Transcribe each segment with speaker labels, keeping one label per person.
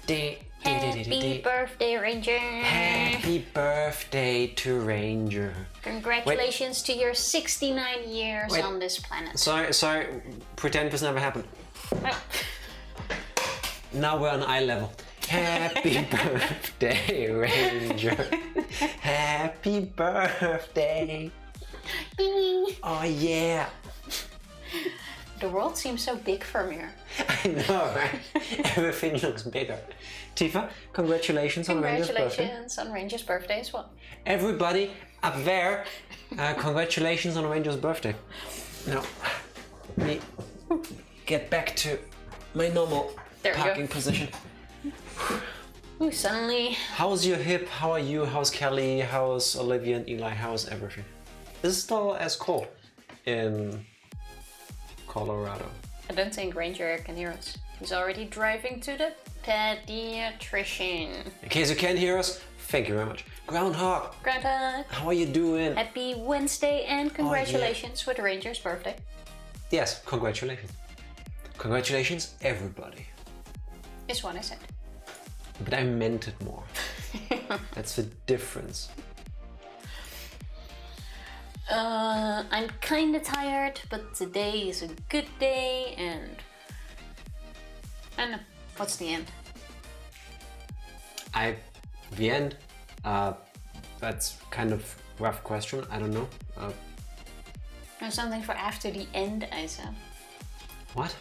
Speaker 1: Happy birthday, Ranger!
Speaker 2: Happy birthday to Ranger.
Speaker 1: Congratulations to your 69 years on this planet.
Speaker 2: Sorry, pretend this never happened. Now we're on eye level. Happy birthday, Ranger. Happy birthday. Oh yeah.
Speaker 1: The world seems so big from here.
Speaker 2: I know, right? Everything looks bigger. Tifa, congratulations on Ranger's birthday.
Speaker 1: Congratulations on Ranger's birthday as well.
Speaker 2: Everybody up there, congratulations on Ranger's birthday. Now, let me get back to my normal parking position.
Speaker 1: Ooh, suddenly.
Speaker 2: How's your hip? How are you? How's Kelly? How's Olivia and Eli? How's everything? Is it still as cold in Colorado?
Speaker 1: I don't think Ranger can hear us. He's already driving to the pediatrician.
Speaker 2: In case you can't hear us, thank you very much. Groundhog!
Speaker 1: Groundhog!
Speaker 2: How are you doing?
Speaker 1: Happy Wednesday and congratulations with Ranger's birthday.
Speaker 2: Yes, congratulations. Congratulations, everybody.
Speaker 1: Is what I said.
Speaker 2: But I meant it more. That's the difference.
Speaker 1: I'm kinda tired, but today is a good day and I don't know, what's the end?
Speaker 2: The end? That's kind of rough question, I don't know.
Speaker 1: There's something for after the end, I said.
Speaker 2: What?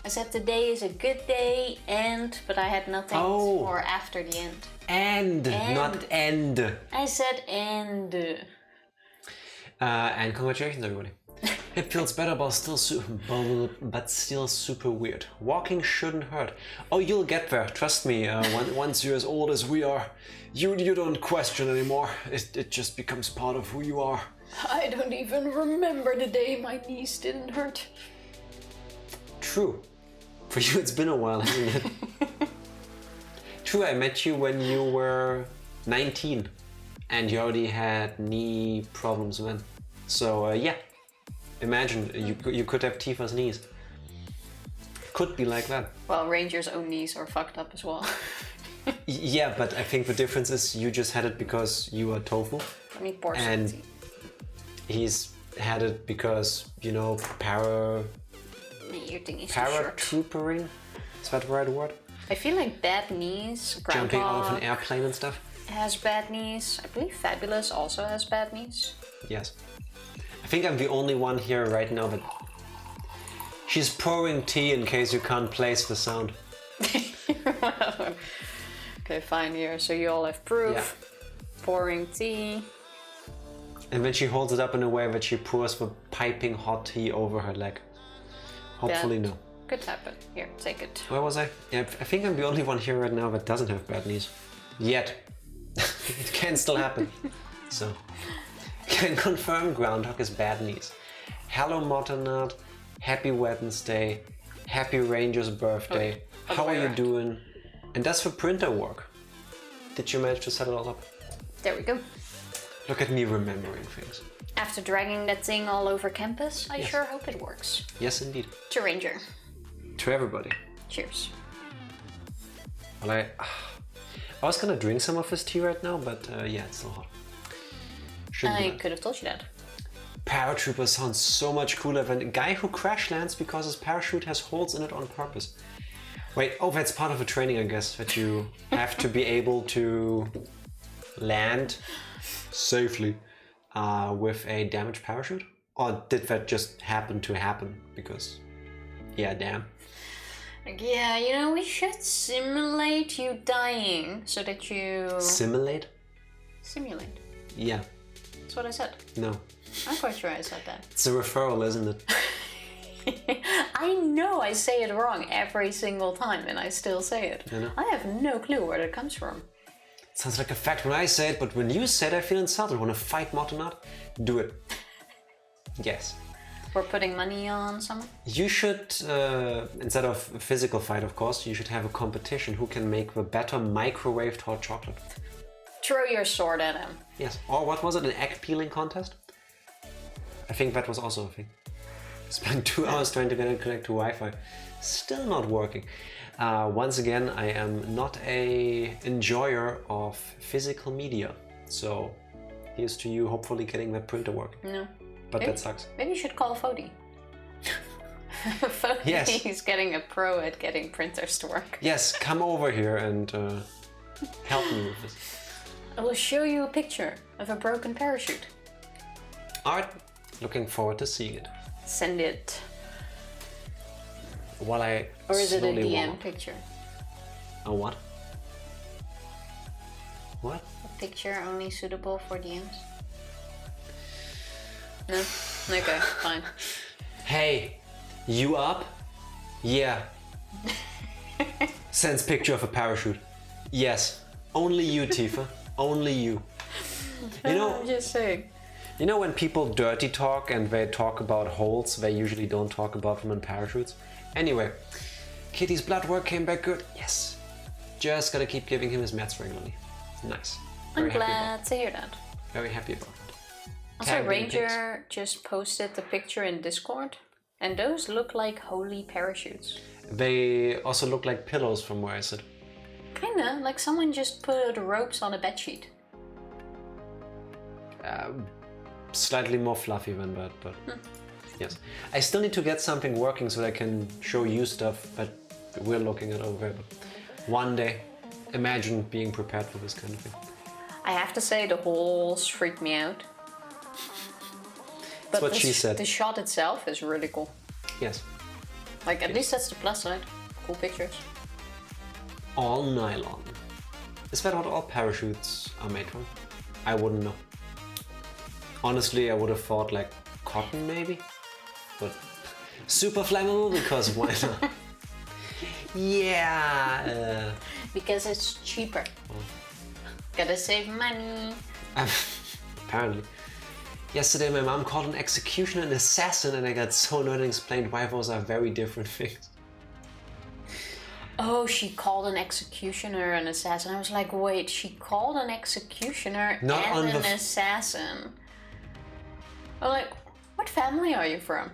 Speaker 1: I said today is a good day and, but I had nothing for after the end.
Speaker 2: And, not end.
Speaker 1: I said and.
Speaker 2: And congratulations, everybody. It feels better, but still super weird. Walking shouldn't hurt. Oh, you'll get there. Trust me. Once you're as old as we are, you don't question anymore. It just becomes part of who you are.
Speaker 1: I don't even remember the day my knees didn't hurt.
Speaker 2: True. For you, it's been a while, hasn't it? True. I met you when you were 19. And you already had knee problems then. So yeah, imagine you could have Tifa's knees. Could be like that.
Speaker 1: Well, Ranger's own knees are fucked up as well.
Speaker 2: Yeah, but I think the difference is you just had it because you are tofu.
Speaker 1: I mean, poor
Speaker 2: and
Speaker 1: Santi.
Speaker 2: He's had it because, you know, paratroopering? Is that the right word?
Speaker 1: I feel like bad knees,
Speaker 2: jumping out of an airplane and stuff.
Speaker 1: Has bad knees. I believe Fabulous also has bad knees.
Speaker 2: Yes. I think I'm the only one here right now that... She's pouring tea in case you can't place the sound.
Speaker 1: Okay, fine here. So you all have proof. Yeah. Pouring tea.
Speaker 2: And then she holds it up in a way that she pours the piping hot tea over her leg. Hopefully no.
Speaker 1: Could happen. Here, take it.
Speaker 2: Where was I? Yeah, I think I'm the only one here right now that doesn't have bad knees. Yet. It can still happen. So, can confirm Groundhog is bad knees. Hello Motternard, happy Wednesday, happy Ranger's birthday. How are you doing? And that's for printer work. Did you manage to set it all up?
Speaker 1: There we go.
Speaker 2: Look at me remembering things.
Speaker 1: After dragging that thing all over campus, I sure hope it works.
Speaker 2: Yes, indeed.
Speaker 1: To Ranger.
Speaker 2: To everybody.
Speaker 1: Cheers.
Speaker 2: Well, I was gonna drink some of this tea right now, but yeah, it's still hot.
Speaker 1: I could have told you that.
Speaker 2: Paratrooper sounds so much cooler than a guy who crash lands because his parachute has holes in it on purpose. Wait, that's part of the training, I guess, that you have to be able to land safely with a damaged parachute? Or did that just happen to happen? Because, yeah, damn.
Speaker 1: Yeah, you know, we should simulate you dying so that you...
Speaker 2: Simulate?
Speaker 1: Simulate.
Speaker 2: Yeah.
Speaker 1: That's what I said.
Speaker 2: No.
Speaker 1: I'm quite sure I said that.
Speaker 2: It's a referral, isn't it?
Speaker 1: I know I say it wrong every single time and I still say it.
Speaker 2: I know.
Speaker 1: I have no clue where it comes from.
Speaker 2: It sounds like a fact when I say it, but when you say it, I feel insulted. Want to fight Motonat? Do it. Yes.
Speaker 1: We're putting money on someone?
Speaker 2: You should, instead of a physical fight, of course, you should have a competition who can make the better microwaved hot chocolate.
Speaker 1: Throw your sword at him.
Speaker 2: Yes. Or what was it, an egg peeling contest? I think that was also a thing. Spent 2 hours trying to get it connected to Wi-Fi. Still not working. Once again, I am not a enjoyer of physical media, so here's to you hopefully getting that printer working.
Speaker 1: No.
Speaker 2: But that sucks.
Speaker 1: Maybe you should call Fody. Fody
Speaker 2: Yes.
Speaker 1: is getting a pro at getting printers to work.
Speaker 2: Yes, come over here and help me with this.
Speaker 1: I will show you a picture of a broken parachute.
Speaker 2: Alright, looking forward to seeing it.
Speaker 1: Send it.
Speaker 2: While I
Speaker 1: Or is it a
Speaker 2: slowly warm
Speaker 1: DM
Speaker 2: up.
Speaker 1: picture?
Speaker 2: A what? What?
Speaker 1: A picture only suitable for DMs? No? Okay, fine.
Speaker 2: Hey, you up? Yeah. Sends picture of a parachute. Yes. Only you, Tifa. Only you. You know,
Speaker 1: I'm just saying.
Speaker 2: you know when people dirty talk and they talk about holes, they usually don't talk about them in parachutes? Anyway, Kitty's blood work came back good. Yes. Just gotta keep giving him his meds regularly. Nice.
Speaker 1: I'm
Speaker 2: Very happy about
Speaker 1: glad to hear that.
Speaker 2: Very happy about that.
Speaker 1: Also,
Speaker 2: Tag me in
Speaker 1: Ranger just posted the picture in Discord, and those look like holy parachutes.
Speaker 2: They also look like pillows from where I sit.
Speaker 1: Kinda, like someone just put ropes on a bedsheet.
Speaker 2: Slightly more fluffy than that, but yes. I still need to get something working so that I can show you stuff that we're looking at over there. But one day, imagine being prepared for this kind of thing.
Speaker 1: I have to say, the holes freak me out. But
Speaker 2: That's what she said.
Speaker 1: The shot itself is really cool.
Speaker 2: Yes.
Speaker 1: Like, at least that's the plus side. Cool pictures.
Speaker 2: All nylon. Is that what all parachutes are made from? I wouldn't know. Honestly, I would have thought like cotton maybe, but super flammable because why not? Yeah.
Speaker 1: Because it's cheaper. Gotta save money.
Speaker 2: Apparently. Yesterday my mom called an executioner an assassin and I got so annoyed and explained why those are very different things.
Speaker 1: Oh, she called an executioner an assassin. I was like, wait, she called an executioner
Speaker 2: Not on
Speaker 1: and
Speaker 2: the
Speaker 1: an assassin. I'm like, what family are you from?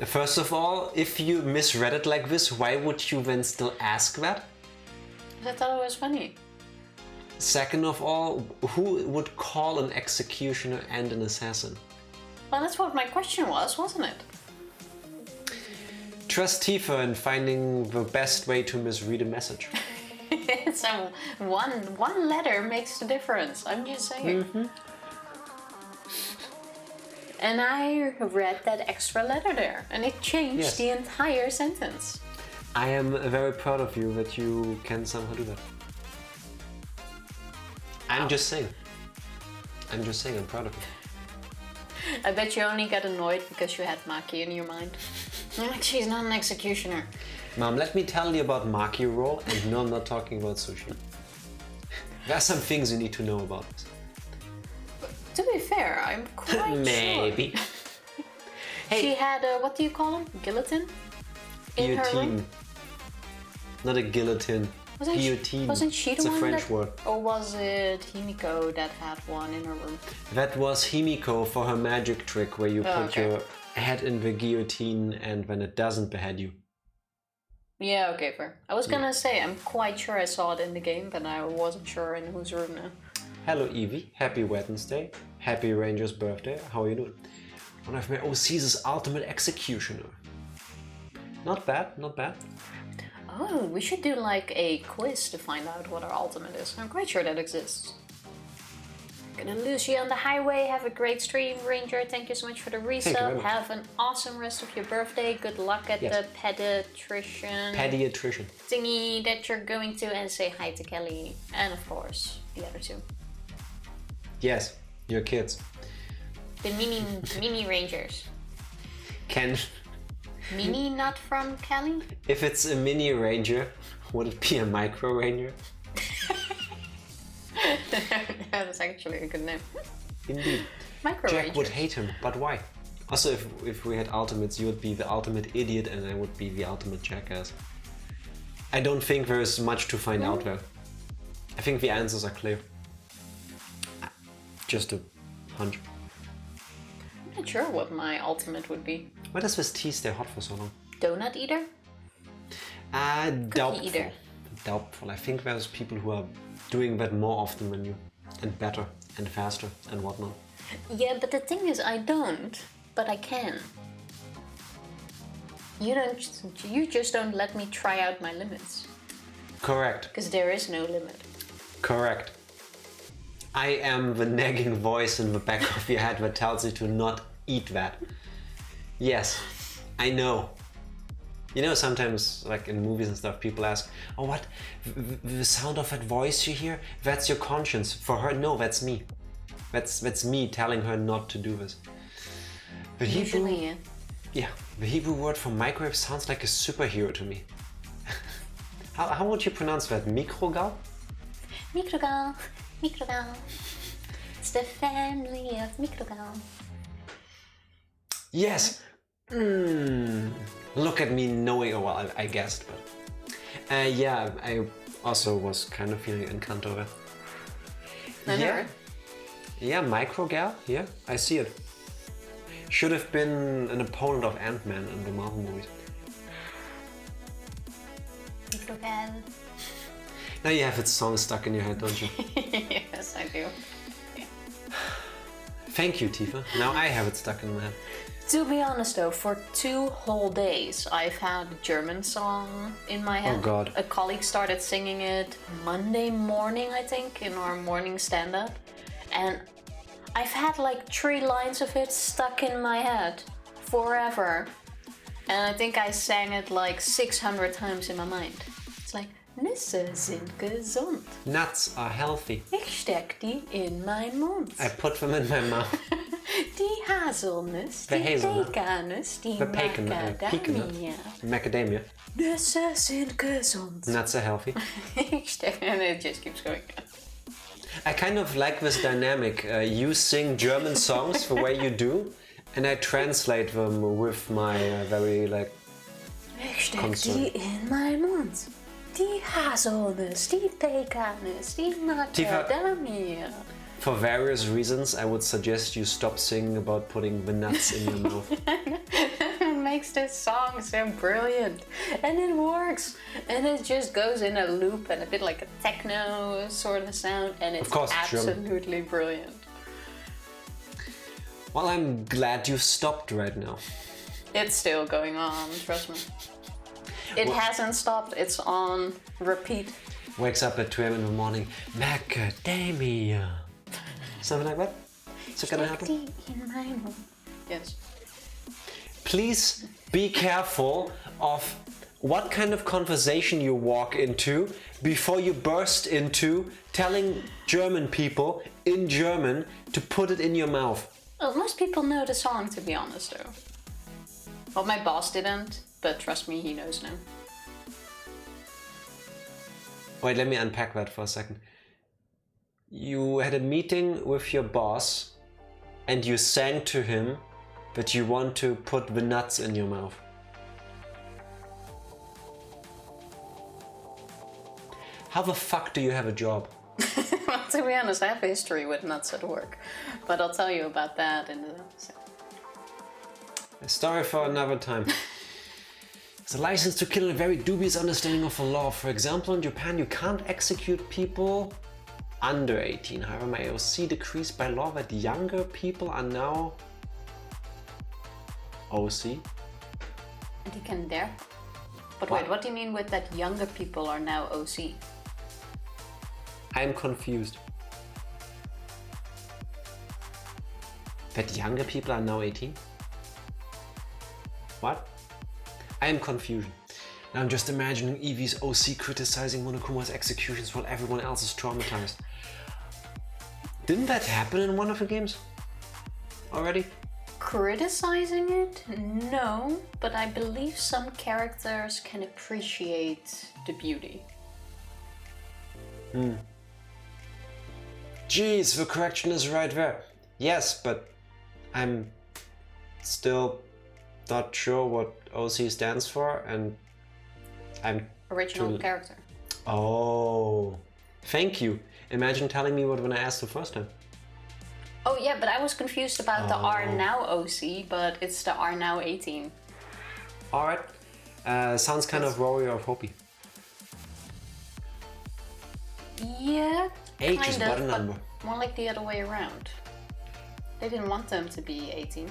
Speaker 2: First of all, if you misread it like this, why would you then still ask that?
Speaker 1: I thought it was funny.
Speaker 2: Second of all, who would call an executioner and an assassin?
Speaker 1: Well, that's what my question was, wasn't it?
Speaker 2: Trust Tifa in finding the best way to misread a message.
Speaker 1: So one letter makes the difference. I'm just saying.
Speaker 2: Mm-hmm.
Speaker 1: And I read that extra letter there, and it changed
Speaker 2: Yes.
Speaker 1: the entire sentence.
Speaker 2: I am very proud of you that you can somehow do that. I'm just saying. I'm proud of you.
Speaker 1: I bet you only got annoyed because you had Maki in your mind. I'm like, she's not an executioner.
Speaker 2: Mom, let me tell you about Maki roll, and no, I'm not talking about sushi. There are some things you need to know about this.
Speaker 1: To be fair, I'm quite
Speaker 2: Maybe.
Speaker 1: sure.
Speaker 2: Hey.
Speaker 1: She had a, what do you call them? Guillotine? In her room?
Speaker 2: Guillotine. Not a guillotine. Guillotine.
Speaker 1: Wasn't she the
Speaker 2: It's a
Speaker 1: one
Speaker 2: French
Speaker 1: that,
Speaker 2: word.
Speaker 1: or was it Himiko that had one in her room?
Speaker 2: That was Himiko for her magic trick where you put
Speaker 1: okay.
Speaker 2: your head in the guillotine and when it doesn't behead you.
Speaker 1: Yeah, okay, fair. I was gonna say, I'm quite sure I saw it in the game, but I wasn't sure in whose room now.
Speaker 2: Hello Evie, happy Wednesday, happy Ranger's birthday, how are you doing? One of my OC's ultimate executioner. Not bad, not bad.
Speaker 1: Oh, we should do like a quiz to find out what our ultimate is. I'm quite sure that exists. Gonna lose you on the highway. Have a great stream, Ranger. Thank you so much for the
Speaker 2: very
Speaker 1: resub.
Speaker 2: much.
Speaker 1: Have an awesome rest of your birthday. Good luck at
Speaker 2: Yes.
Speaker 1: the pediatrician
Speaker 2: Pediatrician.
Speaker 1: thingy that you're going to, and say hi to Kelly. And of course, the other two.
Speaker 2: Yes, your kids.
Speaker 1: The mini Rangers.
Speaker 2: Can,
Speaker 1: Mini not from Kelly?
Speaker 2: if it's a mini Ranger, would it be a micro Ranger?
Speaker 1: That was actually a good name.
Speaker 2: Indeed.
Speaker 1: Micro
Speaker 2: Jack
Speaker 1: Rangers.
Speaker 2: would hate him, but why? Also, if we had ultimates, you would be the ultimate idiot and I would be the ultimate jackass. I don't think there is much to find out there. I think the answers are clear. Just a hunch.
Speaker 1: I'm not sure what my ultimate would be.
Speaker 2: Why does this tea stay hot for so long?
Speaker 1: Donut eater?
Speaker 2: Doubtful.
Speaker 1: eater.
Speaker 2: Doubtful. I think there's people who are doing that more often than you. And better. And faster. And whatnot.
Speaker 1: Yeah, but the thing is, I don't, but I can. You just don't let me try out my limits.
Speaker 2: Correct.
Speaker 1: Because there is no limit.
Speaker 2: Correct. I am the nagging voice in the back of your head that tells you to not eat that. Yes, I know. You know, sometimes, like in movies and stuff, people ask, oh, what? The sound of that voice you hear? That's your conscience. For her, no, that's me. That's me telling her not to do this. The Hebrew,
Speaker 1: Usually, yeah.
Speaker 2: yeah, the Hebrew word for microwave sounds like a superhero to me. How would you pronounce that? Mikrogal?
Speaker 1: Mikrogal, Mikrogal. It's the family of Mikrogal.
Speaker 2: Yes. Look at me knowing. Oh, well, I guessed, but yeah, I also was kind of feeling Encanto there.
Speaker 1: Never.
Speaker 2: Yeah, Microgal. Yeah, I see it. Should have been an opponent of Ant-Man in the Marvel movies.
Speaker 1: Mikrogal.
Speaker 2: Now you have its song stuck in your head, don't you?
Speaker 1: Yes, I do.
Speaker 2: Thank you, Tifa. Now I have it stuck in my head.
Speaker 1: To be honest though, for 2 whole days I've had a German song in my head.
Speaker 2: Oh God.
Speaker 1: A colleague started singing it Monday morning, I think, in our morning stand-up. And I've had like 3 lines of it stuck in my head forever. And I think I sang it like 600 times in my mind. It's like, Nüsse sind gesund.
Speaker 2: Nuts are healthy.
Speaker 1: Ich steck die in mein Mund.
Speaker 2: I put them in my mouth.
Speaker 1: Die Haselnuss,
Speaker 2: The
Speaker 1: die
Speaker 2: hazelnut.
Speaker 1: Pekanuss, die
Speaker 2: The
Speaker 1: Macadamia.
Speaker 2: Macadamia.
Speaker 1: Nüsse sind gesund.
Speaker 2: Nuts are healthy.
Speaker 1: Ich steck, and it just keeps going.
Speaker 2: I kind of like this dynamic. You sing German songs the way you do, and I translate them with my very like.
Speaker 1: Ich steck
Speaker 2: Concern.
Speaker 1: die in mein Mund. Die Haselnuss, die Pekanuss, die Macadamia.
Speaker 2: For various reasons, I would suggest you stop singing about putting the nuts in your mouth.
Speaker 1: It makes this song so brilliant, and it works, and it just goes in a loop and a bit like a techno sort of sound, and it's
Speaker 2: Of course,
Speaker 1: absolutely brilliant.
Speaker 2: Well, I'm glad you stopped right now.
Speaker 1: It's still going on, trust me. It hasn't stopped, it's on repeat.
Speaker 2: Wakes up at 2 a.m. in the morning, macadamia. Something like that? Is it gonna happen?
Speaker 1: Yes.
Speaker 2: Please be careful of what kind of conversation you walk into before you burst into telling German people in German to put it in your mouth.
Speaker 1: Well, most people know the song, to be honest, though. Well, my boss didn't, but trust me, he knows now.
Speaker 2: Wait, let me unpack that for a second. You had a meeting with your boss and you sang to him that you want to put the nuts in your mouth. How the fuck do you have a job?
Speaker 1: Well, to be honest, I have a history with nuts at work, but I'll tell you about that in a second.
Speaker 2: A story for another time. It's a license to kill a very dubious understanding of the law. For example, in Japan, you can't execute people under 18. However, my AOC decrees by law that younger people are now OC.
Speaker 1: And you can dare? But
Speaker 2: What?
Speaker 1: wait, what do you mean with that younger people are now OC?
Speaker 2: I'm confused. That younger people are now 18? What? I am confused. Now I'm just imagining Evie's OC criticizing Monokuma's executions while everyone else is traumatized. Didn't that happen in one of the games? Already?
Speaker 1: Criticizing it? No, but I believe some characters can appreciate the beauty.
Speaker 2: Jeez, the correction is right there. Yes, but I'm still not sure what OC stands for, and I'm
Speaker 1: Original character.
Speaker 2: Oh, thank you. Imagine telling me what when I asked the first time.
Speaker 1: Oh yeah, but I was confused about the are now OC, but it's the are now 18.
Speaker 2: Alright. Sounds kind of Rory or Hopi.
Speaker 1: Yeah,
Speaker 2: Age is
Speaker 1: kind
Speaker 2: but a
Speaker 1: of,
Speaker 2: number.
Speaker 1: but more like the other way around. They didn't want them to be 18.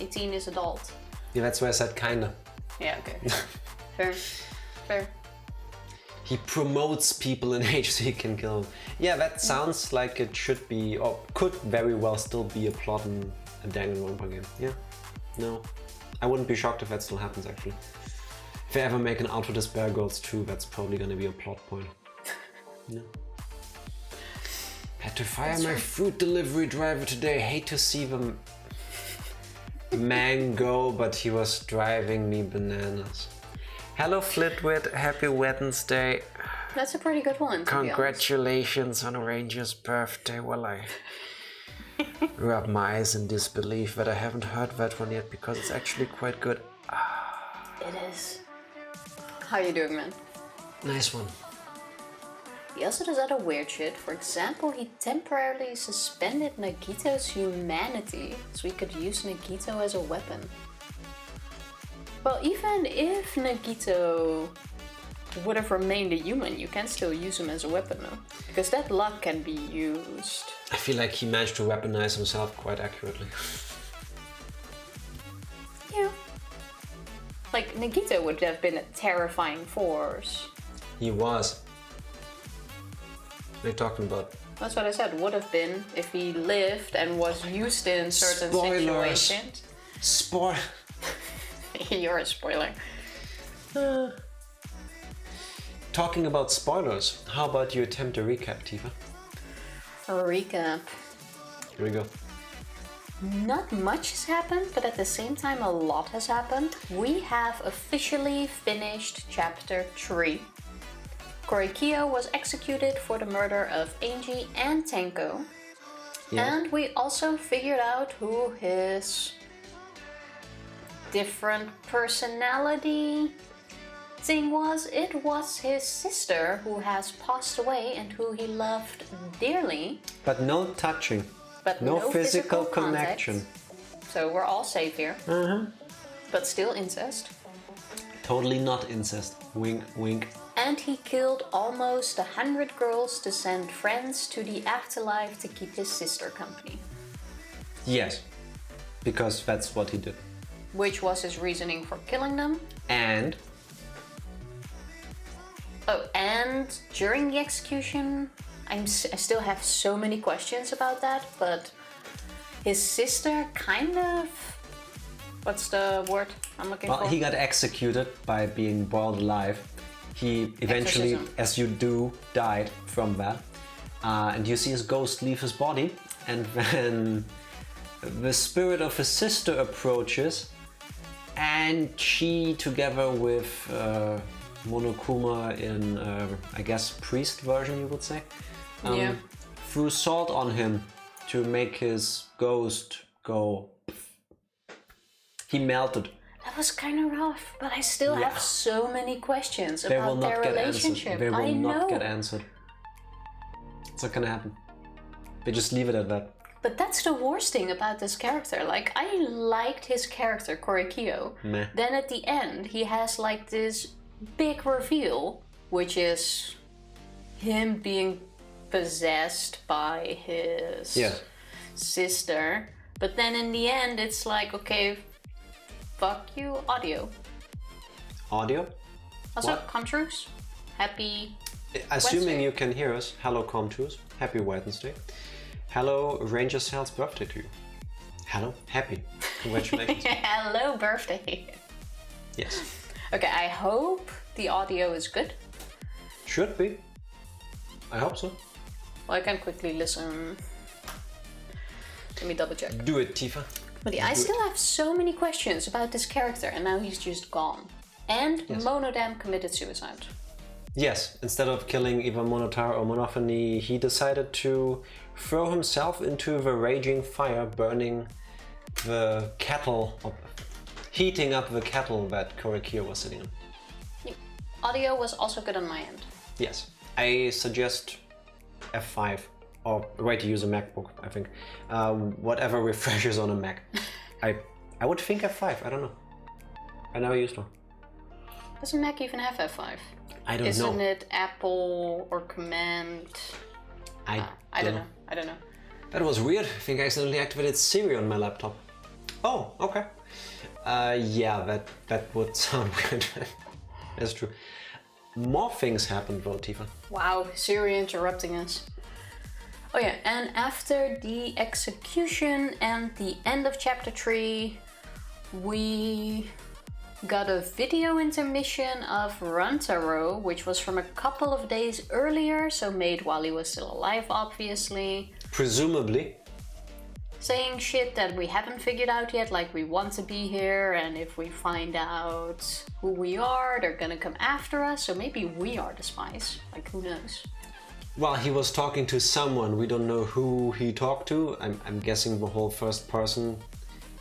Speaker 1: 18 is adult.
Speaker 2: Yeah, that's why I said kinda.
Speaker 1: Yeah, okay. Fair. Fair.
Speaker 2: He promotes people in age so he can kill them. Yeah, that sounds like it should be, or could very well still be a plot in a Danganronpa game. Yeah, no. I wouldn't be shocked if that still happens actually. If they ever make an Auto Despair Girls 2, that's probably gonna be a plot point. No. Had to fire my food delivery driver today. Hate to see the man go, but he was driving me bananas. Hello Flitwit, happy Wednesday.
Speaker 1: That's a pretty good one, to
Speaker 2: Congratulations on Ranger's birthday. Well, I rub my eyes in disbelief that I haven't heard that one yet because it's actually quite good.
Speaker 1: It is. How you doing, man?
Speaker 2: Nice one.
Speaker 1: He also does other weird shit. For example, he temporarily suspended Nagito's humanity so he could use Nagito as a weapon. Well, even if Nagito would have remained a human, you can still use him as a weapon, no? Because that lock can be used.
Speaker 2: I feel like he managed to weaponize himself quite accurately.
Speaker 1: Yeah. Like, Nagito would have been a terrifying force.
Speaker 2: He was. What are you talking about?
Speaker 1: That's what I said, would have been if he lived and was used in certain
Speaker 2: Spoilers.
Speaker 1: situations.
Speaker 2: Spoil.
Speaker 1: You're a spoiler.
Speaker 2: Talking about spoilers, how about you attempt a recap, Tifa?
Speaker 1: A recap.
Speaker 2: Here we go.
Speaker 1: Not much has happened, but at the same time a lot has happened. We have officially finished chapter 3. Korekiyo was executed for the murder of Angie and Tenko.
Speaker 2: Yeah.
Speaker 1: And we also figured out who his different personality thing was. It was his sister who has passed away and who he loved dearly.
Speaker 2: But no touching.
Speaker 1: But
Speaker 2: no physical
Speaker 1: contact.
Speaker 2: connection.
Speaker 1: So we're all safe here. But still incest.
Speaker 2: Totally not incest. Wink, wink.
Speaker 1: And he killed almost 100 girls to send friends to the afterlife to keep his sister company.
Speaker 2: Yes. Because that's what he did.
Speaker 1: Which was his reasoning for killing them.
Speaker 2: And
Speaker 1: Oh, and during the execution, I still have so many questions about that, but his sister kind of... What's the word I'm looking for?
Speaker 2: well, he got executed by being boiled alive. He eventually,
Speaker 1: Exorcism.
Speaker 2: as you do, died from that. And you see his ghost leave his body. And then the spirit of his sister approaches. And she, together with Monokuma in, I guess, priest version, you would say,
Speaker 1: Yeah.
Speaker 2: threw salt on him to make his ghost go. He melted.
Speaker 1: That was kind of rough, but I still have so many questions
Speaker 2: They will
Speaker 1: about
Speaker 2: not
Speaker 1: their
Speaker 2: get
Speaker 1: relationship.
Speaker 2: answered. They will
Speaker 1: I
Speaker 2: not
Speaker 1: know.
Speaker 2: get answered. It's not gonna happen. They just leave it at that.
Speaker 1: But that's the worst thing about this character. Like, I liked his character, Korekiyo.
Speaker 2: Meh.
Speaker 1: Then at the end, he has like this big reveal, which is him being possessed by his sister. But then in the end, it's like, okay, fuck you, audio.
Speaker 2: Audio?
Speaker 1: Also,
Speaker 2: What?
Speaker 1: Comtrues, happy
Speaker 2: Assuming
Speaker 1: Wednesday.
Speaker 2: you can hear us, hello Comtours, happy Wednesday. Hello Ranger Sal's birthday to you. Hello, happy. Congratulations.
Speaker 1: Hello, birthday.
Speaker 2: Yes.
Speaker 1: Okay, I hope the audio is good.
Speaker 2: Should be. I hope so.
Speaker 1: Well, I can quickly listen. Let me double check.
Speaker 2: Do it, Tifa.
Speaker 1: But yeah, I still have so many questions about this character, and now he's just gone. And Monodam committed suicide.
Speaker 2: Yes, instead of killing either Monotar or Monophony, he decided to throw himself into the raging fire, burning the kettle, or heating up the kettle that Korekiyo was sitting in.
Speaker 1: Audio was also good on my end.
Speaker 2: Yes, I suggest F5, or the way to use a MacBook, I think. Whatever refreshes on a Mac. I would think F5, I don't know. I never used one.
Speaker 1: Doesn't Mac even have F5?
Speaker 2: I don't know.
Speaker 1: Isn't it Apple or Command? I don't know. I don't know.
Speaker 2: That was weird. I think I accidentally activated Siri on my laptop. Oh, okay. Yeah, that would sound weird. That's true. More things happened though, Tifa.
Speaker 1: Wow, Siri interrupting us. Oh yeah, and after the execution and the end of chapter 3, we got a video intermission of Rantaro, which was from a couple of days earlier, so made while he was still alive, obviously.
Speaker 2: Presumably.
Speaker 1: Saying shit that we haven't figured out yet, like we want to be here, and if we find out who we are, they're gonna come after us, so maybe we are the spies, like who knows.
Speaker 2: Well, he was talking to someone, we don't know who he talked to. I'm guessing the whole first person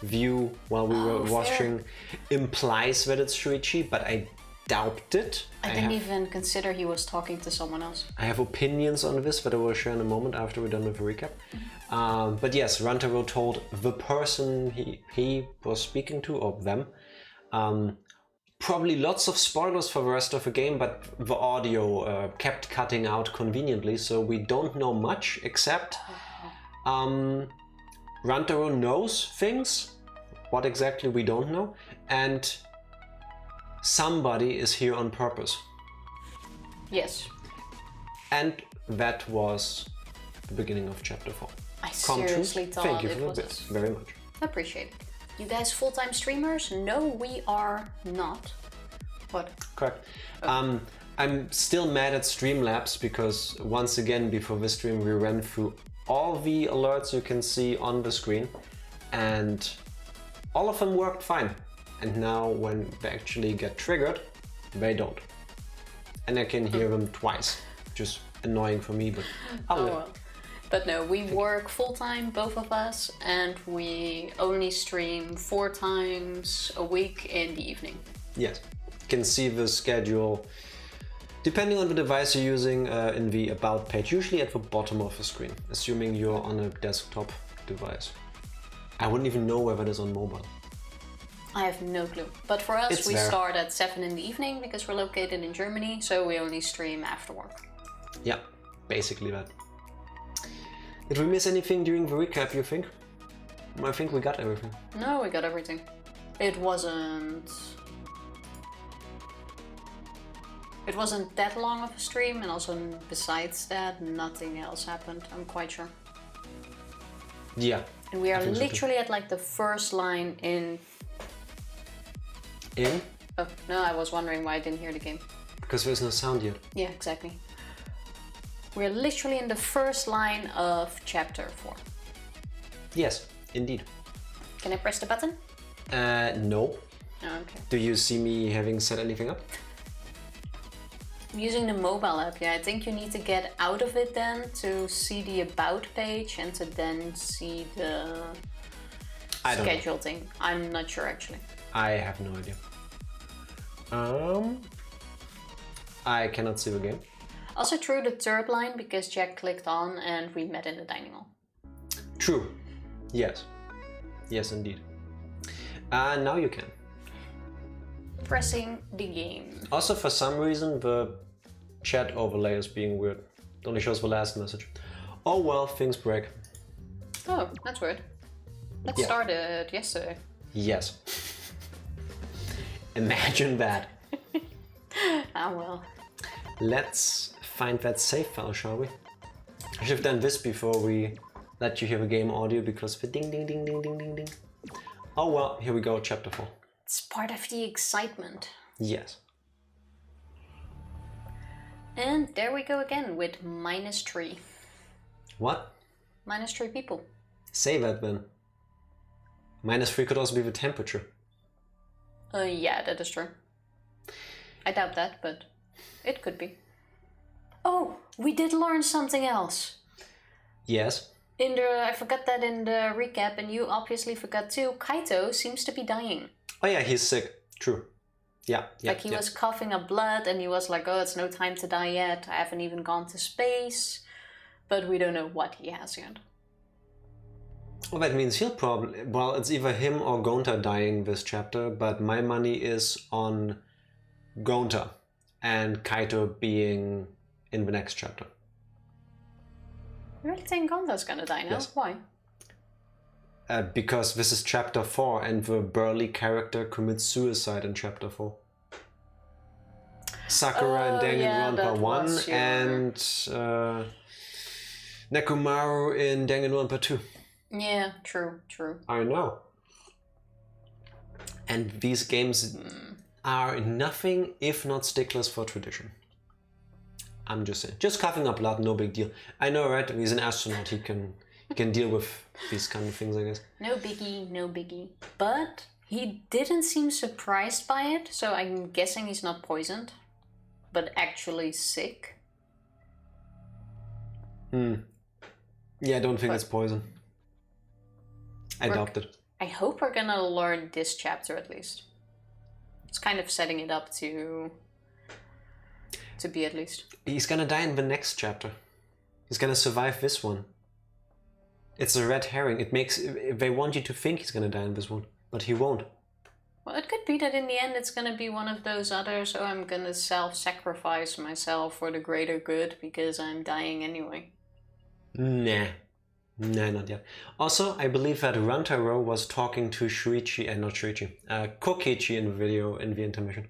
Speaker 2: view while we were watching implies that it's Shuichi, but I doubt it.
Speaker 1: I didn't even consider he was talking to someone else.
Speaker 2: I have opinions on this that I will share in a moment after we're done with the recap. But yes, Rantaro told the person he was speaking to, or them, probably lots of spoilers for the rest of the game, but the audio kept cutting out conveniently, so we don't know much, except Rantaro knows things, what exactly we don't know, and somebody is here on purpose.
Speaker 1: Yes.
Speaker 2: And that was the beginning of chapter 4.
Speaker 1: I seriously thought
Speaker 2: Thank you
Speaker 1: it
Speaker 2: for
Speaker 1: was
Speaker 2: this very much.
Speaker 1: Appreciate it. You guys full-time streamers? No, we are not. What?
Speaker 2: Correct. I'm still mad at Streamlabs because once again before this stream we ran through all the alerts you can see on the screen and all of them worked fine. And now when they actually get triggered, they don't. And I can hear them twice. Just annoying for me, but I'll live.
Speaker 1: Well. But no, we work full-time, both of us, and we only stream 4 times a week in the evening.
Speaker 2: Yes. You can see the schedule, depending on the device you're using, in the About page, usually at the bottom of the screen, assuming you're on a desktop device. I wouldn't even know whether it is on mobile.
Speaker 1: I have no clue. But for us, we start at 7 in the evening because we're located in Germany, so we only stream after work.
Speaker 2: Yeah, basically that. Did we miss anything during the recap, you think? I think we got everything.
Speaker 1: No, we got everything. It wasn't that long of a stream, and also besides that, nothing else happened, I'm quite sure.
Speaker 2: Yeah.
Speaker 1: And we are literally at like the first line in...
Speaker 2: In?
Speaker 1: Oh, no, I was wondering why I didn't hear the game.
Speaker 2: Because there's no sound yet.
Speaker 1: Yeah, exactly. We're literally in the first line of chapter 4.
Speaker 2: Yes, indeed.
Speaker 1: Can I press the button?
Speaker 2: No.
Speaker 1: Oh, okay.
Speaker 2: Do you see me having set anything up?
Speaker 1: I'm using the mobile app, yeah. I think you need to get out of it then to see the About page and to then see the schedule thing. I'm not sure actually.
Speaker 2: I have no idea. I cannot see the game.
Speaker 1: Also through the 3rd line because Jack clicked on and we met in the dining hall.
Speaker 2: True. Yes. Yes, indeed. Now you can.
Speaker 1: Pressing the game.
Speaker 2: Also, for some reason, the chat overlay is being weird. It only shows the last message. Oh well, things break.
Speaker 1: Oh, that's weird. That started yesterday.
Speaker 2: Yes. Imagine that.
Speaker 1: Ah well.
Speaker 2: Let's find that save file, shall we? I should have done this before we let you hear the game audio because the ding ding ding ding ding ding ding. Oh well, here we go, chapter 4.
Speaker 1: It's part of the excitement.
Speaker 2: Yes.
Speaker 1: And there we go again with -3.
Speaker 2: What?
Speaker 1: -3 people.
Speaker 2: Say that then. -3 could also be the temperature.
Speaker 1: Yeah, that is true. I doubt that, but it could be. Oh, we did learn something else.
Speaker 2: Yes.
Speaker 1: I forgot that in the recap, and you obviously forgot too. Kaito seems to be dying.
Speaker 2: Oh yeah, he's sick. True. Yeah.
Speaker 1: Like he was coughing up blood, and he was like, "Oh, it's no time to die yet. I haven't even gone to space." But we don't know what he has yet.
Speaker 2: Well, that means he'll probably... Well, it's either him or Gonta dying this chapter, but my money is on Gonta and Kaito being in the next chapter.
Speaker 1: You really think Gonta's gonna die now?
Speaker 2: Yes.
Speaker 1: Why?
Speaker 2: Because this is chapter 4 and the burly character commits suicide in chapter 4. Sakura in Danganronpa 1 and Nekomaru in Danganronpa 2.
Speaker 1: Yeah, true.
Speaker 2: I know. And these games are nothing if not sticklers for tradition. I'm just saying. Just coughing up blood, no big deal. I know, right? He's an astronaut. He can deal with these kind of things, I guess.
Speaker 1: No biggie. But he didn't seem surprised by it, so I'm guessing he's not poisoned, but actually sick.
Speaker 2: Yeah, I don't think it's poison. I doubt it.
Speaker 1: I hope we're gonna learn this chapter at least. It's kind of setting it up to be at least.
Speaker 2: He's gonna die in the next chapter. He's gonna survive this one. It's a red herring. They want you to think he's gonna die in this one, but he won't.
Speaker 1: Well, it could be that in the end it's gonna be one of those others, I'm gonna self-sacrifice myself for the greater good because I'm dying anyway.
Speaker 2: Nah, not yet. Also, I believe that Rantaro was talking to Shuichi, and not Shuichi, Kokichi in the video in the intermission.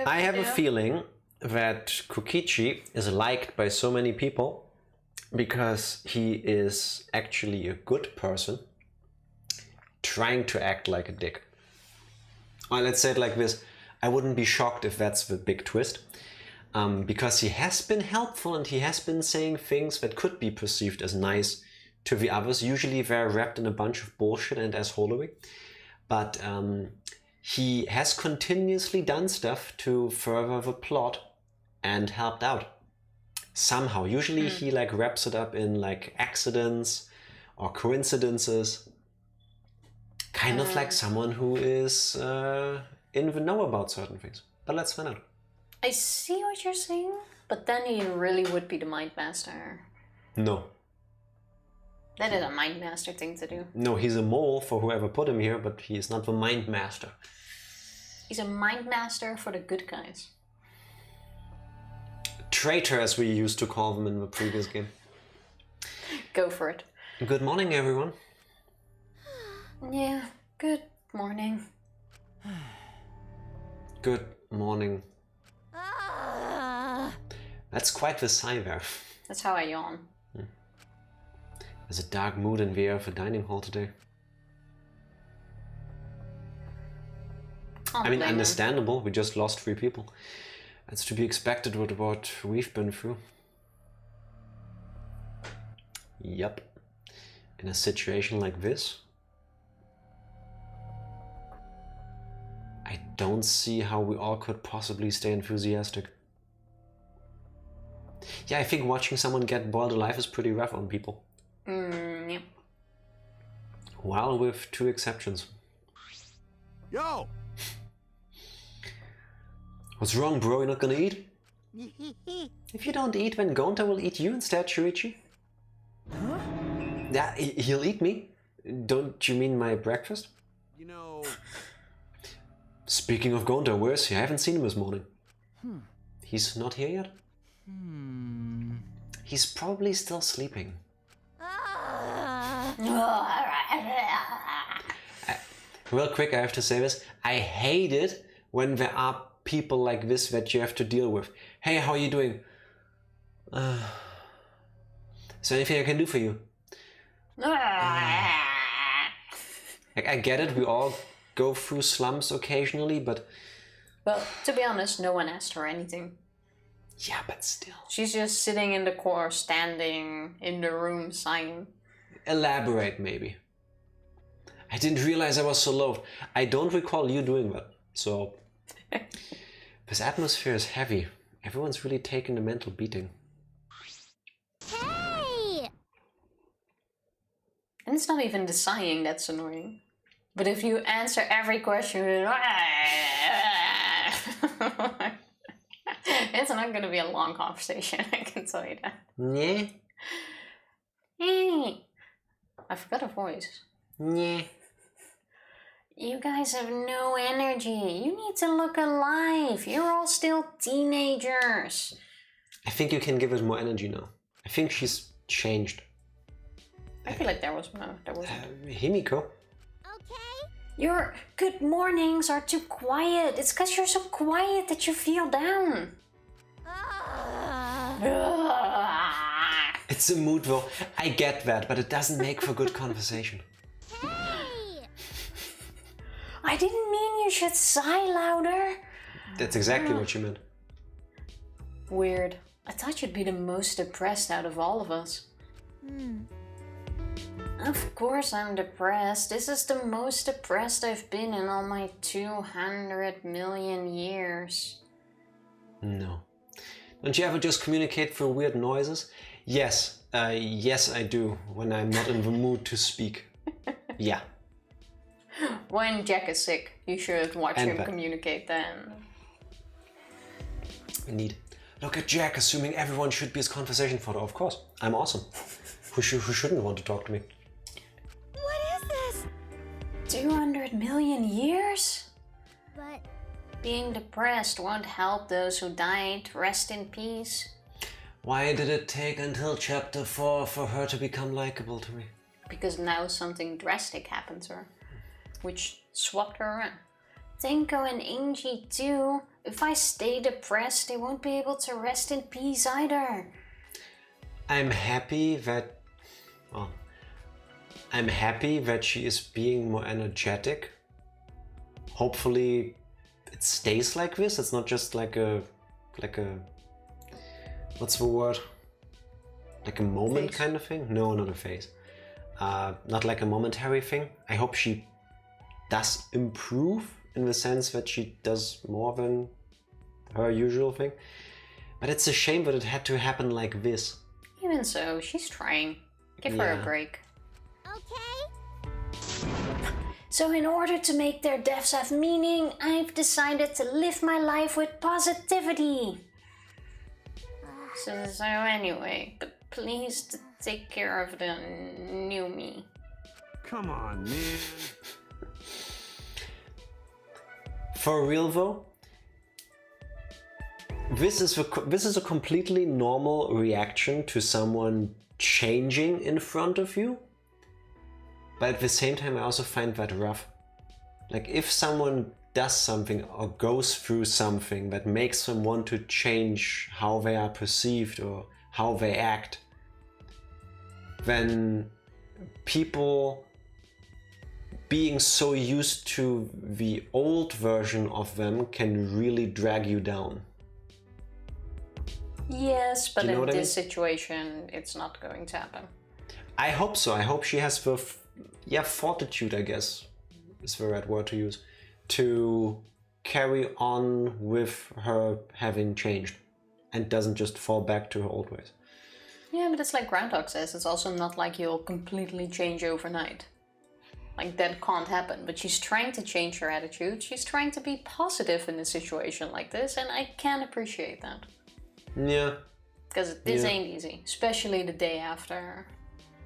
Speaker 2: I have a feeling that Kokichi is liked by so many people because he is actually a good person trying to act like a dick. Or let's say it like this, I wouldn't be shocked if that's the big twist. Because he has been helpful and he has been saying things that could be perceived as nice to the others. Usually they're wrapped in a bunch of bullshit and assholery. But he has continuously done stuff to further the plot and helped out. Somehow. Usually he like wraps it up in like accidents or coincidences. Kind of like someone who is in the know about certain things. But let's find out.
Speaker 1: I see what you're saying, but then he really would be the Mind Master.
Speaker 2: No.
Speaker 1: That is a Mind Master thing to do.
Speaker 2: No, he's a mole for whoever put him here, but he is not the Mind Master.
Speaker 1: He's a Mind Master for the good guys.
Speaker 2: Traitor, as we used to call them in the previous game.
Speaker 1: Go for it.
Speaker 2: Good morning, everyone.
Speaker 1: Yeah, good morning.
Speaker 2: Good morning. That's quite the sigh there.
Speaker 1: That's how I yawn.
Speaker 2: There's a dark mood in the air of the dining hall today. I mean, understandable. We just lost 3 people. That's to be expected with what we've been through. Yep. In a situation like this, I don't see how we all could possibly stay enthusiastic. Yeah, I think watching someone get boiled alive is pretty rough on people.
Speaker 1: Yeah.
Speaker 2: Well, with 2 exceptions.
Speaker 3: Yo!
Speaker 2: What's wrong, bro? You're not gonna eat? If you don't eat, then Gonta will eat you instead, Shuichi.
Speaker 3: Huh?
Speaker 2: Yeah, he'll eat me. Don't you mean my breakfast?
Speaker 3: You know...
Speaker 2: Speaking of Gonta, where is he? I haven't seen him this morning. He's not here yet? He's probably still sleeping. Real quick, I have to say this. I hate it when there are people like this that you have to deal with. Hey, how are you doing? Is there anything I can do for you? Like, I get it, we all go through slumps occasionally, but...
Speaker 1: Well, to be honest, no one asked her anything.
Speaker 2: Yeah, but still.
Speaker 1: She's just sitting in the corner, standing in the room, sighing.
Speaker 2: Elaborate, maybe. I didn't realize I was so low. I don't recall you doing that, so... This atmosphere is heavy. Everyone's really taking a mental beating.
Speaker 4: Hey!
Speaker 1: And it's not even the sighing that's annoying. But if you answer every question, it's not going to be a long conversation, I can tell you that.
Speaker 2: Yeah?
Speaker 1: Hey! I forgot her voice.
Speaker 2: Yeah.
Speaker 1: You guys have no energy. You need to look alive. You're all still teenagers.
Speaker 2: I think you can give it more energy now. I think she's changed.
Speaker 1: I feel like there wasn't.
Speaker 2: Himiko?
Speaker 4: Okay.
Speaker 1: Your good mornings are too quiet. It's because you're so quiet that you feel down.
Speaker 2: It's a mood though. I get that, but it doesn't make for good conversation.
Speaker 4: Hey!
Speaker 1: I didn't mean you should sigh louder.
Speaker 2: That's exactly what you meant.
Speaker 1: Weird. I thought you'd be the most depressed out of all of us. Of course I'm depressed. This is the most depressed I've been in all my 200 million years.
Speaker 2: No. Don't you ever just communicate through weird noises? Yes. Yes, I do. When I'm not in the mood to speak. Yeah.
Speaker 1: When Jack is sick, you should watch
Speaker 2: And
Speaker 1: him
Speaker 2: that.
Speaker 1: communicate then.
Speaker 2: Indeed. Look at Jack, assuming everyone should be his conversation fodder. Of course. I'm awesome. Who shouldn't want to talk to me?
Speaker 4: What is this?
Speaker 1: 200 million years?
Speaker 4: But
Speaker 1: Being depressed won't help those who died. Rest in peace.
Speaker 2: Why did it take until chapter 4 for her to become likable to me?
Speaker 1: Because now something drastic happened to her, which swapped her around. Tenko and Angie too. If I stay depressed, they won't be able to rest in peace either.
Speaker 2: I'm happy that... Well, I'm happy that she is being more energetic. Hopefully it stays like this. It's not just like a... What's the word? Like a moment
Speaker 1: Phase.
Speaker 2: kind of thing? No, not a phase. Not like a momentary thing. I hope she does improve in the sense that she does more than her usual thing. But it's a shame that it had to happen like this.
Speaker 1: Even so, she's trying. Give her a
Speaker 2: Yeah.
Speaker 1: break.
Speaker 4: okay.
Speaker 1: So in order to make their deaths have meaning, I've decided to live my life with positivity. So anyway, but please take care of the new me.
Speaker 3: Come on, man.
Speaker 2: For real though, this is a completely normal reaction to someone changing in front of you. But at the same time, I also find that rough. Like if someone does something or goes through something that makes them want to change how they are perceived or how they act, then people being so used to the old version of them can really drag you down.
Speaker 1: Yes, but
Speaker 2: Do you know
Speaker 1: in
Speaker 2: what I
Speaker 1: this situation, it's not going to happen.
Speaker 2: I hope so. I hope she has the fortitude, I guess, is the right word to use, to carry on with her having changed and doesn't just fall back to her old ways.
Speaker 1: Yeah, but it's like Groundhog says, it's also not like you'll completely change overnight. Like that can't happen, but she's trying to change her attitude. She's trying to be positive in a situation like this, and I can appreciate that.
Speaker 2: Yeah.
Speaker 1: Because this
Speaker 2: Yeah.
Speaker 1: ain't easy, especially the day after.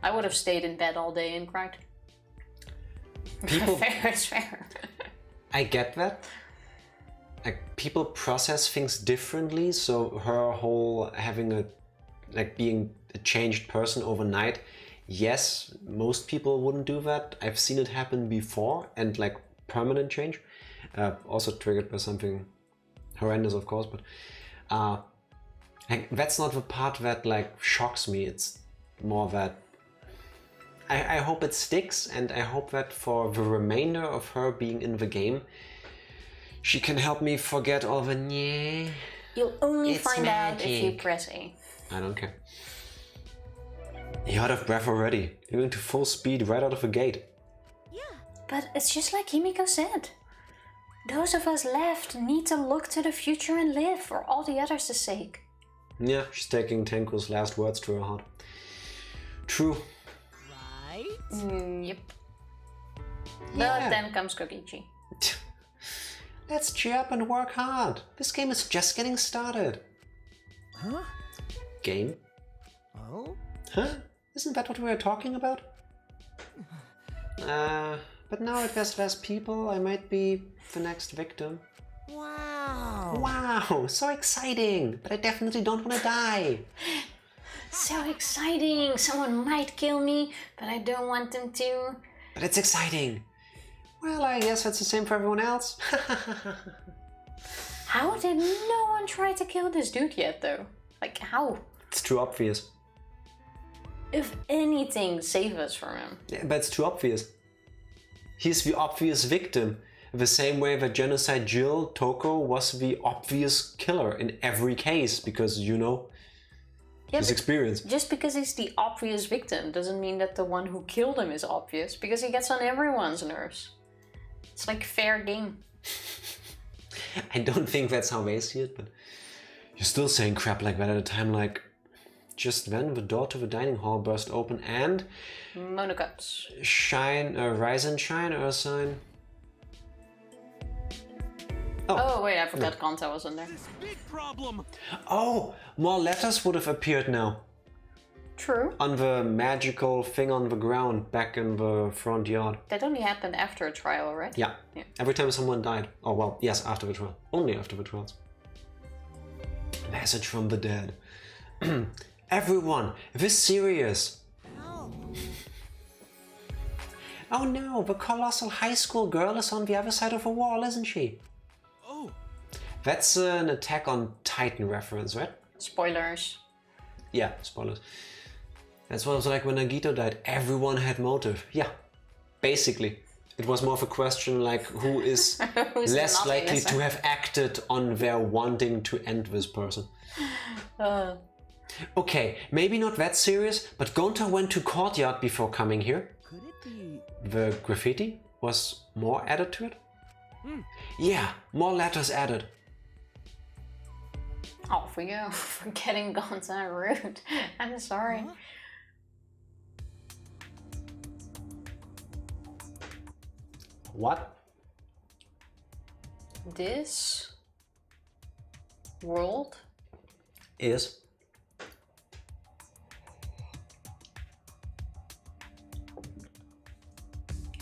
Speaker 1: I would have stayed in bed all day and cried.
Speaker 2: People,
Speaker 1: Fair is fair.
Speaker 2: I get that. Like people process things differently, so her whole having a being a changed person overnight, yes, most people wouldn't do that. I've seen it happen before, and like permanent change, also triggered by something horrendous, of course, but that's not the part that like shocks me. It's more that I hope it sticks, and I hope that for the remainder of her being in the game, she can help me forget all the yeah.
Speaker 1: You'll only
Speaker 2: It's
Speaker 1: find out if you
Speaker 2: magic.
Speaker 1: press A.
Speaker 2: I don't care. You're out of breath already. You're going to full speed right out of the gate.
Speaker 4: Yeah.
Speaker 1: But it's just like Himiko said. Those of us left need to look to the future and live for all the others' sake.
Speaker 2: Yeah, she's taking Tenko's last words to her heart. True.
Speaker 4: Right?
Speaker 1: Yep.
Speaker 2: Yeah.
Speaker 1: But then comes Kokichi.
Speaker 2: Let's cheer up and work hard. This game is just getting started.
Speaker 3: Huh?
Speaker 2: Game?
Speaker 3: Oh?
Speaker 2: Huh? Isn't that what we were talking about? But now if there's less people, I might be the next victim.
Speaker 4: Wow.
Speaker 2: Wow, so exciting! But I definitely don't want to die.
Speaker 1: So exciting! Someone might kill me, but I don't want them to.
Speaker 2: But it's exciting. Well, I guess that's the same for everyone else.
Speaker 1: How did no one try to kill this dude yet, though? Like, how?
Speaker 2: It's too obvious.
Speaker 1: If anything, save us from him.
Speaker 2: Yeah, but it's too obvious. He's the obvious victim. The same way that Genocide Jill Toko was the obvious killer in every case, because, you know,
Speaker 1: Yeah,
Speaker 2: his
Speaker 1: but
Speaker 2: experience.
Speaker 1: just because he's the obvious victim doesn't mean that the one who killed him is obvious, because he gets on everyone's nerves. It's like fair game.
Speaker 2: I don't think that's how they see it, but you're still saying crap like that at a time like... Just then, the door to the dining hall burst open and...
Speaker 1: Monocuts.
Speaker 2: Shine, rise and shine, Earth sign.
Speaker 1: Oh wait, I forgot Kanta was in there.
Speaker 3: Big problem.
Speaker 2: Oh, more letters would have appeared now.
Speaker 1: True.
Speaker 2: On the magical thing on the ground back in the front yard.
Speaker 1: That only happened after a trial, right?
Speaker 2: Yeah.
Speaker 1: Yeah.
Speaker 2: Every time someone died. Oh well, yes, after the trial. Only after the trials. Message from the dead. Everyone, this serious.
Speaker 4: Oh.
Speaker 2: Oh no, the colossal high school girl is on the other side of the wall, isn't she?
Speaker 3: Oh.
Speaker 2: That's an Attack on Titan reference, right?
Speaker 1: Spoilers.
Speaker 2: Yeah, spoilers. That's what it was like when Nagito died. Everyone had motive. Yeah, basically. It was more of a question like who is
Speaker 1: Who's
Speaker 2: less
Speaker 1: not
Speaker 2: likely
Speaker 1: innocent?
Speaker 2: to have acted on their wanting to end this person. Okay, maybe not that serious, but Gonta went to courtyard before coming here.
Speaker 3: Could it be?
Speaker 2: The graffiti was more added to it? Yeah, more letters added.
Speaker 1: Oh, for you, for getting Gonta rude. I'm sorry.
Speaker 2: What?
Speaker 1: This world
Speaker 2: Is?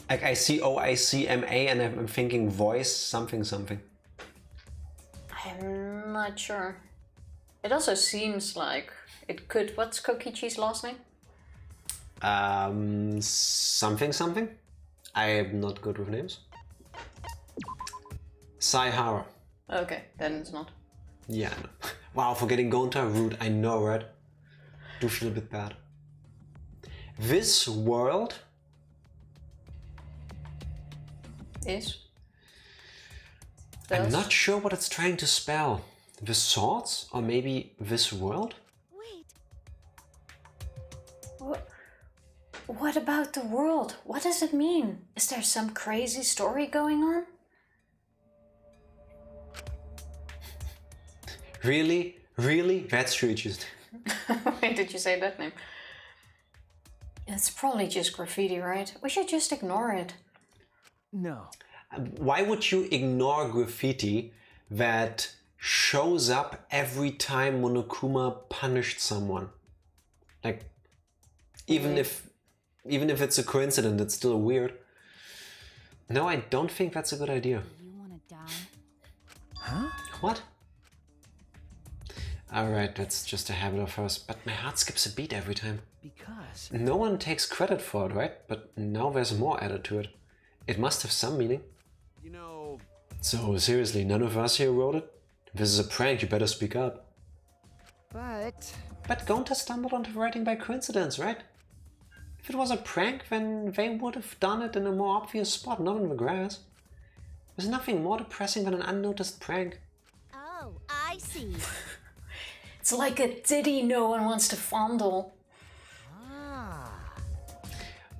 Speaker 2: Like I see OICMA and I'm thinking voice something something.
Speaker 1: I'm not sure. It also seems like it could. What's Kokichi's last name?
Speaker 2: Something something? I'm not good with names. Saihara.
Speaker 1: Okay, then it's not.
Speaker 2: Yeah, I know. Wow, for getting Gonta rude, I know, right? Do feel a bit bad. This world
Speaker 1: Is.
Speaker 2: I'm
Speaker 1: Does.
Speaker 2: not sure what it's trying to spell. The swords? Or maybe this world?
Speaker 4: Wait.
Speaker 1: What about the world? What does it mean? Is there some crazy story going on?
Speaker 2: Really? Really? That's true, just...
Speaker 1: Why did you say that name? It's probably just graffiti, right? We should just ignore it.
Speaker 3: No.
Speaker 2: Why would you ignore graffiti that shows up every time Monokuma punished someone? Like, even if it's a coincidence, it's still weird. No, I don't think that's a good idea.
Speaker 4: You want to die?
Speaker 3: Huh?
Speaker 2: What? Alright, that's just a habit of hers, but my heart skips a beat every time.
Speaker 3: Because.
Speaker 2: No one takes credit for it, right? But now there's more added to it. It must have some meaning.
Speaker 3: You know.
Speaker 2: So seriously, none of us here wrote it? If this is a prank, you better speak up.
Speaker 3: But.
Speaker 2: But Gonta stumbled onto writing by coincidence, right? If it was a prank, then they would have done it in a more obvious spot, not in the grass. There's nothing more depressing than an unnoticed prank.
Speaker 4: Oh, I see.
Speaker 1: It's like a ditty no one wants to fondle.
Speaker 3: Ah.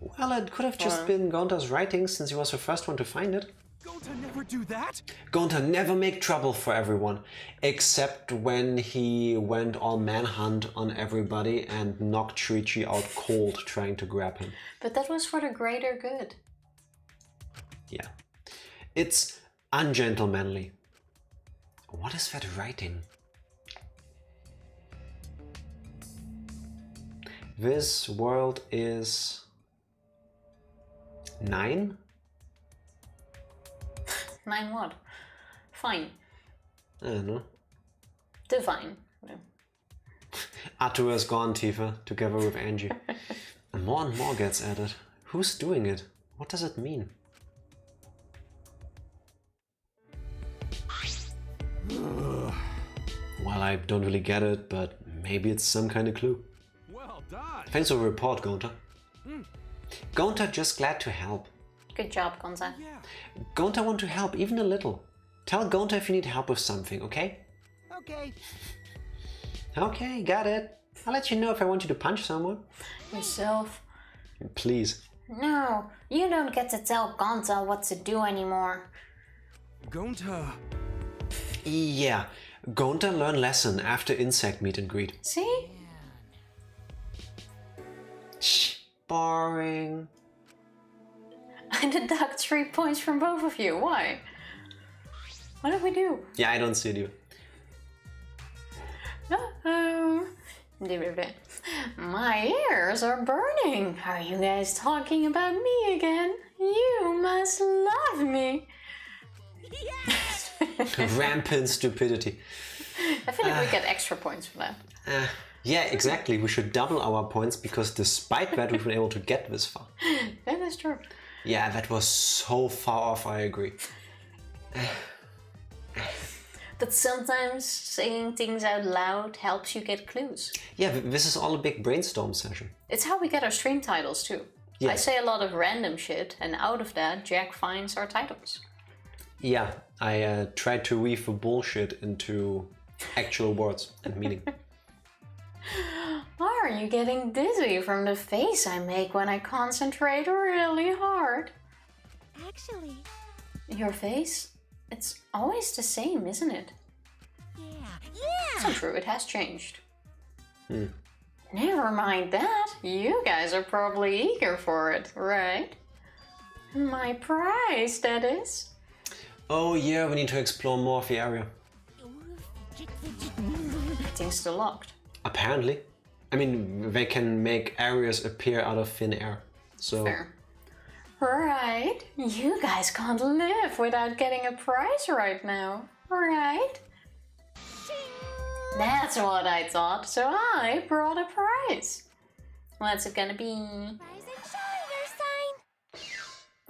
Speaker 2: Well, it could have just been Gonta's writing, since he was the first one to find it.
Speaker 3: Gonta never do that?
Speaker 2: Gonta never make trouble for everyone, except when he went all manhunt on everybody and knocked Shuichi out cold trying to grab him.
Speaker 1: But that was for the greater good.
Speaker 2: Yeah. It's ungentlemanly. What is that writing? This world is 9?
Speaker 1: 9 what? Fine.
Speaker 2: I don't know.
Speaker 1: Divine. No.
Speaker 2: Arthur is gone, Tifa, together with Angie. And more gets added. Who's doing it? What does it mean? Well, I don't really get it, but maybe it's some kind of clue.
Speaker 3: Well done.
Speaker 2: Thanks for the report, Gonta. Gonta just glad to help.
Speaker 1: Good job, Gonza.
Speaker 3: Yeah.
Speaker 2: Gonta want to help, even a little. Tell Gonta if you need help with something, okay?
Speaker 3: Okay.
Speaker 2: Okay, got it. I'll let you know if I want you to punch someone.
Speaker 1: Yourself.
Speaker 2: Please.
Speaker 1: No, you don't get to tell Gonza what to do anymore.
Speaker 3: Gonta.
Speaker 2: Yeah, Gonta learn lesson after insect meet and greet.
Speaker 1: See?
Speaker 2: Shh, boring.
Speaker 1: I deduct 3 points from both of you. Why? What did we do?
Speaker 2: Yeah, I don't see you.
Speaker 1: My ears are burning. Are you guys talking about me again? You must love me.
Speaker 2: Rampant stupidity.
Speaker 1: I feel like we get extra points for that.
Speaker 2: Yeah, exactly. We should double our points because despite that, we've been able to get this far.
Speaker 1: That is true.
Speaker 2: Yeah, that was so far off, I agree.
Speaker 1: But sometimes saying things out loud helps you get clues.
Speaker 2: Yeah, this is all a big brainstorm session.
Speaker 1: It's how we get our stream titles too.
Speaker 2: Yeah.
Speaker 1: I say a lot of random shit, and out of that, Jack finds our titles.
Speaker 2: Yeah, I tried to weave the bullshit into actual words and meaning.
Speaker 1: Are you getting dizzy from the face I make when I concentrate really hard?
Speaker 4: Actually,
Speaker 1: Your face? It's always the same, isn't it?
Speaker 4: yeah.
Speaker 1: So true, it has changed. Never mind that. You guys are probably eager for it, right? My prize, that is.
Speaker 2: Oh yeah, we need to explore more of the area.
Speaker 1: Everything's still locked.
Speaker 2: Apparently. I mean, they can make areas appear out of thin air. So
Speaker 1: Fair. Right. You guys can't live without getting a prize right now, right? That's what I thought, so I brought a prize. What's it gonna be?
Speaker 4: Rise and shine, your sign.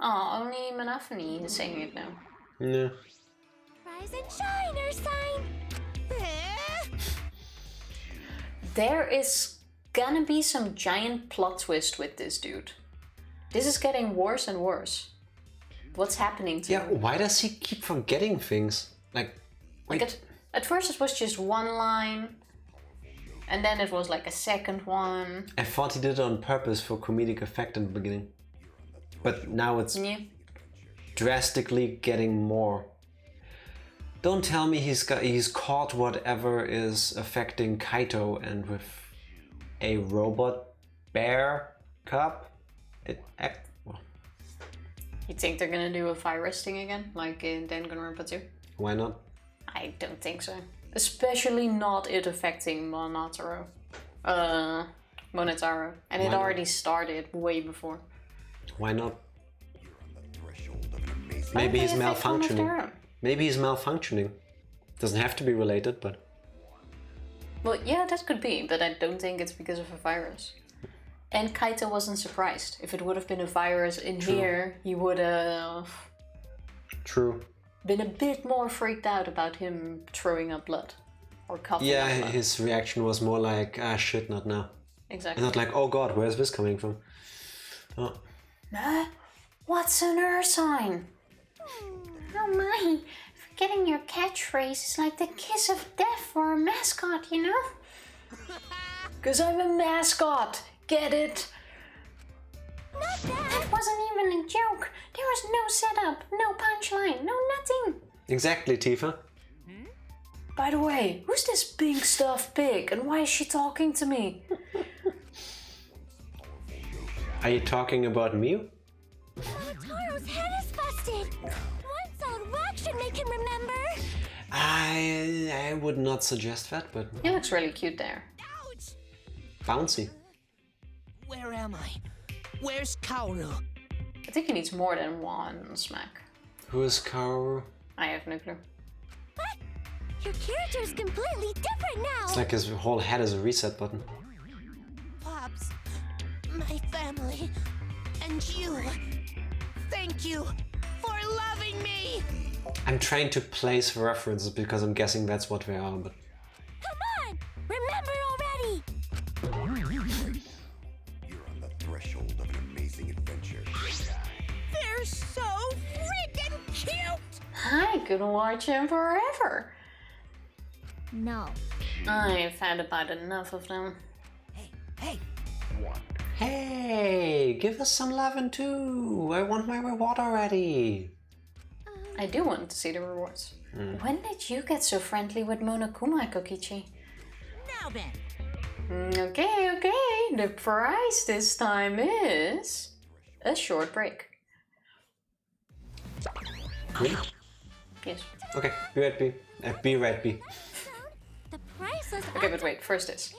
Speaker 1: Oh, only Monophony is saying it now.
Speaker 2: yeah.
Speaker 4: Rise and shine, your sign.
Speaker 1: There is gonna be some giant plot twist with this dude. This is getting worse and worse. What's happening to
Speaker 2: Yeah,
Speaker 1: him?
Speaker 2: why does he keep forgetting things? Like
Speaker 1: Like at first it was just one line, and then it was like a second one.
Speaker 2: I thought he did it on purpose for comedic effect in the beginning. But now it's
Speaker 1: Yeah.
Speaker 2: drastically getting more. Don't tell me he's caught whatever is affecting Kaito and with a robot bear cub. Well,
Speaker 1: You think they're gonna do a virus thing again, like in Danganronpa 2?
Speaker 2: why not?
Speaker 1: I don't think so. Especially not it affecting Monotaro. And
Speaker 2: Why
Speaker 1: it
Speaker 2: not?
Speaker 1: already started way before.
Speaker 2: Why not?
Speaker 1: Why
Speaker 2: Maybe
Speaker 1: don't
Speaker 2: he's
Speaker 1: they affect one of their
Speaker 2: malfunctioning.
Speaker 1: own?
Speaker 2: Maybe he's malfunctioning. Doesn't have to be related, but
Speaker 1: Well, yeah, that could be, but I don't think it's because of a virus. And Kaito wasn't surprised. If it would have been a virus in here, he would have
Speaker 2: true.
Speaker 1: been a bit more freaked out about him throwing up blood. Or coughing
Speaker 2: Yeah,
Speaker 1: up blood.
Speaker 2: his reaction was more like, ah shit, not now.
Speaker 1: Exactly.
Speaker 2: And not like, oh god, where's this coming from? Oh.
Speaker 1: What's an earth sign? Oh my, forgetting your catchphrase is like the kiss of death for a mascot, you know? Cause I'm a mascot, get it?
Speaker 4: Not that.
Speaker 1: That wasn't even a joke. There was no setup, no punchline, no nothing.
Speaker 2: Exactly, Tifa.
Speaker 1: By the way, who's this pink stuffed pig and why is she talking to me?
Speaker 2: Are you talking about Mew?
Speaker 4: Taro's head is busted. One solid whack should make him remember.
Speaker 2: I would not suggest that, but
Speaker 1: He looks really cute there.
Speaker 2: bouncy.
Speaker 5: Where am I? Where's Kaoru?
Speaker 1: I think he needs more than one smack.
Speaker 2: Who is Kaoru?
Speaker 1: I have no clue.
Speaker 4: What? Your character's completely different now!
Speaker 2: It's like his whole head is a reset button.
Speaker 4: Pops, my family, and you. Thank you for loving me!
Speaker 2: I'm trying to place references because I'm guessing that's what they are, but...
Speaker 4: Come on! Remember already!
Speaker 5: You're on the threshold of an amazing adventure.
Speaker 4: They're so freaking cute!
Speaker 1: I could watch him forever.
Speaker 4: No.
Speaker 1: I've had about enough of them.
Speaker 4: Hey!
Speaker 2: Hey, give us some loving too. I want my reward already.
Speaker 1: I do want to see the rewards. When did you get so friendly with Monokuma, Kokichi?
Speaker 4: Now then.
Speaker 1: Okay. The prize this time is a short break.
Speaker 2: Really?
Speaker 1: Yes.
Speaker 2: Okay, be right B. Be right B.
Speaker 4: The priceless.
Speaker 1: Okay, but wait, first this.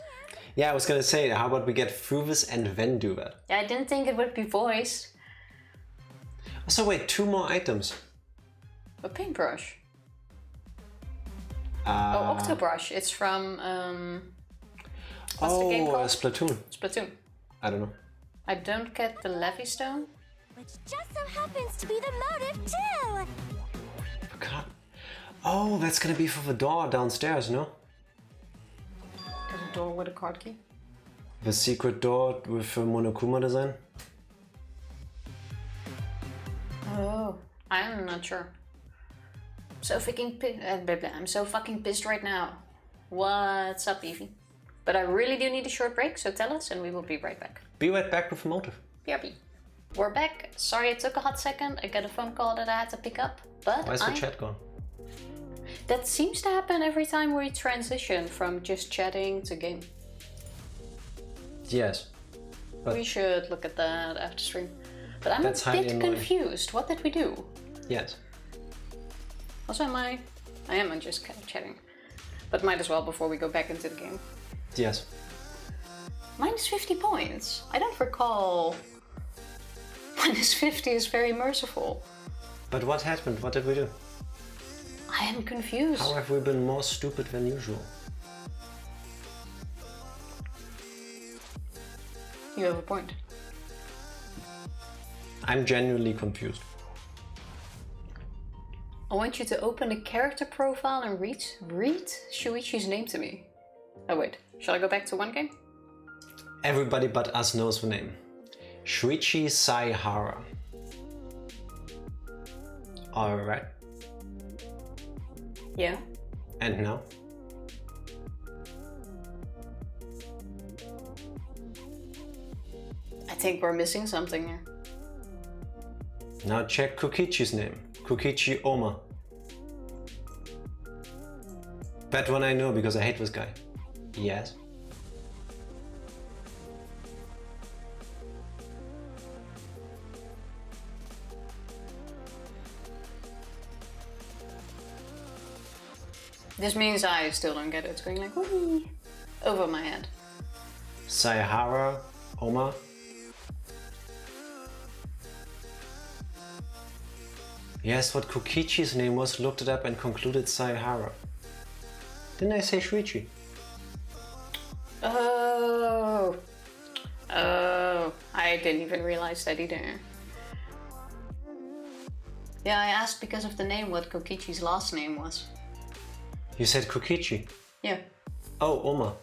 Speaker 2: Yeah, I was gonna say, how about we get through this and then do that?
Speaker 1: Yeah, I didn't think it would be voiced.
Speaker 2: So wait, 2 more items.
Speaker 1: A paintbrush. Oh, Octobrush. It's from what's the game called?
Speaker 2: Splatoon.
Speaker 1: Splatoon.
Speaker 2: I don't know.
Speaker 1: I don't get the Levy Stone.
Speaker 4: Which just so happens to be the motive too!
Speaker 2: God. Oh, that's gonna be for the door downstairs, no?
Speaker 1: There's a door with a card key.
Speaker 2: The secret door with the Monokuma design?
Speaker 1: Oh, I'm not sure. I'm so fucking pissed right now. What's up, Evie? But I really do need a short break, so tell us and we will be right back.
Speaker 2: Be right back with the motive.
Speaker 1: BRB. We're back. Sorry it took a hot second. I got a phone call that I had to pick up, but
Speaker 2: Where's the chat gone?
Speaker 1: That seems to happen every time we transition from just chatting to game.
Speaker 2: Yes. But
Speaker 1: We should look at that after stream. But I'm
Speaker 2: That's
Speaker 1: a
Speaker 2: highly
Speaker 1: bit
Speaker 2: annoying.
Speaker 1: confused. What did we do?
Speaker 2: yes.
Speaker 1: Also, I am just kind of chatting. But might as well before we go back into the game.
Speaker 2: Yes.
Speaker 1: Minus 50 points. I don't recall. Minus 50 is very merciful.
Speaker 2: But what happened? What did we do?
Speaker 1: I am confused.
Speaker 2: How have we been more stupid than usual?
Speaker 1: You have a point.
Speaker 2: I'm genuinely confused.
Speaker 1: I want you to open the character profile and read Shuichi's name to me. Oh wait, shall I go back to one game?
Speaker 2: Everybody but us knows the name. Shuichi Saihara. Alright.
Speaker 1: Yeah.
Speaker 2: And now?
Speaker 1: I think we're missing something here.
Speaker 2: Now check Kokichi's name. Kokichi Oma. That one I know because I hate this guy. Yes.
Speaker 1: This means I still don't get it. It's going like whee, over my head.
Speaker 2: Saihara Oma. Yes, what Kokichi's name was, looked it up and concluded Saihara. Didn't I say Shuichi?
Speaker 1: Oh, I didn't even realize that either. Yeah, I asked because of the name what Kokichi's last name was.
Speaker 2: You said Kokichi.
Speaker 1: Yeah.
Speaker 2: Oh, Oma.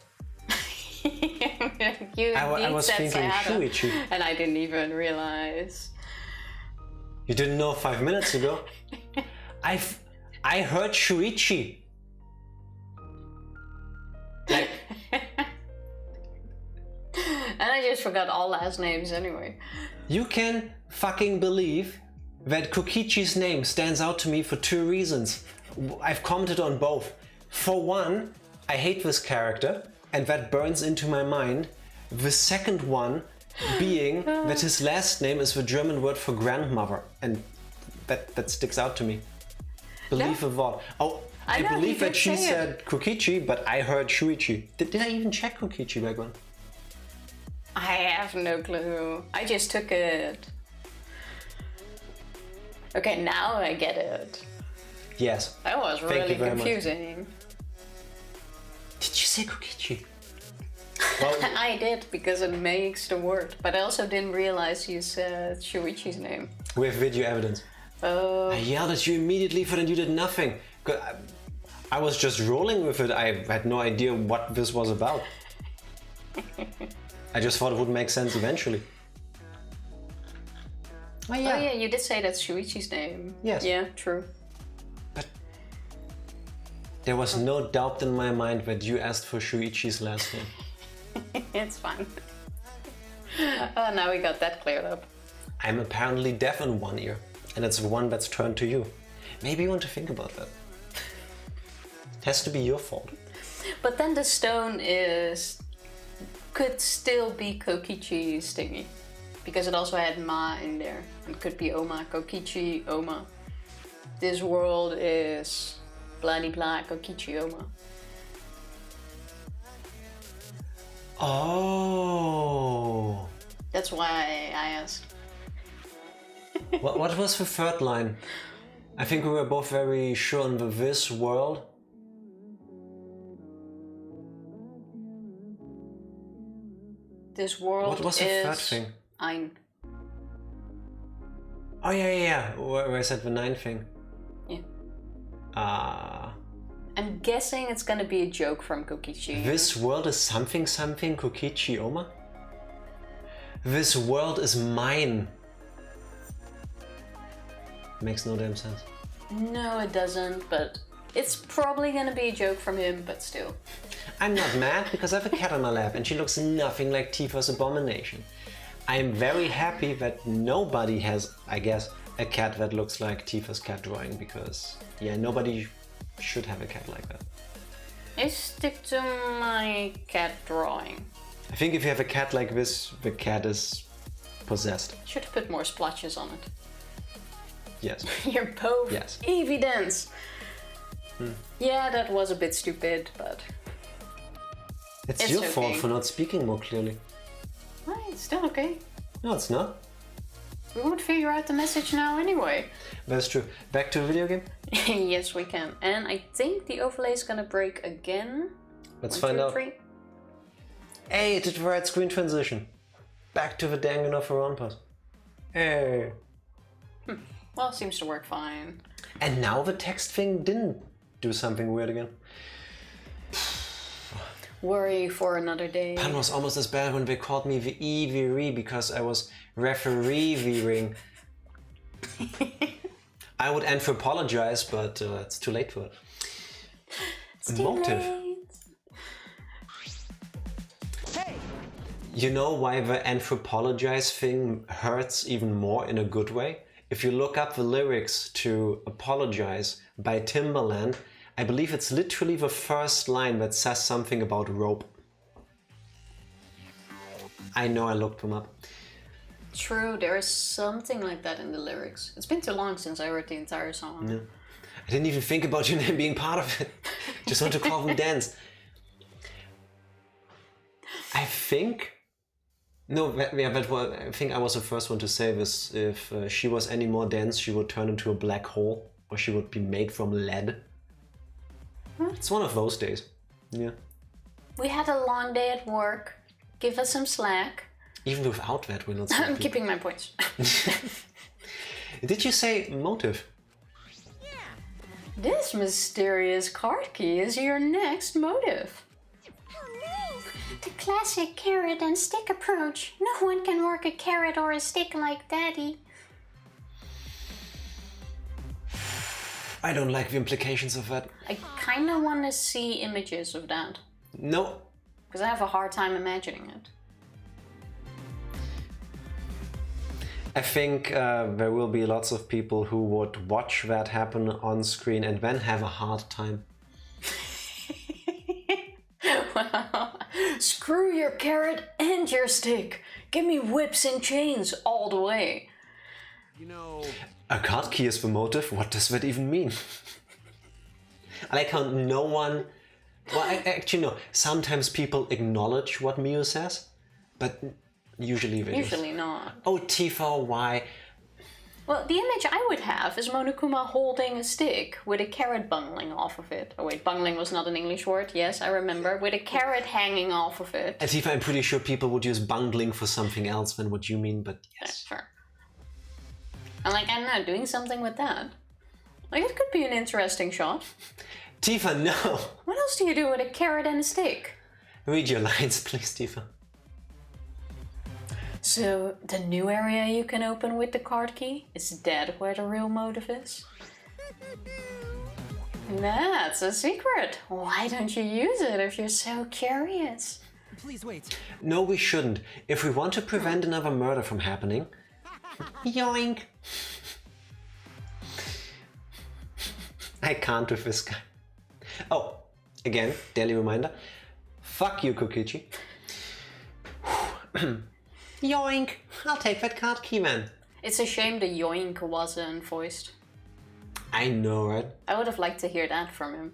Speaker 1: You
Speaker 2: I was
Speaker 1: said
Speaker 2: thinking
Speaker 1: Sayada,
Speaker 2: Shuichi.
Speaker 1: and I didn't even realize.
Speaker 2: You didn't know 5 minutes ago? I heard Shuichi. Like,
Speaker 1: And I just forgot all last names anyway.
Speaker 2: you can fucking believe that Kokichi's name stands out to me for 2 reasons. I've commented on both. For one, I hate this character, and that burns into my mind. The second one being that his last name is the German word for grandmother, and that sticks out to me. Believe a word. Oh,
Speaker 1: I
Speaker 2: I
Speaker 1: know,
Speaker 2: believe
Speaker 1: you
Speaker 2: that
Speaker 1: did
Speaker 2: she
Speaker 1: say it.
Speaker 2: said Kokichi, but I heard Shuichi. Did I even check Kokichi back then?
Speaker 1: I have no clue. I just took it. Okay, now I get it.
Speaker 2: Yes.
Speaker 1: That was
Speaker 2: Thank
Speaker 1: really
Speaker 2: you very much.
Speaker 1: confusing.
Speaker 2: Did you say Kokichi? Well,
Speaker 1: I did, because it makes the word. But I also didn't realize you said Shuichi's name.
Speaker 2: we have video evidence.
Speaker 1: Oh,
Speaker 2: I yelled at you immediately for then you did nothing. I was just rolling with it. I had no idea what this was about. I just thought it would make sense eventually. Oh
Speaker 1: oh yeah, you did say that's Shuichi's name.
Speaker 2: Yes.
Speaker 1: Yeah, true.
Speaker 2: But there was no doubt in my mind that you asked for Shuichi's last name.
Speaker 1: It's fine. Oh, now we got that cleared up.
Speaker 2: I'm apparently deaf in one ear, and it's the one that's turned to you. Maybe you want to think about that. It has to be your fault.
Speaker 1: But then the stone could still be Kokichi's thingy. Because it also had Ma in there. It could be Oma, Kokichi, Oma. This world is blah blah Kokichi, Oma.
Speaker 2: Oh.
Speaker 1: That's why I asked.
Speaker 2: What was the third line? I think we were both very sure on this world.
Speaker 1: This world
Speaker 2: What was the
Speaker 1: is
Speaker 2: third thing?
Speaker 1: Ein.
Speaker 2: Oh yeah. Where I said the 9 thing.
Speaker 1: Yeah.
Speaker 2: Ah.
Speaker 1: I'm guessing it's gonna be a joke from Kokichi.
Speaker 2: This world is something Kokichi Oma? This world is mine. Makes no damn sense.
Speaker 1: No, it doesn't, but it's probably gonna be a joke from him, but still.
Speaker 2: I'm not mad because I have a cat on my lap and she looks nothing like Tifa's abomination. I'm very happy that nobody has, I guess, a cat that looks like Tifa's cat drawing because, yeah, nobody should have a cat like that.
Speaker 1: I stick to my cat drawing.
Speaker 2: I think if you have a cat like this, the cat is possessed.
Speaker 1: Should have put more splotches on it.
Speaker 2: Yes.
Speaker 1: You're both
Speaker 2: Yes.
Speaker 1: evidence. Yeah, that was a bit stupid, but
Speaker 2: It's
Speaker 1: It's
Speaker 2: your fault
Speaker 1: okay.
Speaker 2: for not speaking more clearly.
Speaker 1: well, it's still okay.
Speaker 2: No, it's not.
Speaker 1: We won't figure out the message now anyway.
Speaker 2: That's true. Back to a video game?
Speaker 1: Yes, we can. And I think the overlay is gonna break again.
Speaker 2: Let's
Speaker 1: 1,
Speaker 2: find
Speaker 1: 2,
Speaker 2: out.
Speaker 1: 3.
Speaker 2: Hey, it did the right screen transition. Back to the Danganronpa. Hey.
Speaker 1: Well, it seems to work fine.
Speaker 2: And now the text thing didn't do something weird again.
Speaker 1: Worry for another day.
Speaker 2: That was almost as bad when they called me the EVRE because I was referee-vering. I would anthropologize, but it's too late for it.
Speaker 1: It's too
Speaker 2: Motive.
Speaker 1: late.
Speaker 2: You know why the anthropologize thing hurts even more in a good way? If you look up the lyrics to Apologize by Timbaland, I believe it's literally the first line that says something about rope. I know I looked them up.
Speaker 1: True, there is something like that in the lyrics. It's been too long since I heard the entire song.
Speaker 2: Yeah. I didn't even think about your name being part of it. Just want to call them Dance. I think... No, I think I was the first one to say this. If she was any more dense, she would turn into a black hole. Or she would be made from lead. It's one of those days. Yeah.
Speaker 1: We had a long day at work. Give us some slack.
Speaker 2: Even without that, we're not
Speaker 1: I'm
Speaker 2: sleepy.
Speaker 1: keeping my points.
Speaker 2: Did you say motive?
Speaker 1: This mysterious card key is your next motive.
Speaker 4: Oh, nice!
Speaker 1: The classic carrot and stick approach. No one can work a carrot or a stick like Daddy.
Speaker 2: I don't like the implications of that.
Speaker 1: I kinda wanna see images of that.
Speaker 2: No.
Speaker 1: Because I have a hard time imagining it.
Speaker 2: I think there will be lots of people who would watch that happen on screen and then have a hard time.
Speaker 1: Well, screw your carrot and your stick. Give me whips and chains all the way.
Speaker 3: You know,
Speaker 2: A card key is the motive? What does that even mean? I like how no one... Well, actually no. Sometimes people acknowledge what Mio says, but usually they just...
Speaker 1: Usually not.
Speaker 2: Oh, Tifa, why?
Speaker 1: Well, the image I would have is Monokuma holding a stick with a carrot bungling off of it. Oh wait, bungling was not an English word. Yes, I remember. With a carrot hanging off of it.
Speaker 2: And Tifa, I'm pretty sure people would use bungling for something else than what you mean, but yes.
Speaker 1: Sure. I'm like, I don't know, doing something with that. Like, it could be an interesting shot.
Speaker 2: Tifa, no!
Speaker 1: What else do you do with a carrot and a stick?
Speaker 2: Read your lines, please, Tifa.
Speaker 1: So, the new area you can open with the card key, is that where the real motive is? That's a secret. Why don't you use it if you're so curious?
Speaker 3: Please wait.
Speaker 2: No, we shouldn't. If we want to prevent another murder from happening... Yoink! I can't with this guy. Oh, again, daily reminder. Fuck you, Kokichi. Yoink! I'll take that card key, man.
Speaker 1: It's a shame the yoink wasn't voiced.
Speaker 2: I know, right?
Speaker 1: I would have liked to hear that from him.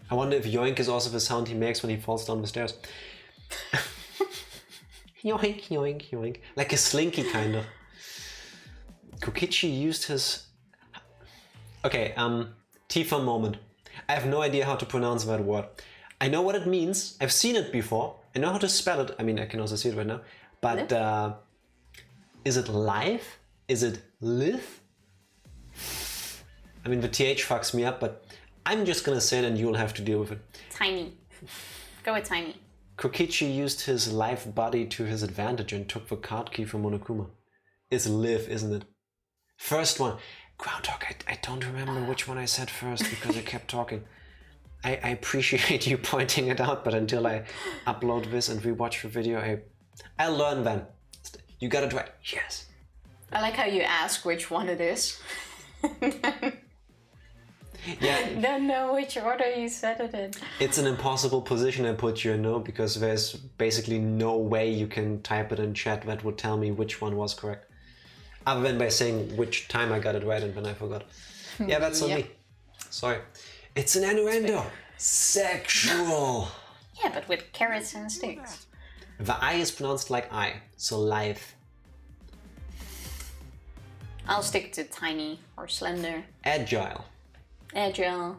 Speaker 2: I wonder if yoink is also the sound he makes when he falls down the stairs. Yoink, yoink, yoink. Like a slinky, kind of. Kokichi used his... Okay, Tifa moment. I have no idea how to pronounce that word. I know what it means. I've seen it before. I know how to spell it. I mean, I can also see it right now. But is it live? Is it live? I mean, the TH fucks me up, but I'm just gonna say it and you'll have to deal with it.
Speaker 1: Tiny. Go with tiny.
Speaker 2: Kokichi used his live body to his advantage and took the card key from Monokuma. It's live, isn't it? First one. Groundhog, I don't remember which one I said first because I kept talking. I appreciate you pointing it out, but until I upload this and rewatch the video, I'll learn then. You got it right. Yes.
Speaker 1: I like how you ask which one it is.
Speaker 2: Yeah.
Speaker 1: Don't know which order you said it in.
Speaker 2: It's an impossible position I put you in, no, because there's basically no way you can type it in chat that would tell me which one was correct. Other than by saying which time I got it right and when I forgot. Yeah, that's on me. Sorry. It's an innuendo. Sexual.
Speaker 1: Yeah, but with carrots and sticks.
Speaker 2: The I is pronounced like I, so live.
Speaker 1: I'll stick to tiny or slender.
Speaker 2: Agile.
Speaker 1: Agile.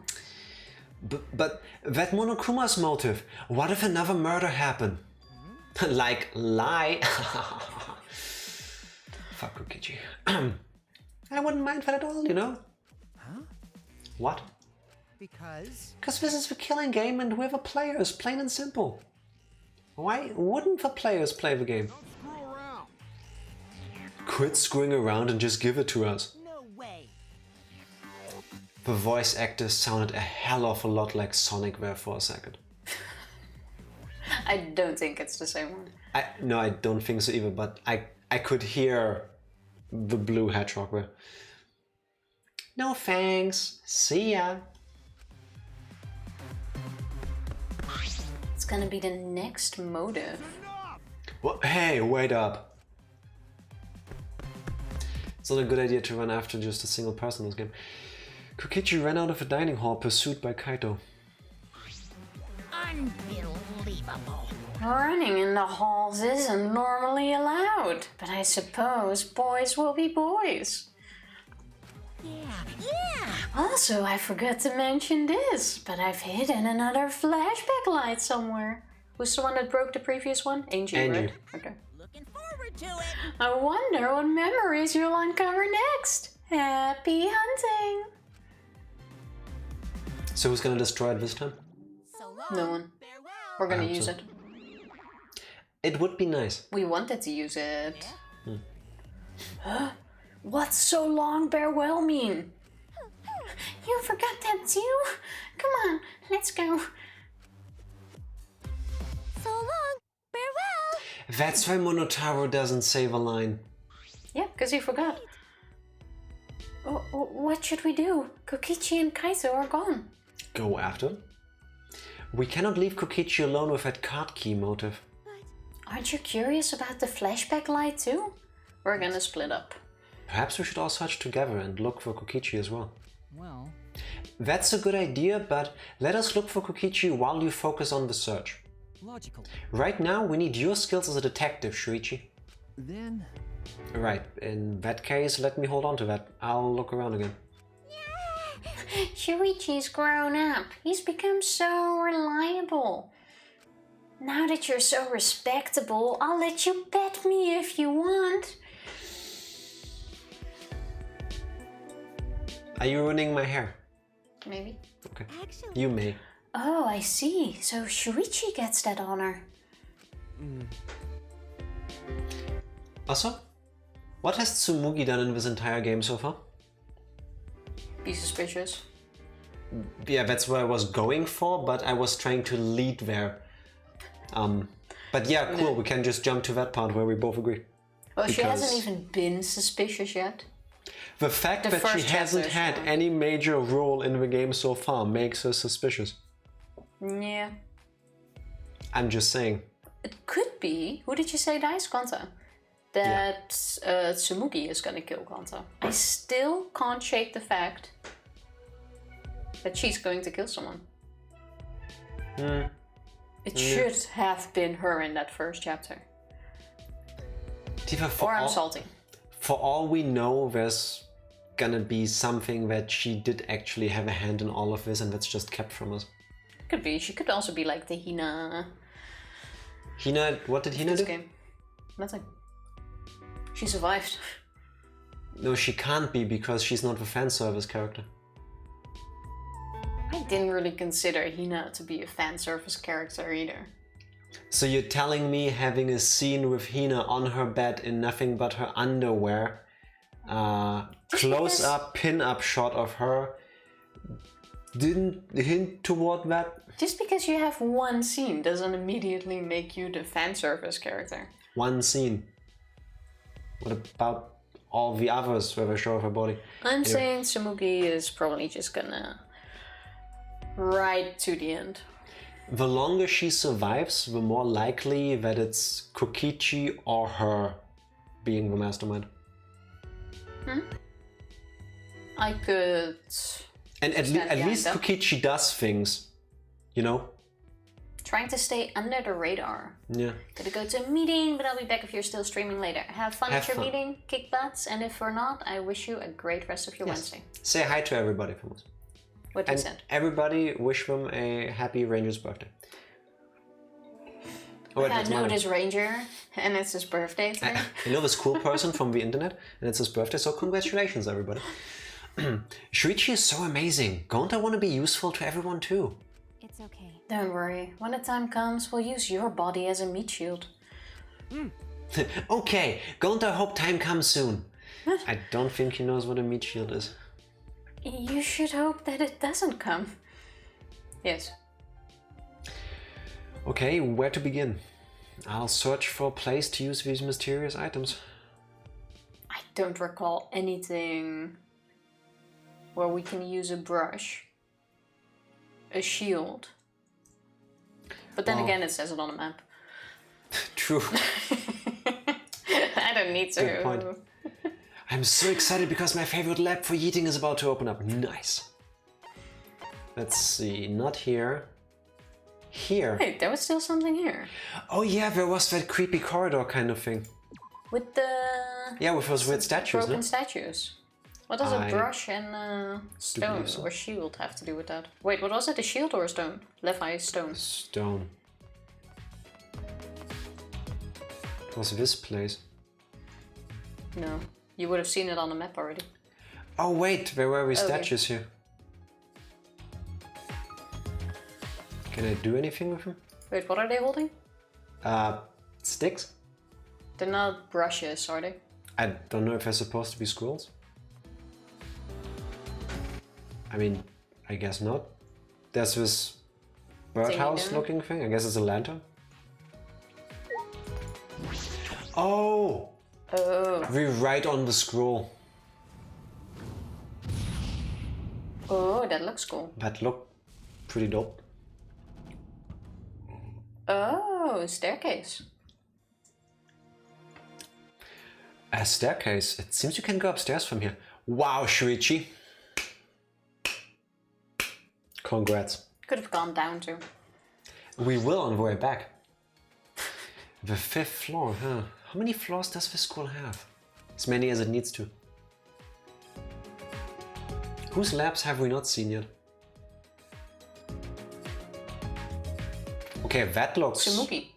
Speaker 2: But that Monokuma's motive. What if another murder happened? Like lie. Fuck Kokichi. I wouldn't mind that at all, you know?
Speaker 3: Huh?
Speaker 2: What?
Speaker 3: Because?
Speaker 2: Because this is the killing game and we're the players, plain and simple. Why wouldn't the players play the game?
Speaker 3: Don't screw around.
Speaker 2: Quit screwing around and just give it to us.
Speaker 3: No way.
Speaker 2: The voice actors sounded a hell of a lot like Sonic there for a second.
Speaker 1: I don't think it's the same one.
Speaker 2: No, I don't think so either, but I could hear the blue hedgehog there. No thanks. See ya.
Speaker 1: It's gonna be the next motive.
Speaker 2: Well, hey, wait up. It's not a good idea to run after just a single person in this game. Kokichi ran out of a dining hall pursued by Kaito.
Speaker 4: Unbelievable.
Speaker 1: Running in the halls isn't normally allowed, but I suppose boys will be boys.
Speaker 4: Yeah.
Speaker 1: Also, I forgot to mention this, but I've hidden another flashback light somewhere. Who's the one that broke the previous one? Angie,
Speaker 2: Angie.
Speaker 1: right? Okay.
Speaker 4: Looking forward to it.
Speaker 1: I wonder what memories you'll uncover next. Happy hunting!
Speaker 2: So who's gonna destroy it this time?
Speaker 4: So long.
Speaker 1: No one.
Speaker 4: Farewell.
Speaker 1: We're gonna
Speaker 2: I hope
Speaker 1: use
Speaker 2: so.
Speaker 1: it.
Speaker 2: It would be nice.
Speaker 1: We wanted to use it. What's so long farewell mean? You forgot that too? Come on, let's go.
Speaker 4: So long. Farewell.
Speaker 2: That's why Monotaro doesn't say the line.
Speaker 1: Yeah, because he forgot. What should we do? Kokichi and Kaito are gone.
Speaker 2: Go after? We cannot leave Kokichi alone with that card key motive.
Speaker 1: Aren't you curious about the flashback light too? We're gonna split up.
Speaker 2: Perhaps we should all search together and look for Kokichi as well.
Speaker 3: Well,
Speaker 2: That's a good idea, but let us look for Kokichi while you focus on the search.
Speaker 3: logical.
Speaker 2: Right now, we need your skills as a detective, Shuichi.
Speaker 3: Then,
Speaker 2: Right, in that case, let me hold on to that. I'll look around again.
Speaker 1: Shuichi's grown up. He's become so reliable. Now that you're so respectable, I'll let you pet me if you want.
Speaker 2: Are you ruining my hair?
Speaker 1: Maybe.
Speaker 2: Okay.
Speaker 4: Actually,
Speaker 2: You may.
Speaker 1: Oh, I see. So Shuichi gets that honor.
Speaker 2: Also, what has Tsumugi done in this entire game so far?
Speaker 1: Be suspicious.
Speaker 2: Yeah, that's what I was going for, but I was trying to lead there. But yeah, cool, we can just jump to that part where we both agree.
Speaker 1: Well, she
Speaker 2: Because-
Speaker 1: hasn't even been suspicious yet.
Speaker 2: The fact
Speaker 1: The
Speaker 2: that she
Speaker 1: first
Speaker 2: hasn't
Speaker 1: chapters,
Speaker 2: had
Speaker 1: yeah.
Speaker 2: any major role in the game so far makes her suspicious.
Speaker 1: Yeah.
Speaker 2: I'm just saying.
Speaker 1: It could be. Who did you say dies? Kanta. That Tsumugi is gonna kill Kanta. I still can't shake the fact that she's going to kill someone. It should have been her in that first chapter.
Speaker 2: Tifa,
Speaker 1: Or I'm salty.
Speaker 2: for all we know, there's gonna be something that she did actually have a hand in all of this and that's just kept from us.
Speaker 1: Could be. She could also be like the Hina
Speaker 2: Hina, what did Hina
Speaker 1: this
Speaker 2: do?
Speaker 1: game. Nothing. She survived.
Speaker 2: No, she can't be because she's not the fan service character.
Speaker 1: I didn't really consider Hina to be a fan service character either.
Speaker 2: So you're telling me having a scene with Hina on her bed in nothing but her underwear, close up, pin up shot of her, didn't hint toward that?
Speaker 1: Just because you have one scene doesn't immediately make you the fan service character.
Speaker 2: One scene. What about all the others where they show her body?
Speaker 1: I'm saying Tsumugi is probably just gonna ride to the end.
Speaker 2: The longer she survives, the more likely that it's Kokichi or her being the mastermind.
Speaker 1: I could...
Speaker 2: And at
Speaker 1: Stand behind
Speaker 2: least
Speaker 1: them.
Speaker 2: Kokichi does things, you know?
Speaker 1: Trying to stay under the radar.
Speaker 2: Yeah.
Speaker 1: Gotta go to a meeting, but I'll be back if you're still streaming later. Have fun
Speaker 2: Have
Speaker 1: at your
Speaker 2: fun.
Speaker 1: meeting, kick butts, and if we're not, I wish you a great rest of your Wednesday.
Speaker 2: Say hi to everybody from us.
Speaker 1: What you
Speaker 2: And
Speaker 1: said.
Speaker 2: everybody wish them a happy Ranger's birthday. Oh, wait,
Speaker 1: I
Speaker 2: that's
Speaker 1: know
Speaker 2: mine.
Speaker 1: this ranger, and it's his birthday today.
Speaker 2: I know this cool person from the internet, and it's his birthday, so congratulations, everybody. Shuichi is so amazing. Don't I want to be useful to everyone too?
Speaker 4: it's okay.
Speaker 1: Don't worry, when the time comes, we'll use your body as a meat shield.
Speaker 2: Okay, Gonta, hope time comes soon. I don't think he knows what a meat shield is.
Speaker 1: You should hope that it doesn't come. Yes.
Speaker 2: Okay, where to begin? I'll search for a place to use these mysterious items.
Speaker 1: I don't recall anything where we can use a brush, a shield. But then
Speaker 2: Well-
Speaker 1: again, it says it on the map.
Speaker 2: True.
Speaker 1: I don't need to.
Speaker 2: Good point. I'm so excited because my favorite lab for eating is about to open up. Nice. Let's see, not here. Here.
Speaker 1: Wait, there was still something here.
Speaker 2: Oh yeah, there was that creepy corridor kind of thing.
Speaker 1: With the
Speaker 2: Yeah, with those weird statues,
Speaker 1: broken
Speaker 2: no?
Speaker 1: statues. What does
Speaker 2: I
Speaker 1: a brush and a stone
Speaker 2: believe so.
Speaker 1: or shield have to do with that? Wait, what was it? A shield or a stone? Levi's stone.
Speaker 2: Stone. It was this place.
Speaker 1: No. You would have seen it on the map already.
Speaker 2: Oh wait, there were
Speaker 1: Okay.
Speaker 2: statues here. Can I do anything with them?
Speaker 1: Wait, what are they holding?
Speaker 2: Sticks?
Speaker 1: They're not brushes, are they?
Speaker 2: I don't know if they're supposed to be scrolls. I mean, I guess not. There's this birdhouse
Speaker 1: there?
Speaker 2: looking thing. I guess it's a lantern. Oh!
Speaker 1: Oh.
Speaker 2: We write on the scroll.
Speaker 1: Oh, that looks cool.
Speaker 2: That looked pretty dope.
Speaker 1: Oh, staircase.
Speaker 2: A staircase. It seems you can go upstairs from here. Wow, Shuichi. Congrats.
Speaker 1: Could have gone down too.
Speaker 2: We will on the way back. The 5th floor, huh? How many floors does this school have? As many as it needs to. Whose labs have we not seen yet? Okay, that looks
Speaker 1: Tsumugi.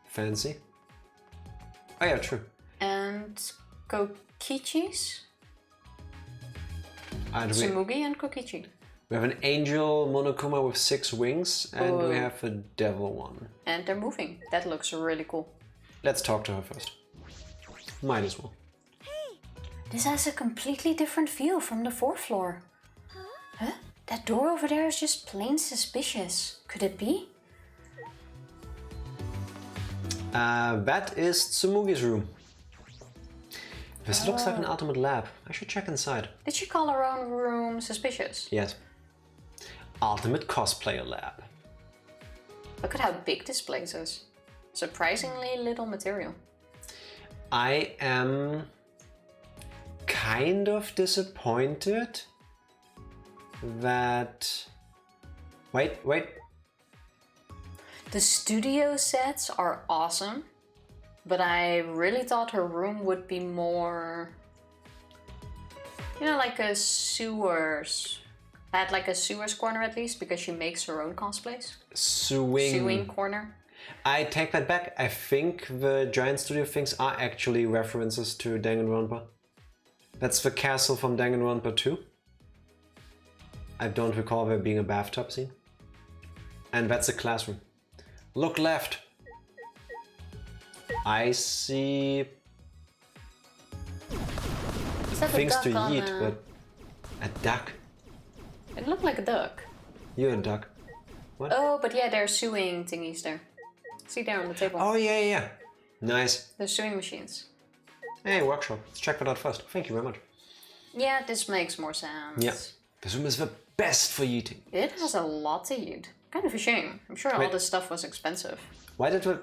Speaker 2: fancy. Oh yeah, true.
Speaker 1: And Kokichi's?
Speaker 2: And
Speaker 1: Tsumugi and Kokichi.
Speaker 2: we have an angel Monokuma with 6 wings, and we
Speaker 1: Oh.
Speaker 2: have a devil one.
Speaker 1: And they're moving. That looks really cool.
Speaker 2: Let's talk to her first. Might as well.
Speaker 1: This has a completely different feel from the 4th floor. Huh? That door over there is just plain suspicious. Could it be?
Speaker 2: That is Tsumugi's room. This looks like an ultimate lab. I should check inside.
Speaker 1: Did she call her own room suspicious?
Speaker 2: Yes. Ultimate cosplayer lab.
Speaker 1: Look at how big this place is. Surprisingly little material.
Speaker 2: I am kind of disappointed that... Wait.
Speaker 1: The studio sets are awesome, but I really thought her room would be more, you know, like a sewers. Had like a sewers corner at least, because she makes her own cosplays. Sewing corner.
Speaker 2: I take that back. I think the giant studio things are actually references to Danganronpa. That's the castle from Danganronpa 2. I don't recall there being a bathtub scene. And that's a classroom. Look left. I see
Speaker 1: Is that a
Speaker 2: things
Speaker 1: duck
Speaker 2: to
Speaker 1: on
Speaker 2: eat,
Speaker 1: a...
Speaker 2: but a duck.
Speaker 1: It looked like a duck.
Speaker 2: You're a duck. What?
Speaker 1: Oh, but yeah, there are sewing thingies there. See there on the table.
Speaker 2: Oh yeah. Nice.
Speaker 1: The sewing machines.
Speaker 2: Hey, workshop. Let's check that out first. Thank you very much.
Speaker 1: Yeah, this makes more sense.
Speaker 2: Yeah. This room is the best for eating.
Speaker 1: It has a lot to eat. Kind of a shame. I'm sure all
Speaker 2: Wait.
Speaker 1: this stuff was expensive.
Speaker 2: Why did we...
Speaker 1: Where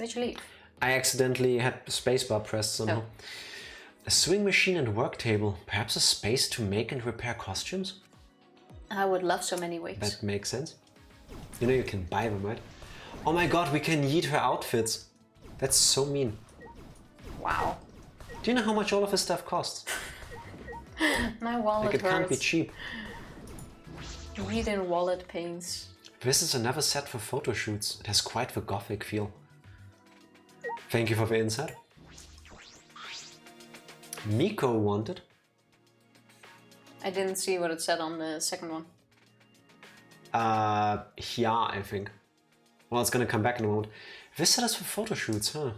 Speaker 1: did you leave?
Speaker 2: I accidentally had spacebar pressed somehow.
Speaker 1: Oh.
Speaker 2: A sewing machine and work table. Perhaps a space to make and repair costumes?
Speaker 1: I would love so many wigs.
Speaker 2: That makes sense. You know you can buy them, right? Oh my god, we can yeet her outfits. That's so mean.
Speaker 1: Wow.
Speaker 2: Do you know how much all of this stuff costs?
Speaker 1: My wallet
Speaker 2: Like it can't be
Speaker 1: hurts.
Speaker 2: cheap.
Speaker 1: Read in wallet pains.
Speaker 2: This is another set for photo shoots. It has quite the gothic feel. Thank you for the insight. Miko wanted.
Speaker 1: I didn't see what it said on the second one.
Speaker 2: Yeah, I think. Well, it's gonna come back in a moment. This set is for photo shoots, huh?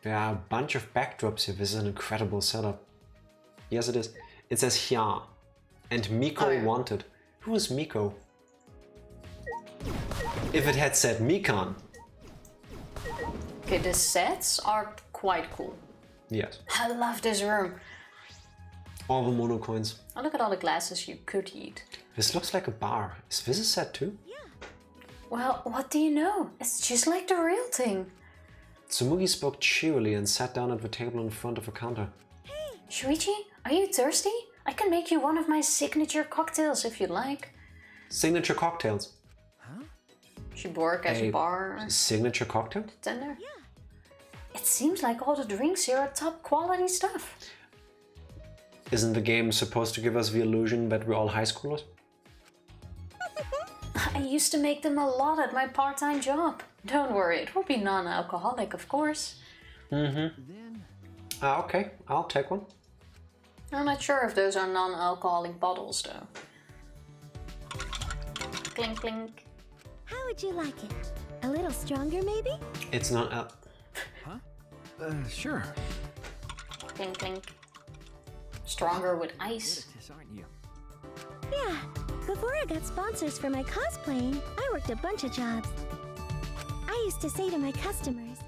Speaker 2: There are a bunch of backdrops here. This is an incredible setup. Yes, it is. It says Hya. And Miko
Speaker 1: Oh, yeah.
Speaker 2: wanted. Who is Miko? If it had said Mikan.
Speaker 1: Okay, the sets are quite cool.
Speaker 2: Yes.
Speaker 1: I love this room.
Speaker 2: All the mono coins.
Speaker 1: Oh, look at all the glasses you could eat.
Speaker 2: This looks like a bar. Is this a set too?
Speaker 1: Well, what do you know? It's just like the real thing.
Speaker 2: Tsumugi spoke cheerily and sat down at the table in front of a counter.
Speaker 1: Shuichi, are you thirsty? I can make you one of my signature cocktails if you'd like.
Speaker 2: Signature cocktails.
Speaker 1: She work as a
Speaker 2: A
Speaker 1: bar
Speaker 2: signature cocktail?
Speaker 1: tender. It seems like all the drinks here are top quality stuff.
Speaker 2: Isn't the game supposed to give us the illusion that we're all high schoolers?
Speaker 1: I used to make them a lot at my part-time job. Don't worry, it will be non-alcoholic, of course.
Speaker 3: Then
Speaker 2: Okay, I'll take one.
Speaker 1: I'm not sure if those are non-alcoholic bottles, though. Clink, clink.
Speaker 4: How would you like it? A little stronger, maybe?
Speaker 2: It's not
Speaker 3: sure.
Speaker 1: Clink, clink. Stronger with ice.
Speaker 3: This aren't you?
Speaker 4: Yeah. Before I got sponsors for my cosplaying, I worked a bunch of jobs. I used to say to my customers,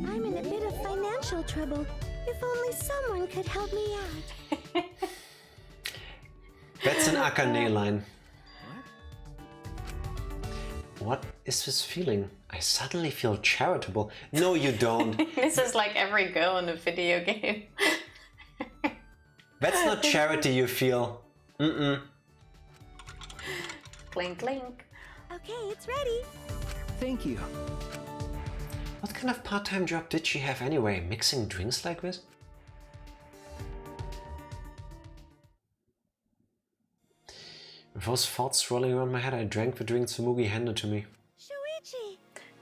Speaker 4: I'm in a bit of financial trouble. If only someone could help me out.
Speaker 2: That's an Akane line. What is this feeling? I suddenly feel charitable. No, you don't.
Speaker 1: This is like every girl in a video game.
Speaker 2: That's not charity you feel.
Speaker 1: Clink, clink.
Speaker 4: Okay, it's ready.
Speaker 3: Thank you.
Speaker 2: What kind of part-time job did she have anyway? Mixing drinks like this? With those thoughts swirling around my head, I drank the drink Tsumugi handed to me.
Speaker 4: Shuichi!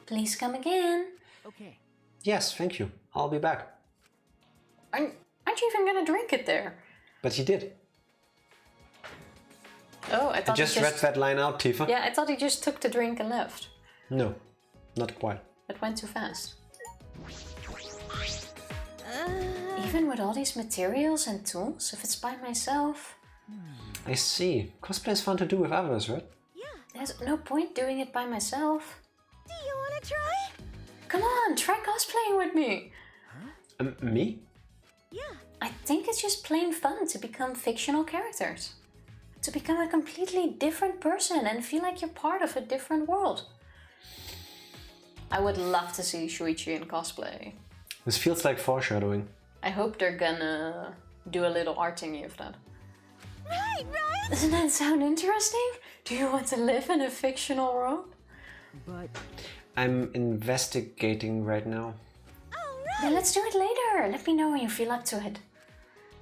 Speaker 1: Please come again.
Speaker 3: Okay.
Speaker 2: Yes, thank you. I'll be back.
Speaker 1: Aren't you even gonna drink it there?
Speaker 2: But he did.
Speaker 1: Oh, I
Speaker 2: I
Speaker 1: thought
Speaker 2: just
Speaker 1: he
Speaker 2: read that line out, Tifa.
Speaker 1: Yeah, I thought he just took the drink and left.
Speaker 2: No, not quite.
Speaker 1: It went too fast.
Speaker 4: Uh,
Speaker 1: Even with all these materials and tools, if it's by myself,
Speaker 2: I see. Cosplay is fun to do with others, right?
Speaker 4: yeah.
Speaker 1: there's no point doing it by myself.
Speaker 4: Do you want to try?
Speaker 1: Come on, try cosplaying with me.
Speaker 2: Me?
Speaker 4: Yeah.
Speaker 1: I think it's just plain fun to become fictional characters. To become a completely different person and feel like you're part of a different world. I would love to see Shuichi in cosplay.
Speaker 2: This feels like foreshadowing.
Speaker 1: I hope they're gonna do a little art thingy of that.
Speaker 4: Right, right?
Speaker 1: Doesn't that sound interesting? Do you want to live in a fictional world?
Speaker 3: But
Speaker 2: I'm investigating right now.
Speaker 4: All
Speaker 1: Then
Speaker 4: right.
Speaker 1: let's do it later. Let me know when you feel up to it.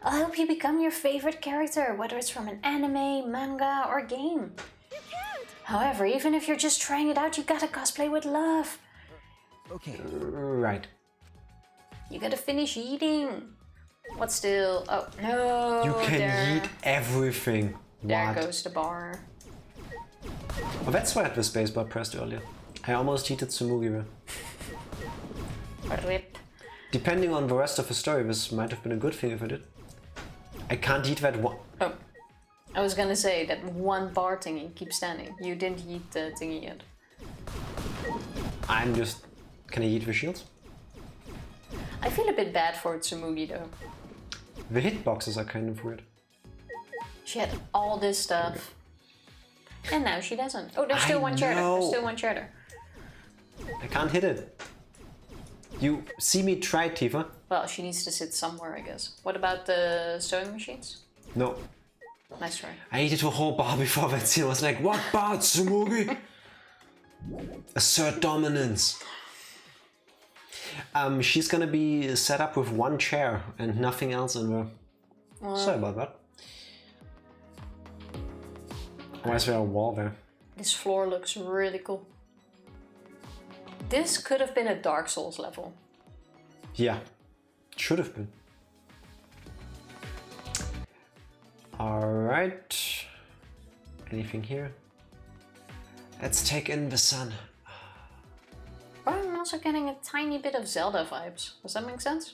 Speaker 1: I'll help you become your favorite character, whether it's from an anime, manga, or game.
Speaker 4: You can't.
Speaker 1: However, even if you're just trying it out, you gotta cosplay with love.
Speaker 3: okay.
Speaker 2: Right.
Speaker 1: You gotta finish eating. What's still? Oh no!
Speaker 2: You can
Speaker 1: there,
Speaker 2: eat everything.
Speaker 1: There
Speaker 2: What?
Speaker 1: goes the bar.
Speaker 2: Oh, that's why I had the spacebar pressed earlier. I almost heated Tsumugi there.
Speaker 1: Rip.
Speaker 2: Depending on the rest of the story, this might have been a good thing if I did. I can't eat that one.
Speaker 1: Oh, I was gonna say that one bar thingy keeps standing. You didn't eat the thingy yet.
Speaker 2: I'm just... Can I eat the shields?
Speaker 1: I feel a bit bad for Tsumugi though.
Speaker 2: The hitboxes are kind of weird.
Speaker 1: She had all this stuff. And now she doesn't. Oh, there's still
Speaker 2: I
Speaker 1: one chair there. There's
Speaker 2: know.
Speaker 1: still one chair there.
Speaker 2: I can't hit it. You see me try, Tifa?
Speaker 1: Well, she needs to sit somewhere, I guess. What about the sewing machines?
Speaker 2: No.
Speaker 1: Nice try.
Speaker 2: I ate a whole bar before that scene. I was like, what bar, Tsumugi? Assert dominance. She's gonna be set up with one chair and nothing else in there. Sorry about that. Why is there a wall there?
Speaker 1: This floor looks really cool. This could have been a Dark Souls level.
Speaker 2: Yeah, should have been. Alright. Anything here? Let's take in the sun.
Speaker 1: But I'm also getting a tiny bit of Zelda vibes. Does that make sense?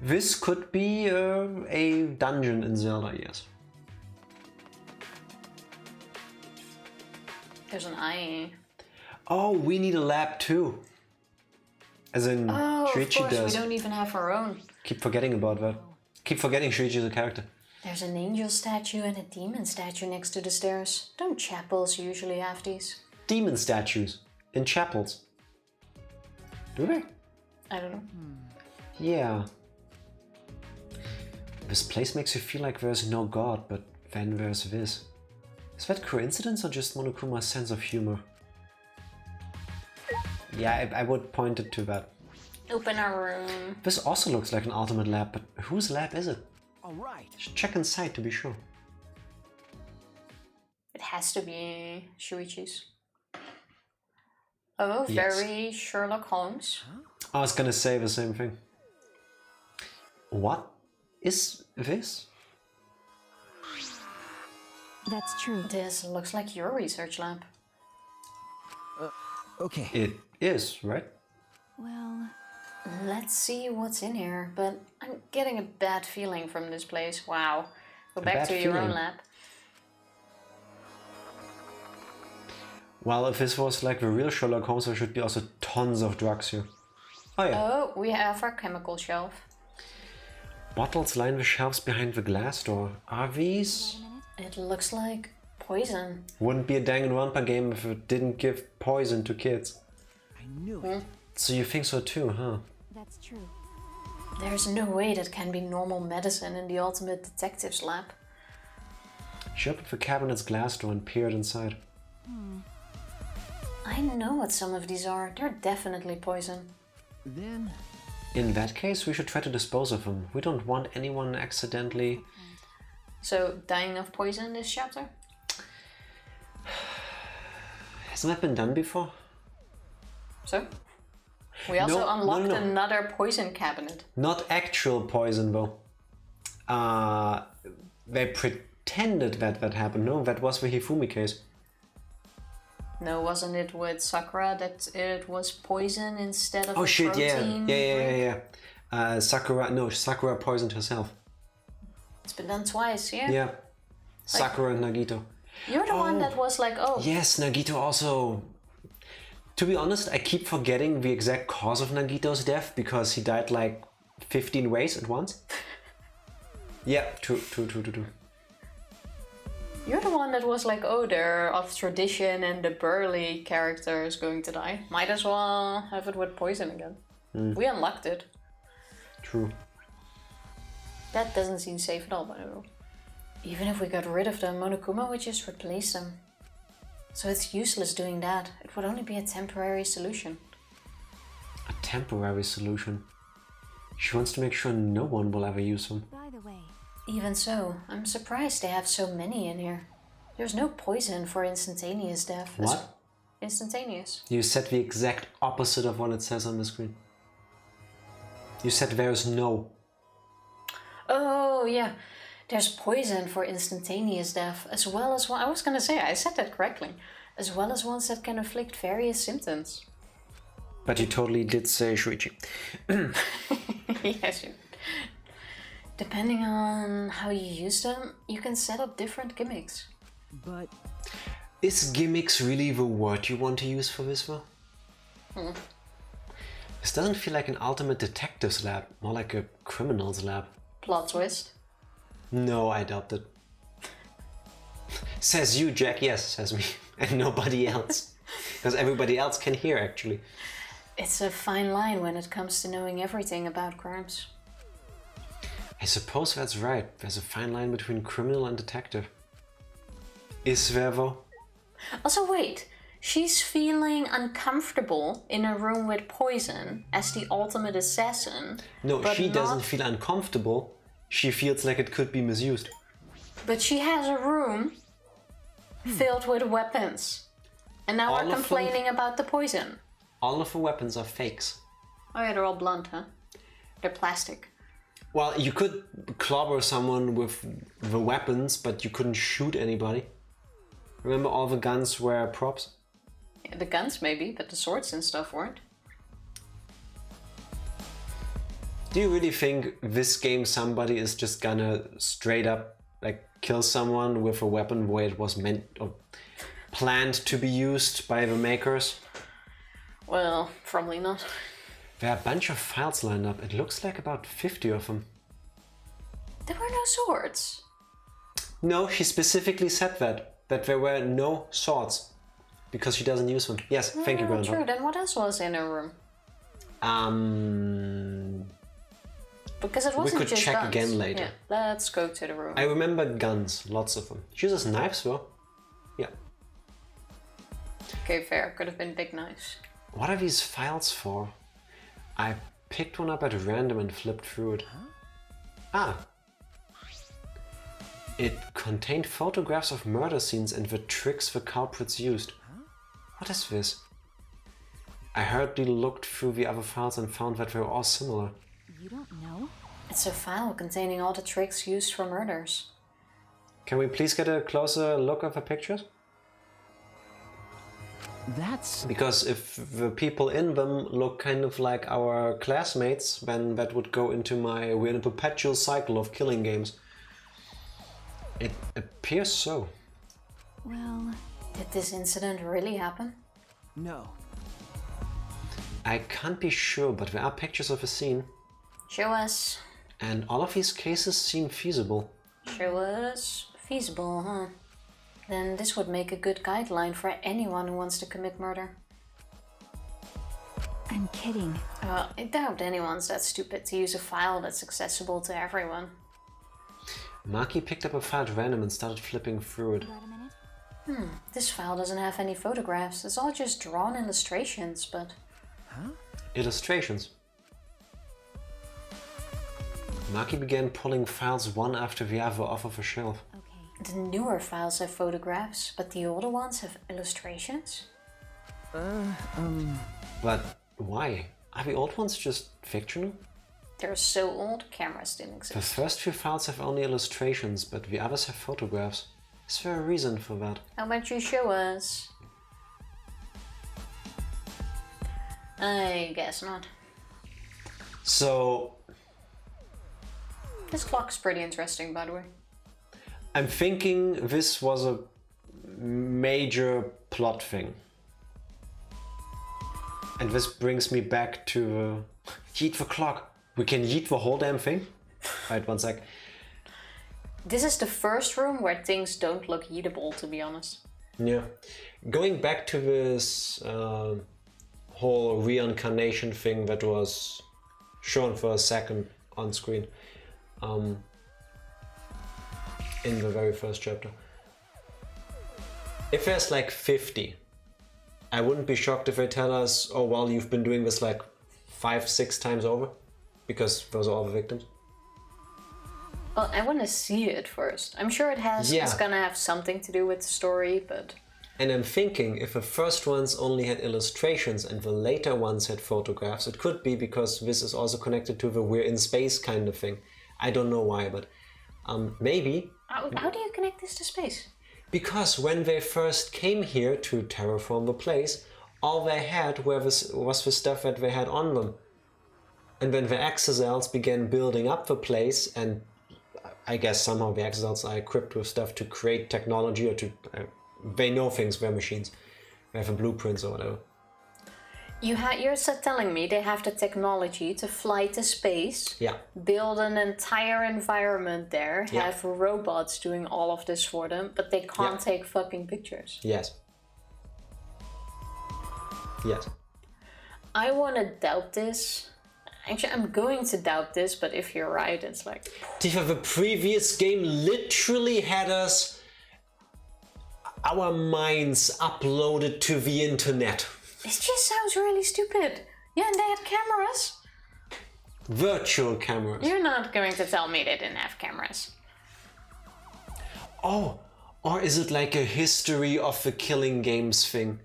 Speaker 2: This could be a dungeon in Zelda, yes.
Speaker 1: There's an eye.
Speaker 2: Oh, we need a lab too. As in,
Speaker 1: Oh, of
Speaker 2: Shuichi
Speaker 1: course,
Speaker 2: does.
Speaker 1: we don't even have our own.
Speaker 2: Keep forgetting about that. Keep forgetting Shuichi is a character.
Speaker 1: There's an angel statue and a demon statue next to the stairs. Don't chapels usually have these?
Speaker 2: Demon statues in chapels. Do they?
Speaker 1: I don't know.
Speaker 2: Yeah. This place makes you feel like there's no god, but then there's this. Is that coincidence or just Monokuma's sense of humor? Yeah, I would point it to that.
Speaker 1: Open our room.
Speaker 2: This also looks like an ultimate lab, but whose lab is it?
Speaker 3: All right.
Speaker 2: Should check inside to be sure.
Speaker 1: It has to be Shuichi's. Oh,
Speaker 2: Yes.
Speaker 1: very Sherlock Holmes.
Speaker 2: I was gonna say the same thing. What is this?
Speaker 4: That's true.
Speaker 1: This looks like your research lab.
Speaker 3: Okay.
Speaker 2: It is, right?
Speaker 4: Well,
Speaker 1: Let's see what's in here, but I'm getting a bad feeling from this place. Wow. Go back
Speaker 2: bad
Speaker 1: to your own
Speaker 2: feeling.
Speaker 1: lab.
Speaker 2: Well, if this was like the real Sherlock Holmes, there should be also tons of drugs here. Oh yeah.
Speaker 1: Oh, we have our chemical shelf.
Speaker 2: Bottles line the shelves behind the glass door. Are these?
Speaker 1: It looks like poison.
Speaker 2: Wouldn't be a Danganronpa game if it didn't give poison to kids.
Speaker 3: I knew it.
Speaker 2: So you think so too, huh?
Speaker 4: that's true.
Speaker 1: There's no way that can be normal medicine in the ultimate detective's lab.
Speaker 2: She opened the cabinet's glass door and peered inside.
Speaker 1: I know what some of these are. They're definitely poison.
Speaker 3: Then
Speaker 2: In that case, we should try to dispose of them. We don't want anyone accidentally...
Speaker 1: So, dying of poison this chapter?
Speaker 2: Hasn't that been done before?
Speaker 1: So? We also
Speaker 2: No,
Speaker 1: unlocked
Speaker 2: no.
Speaker 1: another poison cabinet.
Speaker 2: Not actual poison though. They pretended that happened. No, that was the Hifumi case.
Speaker 1: No, wasn't it with Sakura that it was poison instead of
Speaker 2: Oh
Speaker 1: a
Speaker 2: shit, yeah.
Speaker 1: protein drink?
Speaker 2: Sakura poisoned herself.
Speaker 1: It's been done twice, yeah?
Speaker 2: Yeah. Sakura and Nagito.
Speaker 1: You're the one that was like, oh,
Speaker 2: Yes, Nagito also. To be honest, I keep forgetting the exact cause of Nagito's death because he died like 15 ways at once. Yeah, true.
Speaker 1: you're the one that was like, oh, they're of tradition and the burly character is going to die. Might as well have it with poison again. We unlocked it.
Speaker 2: True.
Speaker 1: That doesn't seem safe at all, by the way. Even if we got rid of them, Monokuma would just replace them. So it's useless doing that. It would only be a temporary solution.
Speaker 2: A temporary solution. She wants to make sure no one will ever use them.
Speaker 4: By the way,
Speaker 1: Even so, I'm surprised they have so many in here. There's no poison for instantaneous death.
Speaker 2: What?
Speaker 1: Instantaneous.
Speaker 2: You said the exact opposite of what it says on the screen. You said there's no.
Speaker 1: Oh, yeah. There's poison for instantaneous death, as well as one. I was gonna say, I said that correctly. As well as ones that can inflict various symptoms.
Speaker 2: But you totally did say Shuichi.
Speaker 1: Yes, you. Depending on how you use them, you can set up different gimmicks.
Speaker 3: But
Speaker 2: Is gimmicks really the word you want to use for this though? This doesn't feel like an ultimate detective's lab, more like a criminal's lab.
Speaker 1: Plot twist.
Speaker 2: No, I doubt it. Says you, Jack. Yes, says me. And nobody else. Because everybody else can hear, actually.
Speaker 1: It's a fine line when it comes to knowing everything about crimes.
Speaker 2: I suppose that's right. There's a fine line between criminal and detective. Is there though?
Speaker 1: Also, wait. She's feeling uncomfortable in a room with poison as the ultimate assassin.
Speaker 2: No,
Speaker 1: but
Speaker 2: she doesn't
Speaker 1: not-
Speaker 2: feel uncomfortable. She feels like it could be misused.
Speaker 1: But she has a room filled with weapons. And now
Speaker 2: All
Speaker 1: we're
Speaker 2: of them?
Speaker 1: complaining about the poison.
Speaker 2: All of the weapons are fakes.
Speaker 1: Oh yeah, they're all blunt, huh? They're plastic.
Speaker 2: Well, you could clobber someone with the weapons, but you couldn't shoot anybody. Remember all the guns were props?
Speaker 1: Yeah, the guns maybe, but the swords and stuff weren't.
Speaker 2: Do you really think this game somebody is just gonna straight up like kill someone with a weapon where it was meant or planned to be used by the makers?
Speaker 1: Well, probably not.
Speaker 2: There are a bunch of files lined up. It looks like about 50 of them.
Speaker 1: There were no swords.
Speaker 2: No, she specifically said that there were no swords because she doesn't use them. Yes, thank you, Grandpa.
Speaker 1: True, then what else was in her room? Because it wasn't
Speaker 2: could
Speaker 1: just
Speaker 2: check
Speaker 1: guns.
Speaker 2: again later.
Speaker 1: Yeah, let's go to the room.
Speaker 2: I remember guns, lots of them. She uses knives though. Yeah.
Speaker 1: Okay, fair. Could have been big knives.
Speaker 2: What are these files for? I picked one up at random and flipped through it. Ah. It contained photographs of murder scenes and the tricks the culprits used. What is this? I hurriedly looked through the other files and found that they were all similar.
Speaker 4: you don't know?
Speaker 1: It's a file containing all the tricks used for murders.
Speaker 2: Can we please get a closer look at the pictures?
Speaker 3: that's
Speaker 2: Because if the people in them look kind of like our classmates, then that would go into my we're in a perpetual cycle of killing games. It appears so.
Speaker 4: Well,
Speaker 1: Did this incident really happen?
Speaker 3: no.
Speaker 2: I can't be sure, but there are pictures of a scene,
Speaker 1: Show us.
Speaker 2: and all of these cases seem feasible.
Speaker 1: Show us. Feasible, huh? Then this would make a good guideline for anyone who wants to commit murder.
Speaker 4: I'm kidding.
Speaker 1: I doubt anyone's that stupid to use a file that's accessible to everyone.
Speaker 2: Maki picked up a file at random and started flipping through it.
Speaker 4: Got a minute?
Speaker 1: This file doesn't have any photographs. It's all just drawn illustrations, but...
Speaker 2: Illustrations. Maki began pulling files one after the other off of a shelf.
Speaker 4: Okay.
Speaker 1: The newer files have photographs, but the older ones have illustrations?
Speaker 2: But why? Are the old ones just fictional?
Speaker 1: They're so old, cameras didn't
Speaker 2: The
Speaker 1: exist.
Speaker 2: first few files have only illustrations, but the others have photographs. Is there a reason for that?
Speaker 1: How about you show us? I guess not.
Speaker 2: So,
Speaker 1: This clock's pretty interesting, by the way.
Speaker 2: I'm thinking this was a major plot thing. And this brings me back to yeet the clock. We can yeet the whole damn thing? Right, one sec.
Speaker 1: This is the first room where things don't look eatable, to be honest.
Speaker 2: Yeah. Going back to this whole reincarnation thing that was shown for a second on screen in the very first chapter. If there's like 50, I wouldn't be shocked if they tell us, oh well, you've been doing this like 5-6 times over, because those are all the victims.
Speaker 1: Well, I want to see it first. I'm sure it's gonna have something to do with the story, but...
Speaker 2: And I'm thinking, if the first ones only had illustrations and the later ones had photographs, it could be because this is also connected to the we're in space kind of thing. I don't know why, but maybe.
Speaker 1: How do you connect this to space?
Speaker 2: Because when they first came here to terraform the place, all they had was the stuff that they had on them. And then the exocells began building up the place, and I guess somehow the exocells are equipped with stuff to create technology or to... they know things, they're machines. They have blueprints or whatever.
Speaker 1: You're telling me they have the technology to fly to space,
Speaker 2: Yeah.
Speaker 1: build an entire environment there,
Speaker 2: Yeah.
Speaker 1: have robots doing all of this for them, but they can't take fucking pictures.
Speaker 2: Yes. Yes.
Speaker 1: I want to doubt this. Actually, I'm going to doubt this, but if you're right, it's like...
Speaker 2: The previous game literally had us... our minds uploaded to the internet.
Speaker 1: It just sounds really stupid. Yeah, and they had cameras.
Speaker 2: Virtual cameras.
Speaker 1: You're not going to tell me they didn't have cameras.
Speaker 2: Oh, or is it like a history of the killing games thing?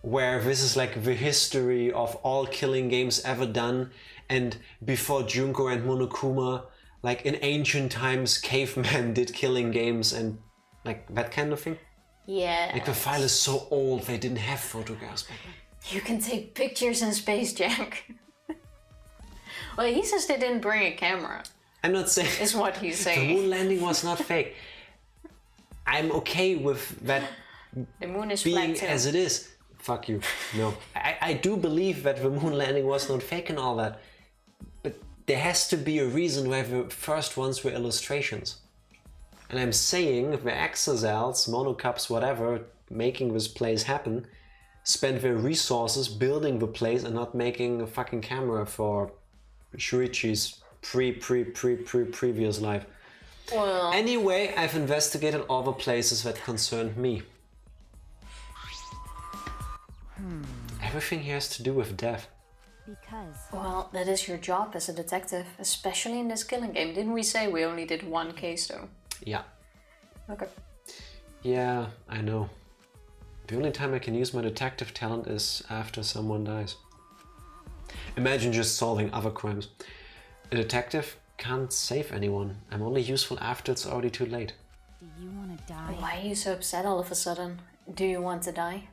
Speaker 2: Where this is like the history of all killing games ever done, and before Junko and Monokuma, like in ancient times, cavemen did killing games and like that kind of thing?
Speaker 1: Yeah.
Speaker 2: Like the file is so old, they didn't have photographs back then.
Speaker 1: You can take pictures in space, Jack. Well, he says they didn't bring a camera,
Speaker 2: I'm not saying...
Speaker 1: is what he's
Speaker 2: The
Speaker 1: saying.
Speaker 2: moon landing was not fake. I'm okay with that
Speaker 1: The moon is
Speaker 2: being
Speaker 1: flat too.
Speaker 2: as it is. Fuck you. No. I do believe that the moon landing was not fake and all that. But there has to be a reason why the first ones were illustrations. And I'm saying the exocells, monocups, whatever, making this place happen, spent their resources building the place and not making a fucking camera for Shuichi's previous life.
Speaker 1: Well,
Speaker 2: Anyway, I've investigated all the places that concerned me. Everything here has to do with death.
Speaker 4: Because
Speaker 1: well, that is your job as a detective, especially in this killing game. Didn't we say we only did one case though?
Speaker 2: Yeah.
Speaker 1: Okay.
Speaker 2: Yeah, I know. The only time I can use my detective talent is after someone dies. Imagine just solving other crimes. A detective can't save anyone. I'm only useful after it's already too late.
Speaker 4: do you want to die?
Speaker 1: Why are you so upset all of a sudden? Do you want to die?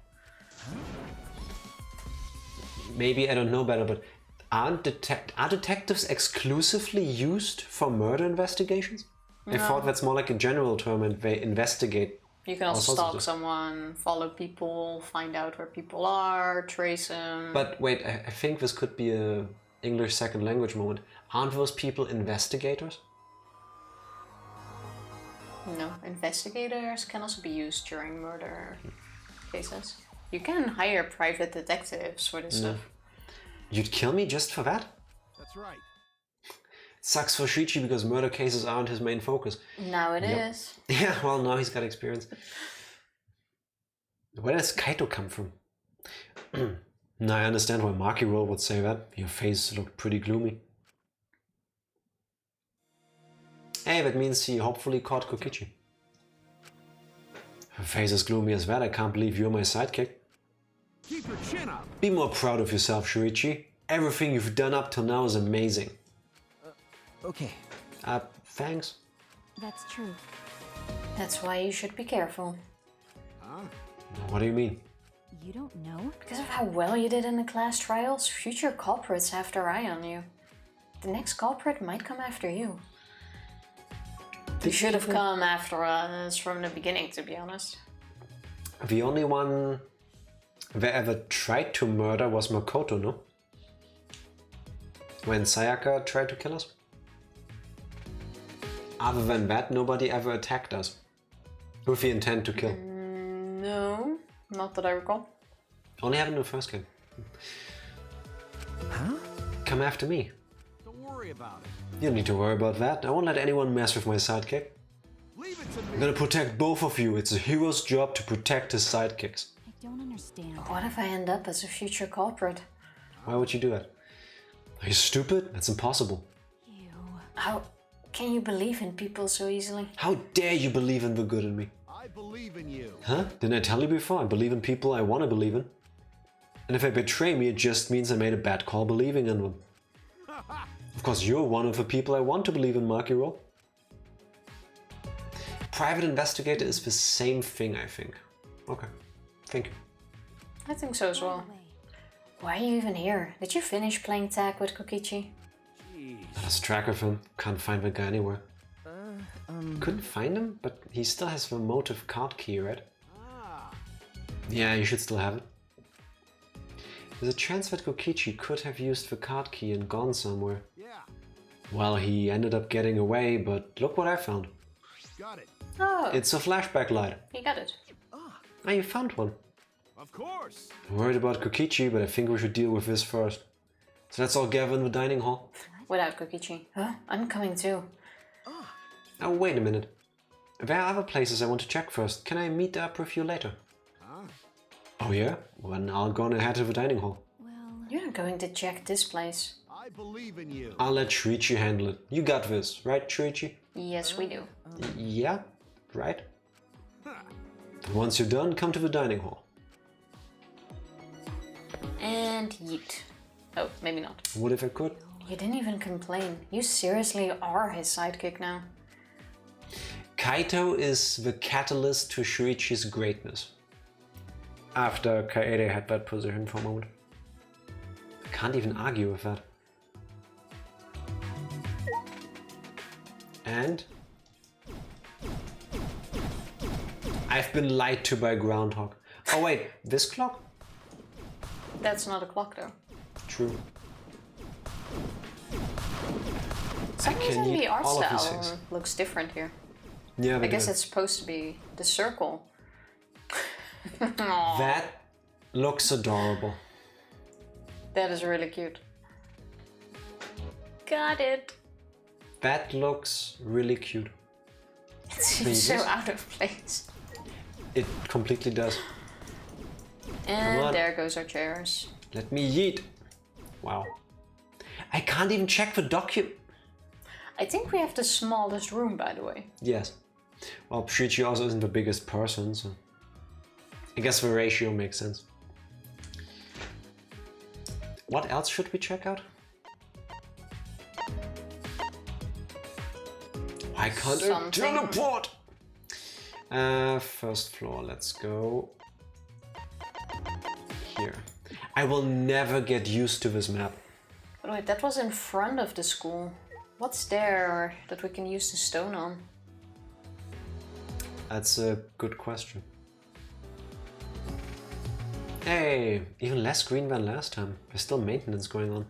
Speaker 2: Maybe I don't know better, but are detectives exclusively used for murder investigations? I thought that's more like a general term and they investigate.
Speaker 1: You can
Speaker 2: all
Speaker 1: also
Speaker 2: sorts of
Speaker 1: stalk
Speaker 2: stuff.
Speaker 1: someone, follow people, find out where people are, trace them.
Speaker 2: But wait, I think this could be a English second language moment. Aren't those people investigators?
Speaker 1: No, investigators can also be used during murder cases. You can hire private detectives for this stuff.
Speaker 2: You'd kill me just for that?
Speaker 3: That's right.
Speaker 2: Sucks for Shichi because murder cases aren't his main focus.
Speaker 1: Now it is.
Speaker 2: Yeah, well, now he's got experience. Where does Kaito come from? Now I understand why Maki Roll would say that. Your face looked pretty gloomy. Hey, that means he hopefully caught Kokichi. Her face is gloomy as well. I can't believe you're my sidekick.
Speaker 3: Keep your chin up.
Speaker 2: Be more proud of yourself, Shuichi. Everything you've done up till now is amazing.
Speaker 3: Okay.
Speaker 2: Thanks.
Speaker 4: That's true.
Speaker 1: That's why you should be careful.
Speaker 2: What do you mean?
Speaker 4: You don't know?
Speaker 1: Because of how well you did in the class trials, future culprits have their eye on you. The next culprit might come after you. You should have come after us from the beginning, to be honest.
Speaker 2: The only one that ever tried to murder was Makoto, no? When Sayaka tried to kill us? Other than that, nobody ever attacked us. With the intent to kill.
Speaker 1: No, not that I recall.
Speaker 2: Only happened in the first game.
Speaker 3: Huh?
Speaker 2: Come after me.
Speaker 3: Don't worry about it.
Speaker 2: You don't need to worry about that. I won't let anyone mess with my sidekick.
Speaker 3: Leave it to
Speaker 2: I'm
Speaker 3: me.
Speaker 2: gonna protect both of you. It's a hero's job to protect his sidekicks.
Speaker 4: I don't understand.
Speaker 1: What if I end up as a future culprit?
Speaker 2: Why would you do that? Are you stupid? That's impossible.
Speaker 4: You.
Speaker 1: How can you believe in people so easily?
Speaker 2: How dare you believe in the good in me?
Speaker 3: I believe in you.
Speaker 2: Huh? Didn't I tell you before? I believe in people I want to believe in. And if they betray me, it just means I made a bad call believing in them. Of course, you're one of the people I want to believe in, Marky Roll. Private investigator is the same thing, I think. Okay, thank you.
Speaker 1: I think so as well. Why are you even here? Did you finish playing tag with Kokichi?
Speaker 3: Jeez.
Speaker 2: I lost track of him. Can't find the guy anywhere. Couldn't find him, but he still has the motive card key, right? Yeah, you should still have it. There's a chance that Kokichi could have used the card key and gone somewhere.
Speaker 3: Yeah.
Speaker 2: Well, he ended up getting away, but look what I found.
Speaker 3: Got it.
Speaker 1: Oh,
Speaker 2: It's a flashback light.
Speaker 1: you got it.
Speaker 2: Ah, you found one.
Speaker 3: Of course.
Speaker 2: I'm worried about Kokichi, but I think we should deal with this first. So let's all gather in the dining hall.
Speaker 1: Without Kokichi. Huh? I'm coming too.
Speaker 2: Oh, wait a minute. There are other places I want to check first. Can I meet up with you later?
Speaker 3: Huh?
Speaker 2: Oh yeah? Well, then I'll go and head to the dining hall.
Speaker 4: Well,
Speaker 1: You're going to check this place.
Speaker 3: I believe in you.
Speaker 2: I'll let Shuichi handle it. You got this, right, Shuichi?
Speaker 1: Yes, we do.
Speaker 2: Yeah, right? And once you're done, come to the dining hall.
Speaker 1: And yeet. Oh, maybe not.
Speaker 2: What if I could?
Speaker 1: You didn't even complain. You seriously are his sidekick now.
Speaker 2: Kaito is the catalyst to Shuichi's greatness. After Kaede had that position for a moment. I can't even argue with that. And I've been lied to by Groundhog. Oh wait, this clock?
Speaker 1: That's not a clock though.
Speaker 2: True.
Speaker 1: Some
Speaker 2: can
Speaker 1: reason
Speaker 2: eat
Speaker 1: the art
Speaker 2: all of these
Speaker 1: style
Speaker 2: things.
Speaker 1: looks different here.
Speaker 2: Yeah,
Speaker 1: I guess it's supposed to be the circle. Aw,
Speaker 2: that looks adorable.
Speaker 1: that is really cute. Got it.
Speaker 2: That looks really cute.
Speaker 1: It seems so
Speaker 2: Please.
Speaker 1: out of place.
Speaker 2: It completely does. Come
Speaker 1: And
Speaker 2: on.
Speaker 1: there goes our chairs.
Speaker 2: Let me yeet. Wow. I can't even check the document.
Speaker 1: I think we have the smallest room, by the way.
Speaker 2: Yes. Well, Shuichi also isn't the biggest person, so I guess the ratio makes sense. What else should we check out? Why can't I
Speaker 1: Something.
Speaker 2: teleport? First floor, let's go here. I will never get used to this map.
Speaker 1: But wait, that was in front of the school. What's there that we can use the stone on?
Speaker 2: That's a good question. Hey, even less green than last time. There's still maintenance going on.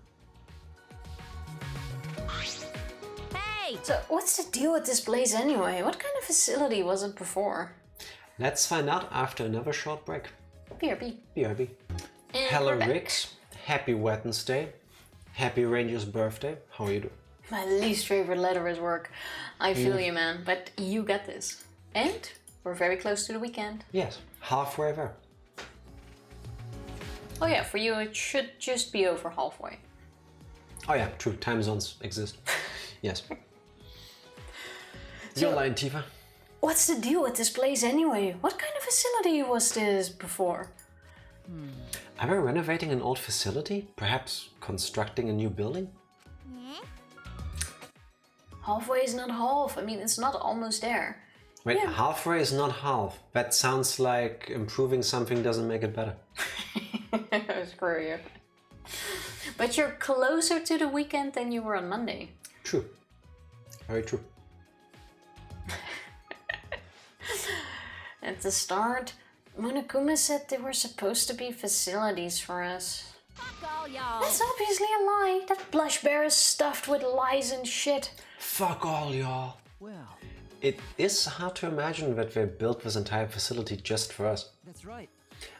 Speaker 4: hey!
Speaker 1: So what's the deal with this place anyway? What kind of facility was it before?
Speaker 2: Let's find out after another short break.
Speaker 1: BRB.
Speaker 2: BRB.
Speaker 1: And
Speaker 2: Hello
Speaker 1: we're back.
Speaker 2: Rix, happy Wednesday. Happy Ranger's birthday. How are you doing?
Speaker 1: My least favorite letter is work. I feel you, man, but you got this. And we're very close to the weekend.
Speaker 2: Yes, halfway there.
Speaker 1: Oh yeah, for you it should just be over halfway.
Speaker 2: Oh yeah, true, time zones exist. Yes. You're lying, Tifa.
Speaker 1: What's the deal with this place anyway? What kind of facility was this before?
Speaker 2: Are we renovating an old facility? Perhaps constructing a new building?
Speaker 1: Halfway is not half. I mean, it's not almost there.
Speaker 2: Wait,
Speaker 1: Yeah.
Speaker 2: halfway is not half. That sounds like improving something doesn't make it better.
Speaker 1: Screw you. But you're closer to the weekend than you were on Monday.
Speaker 2: True. Very true.
Speaker 1: At the start, Monokuma said there were supposed to be facilities for us.
Speaker 6: Fuck all y'all.
Speaker 1: That's obviously a lie. That blush bear is stuffed with lies and shit.
Speaker 2: Fuck all, y'all.
Speaker 7: Well,
Speaker 2: It is hard to imagine that they built this entire facility just for us.
Speaker 7: that's right.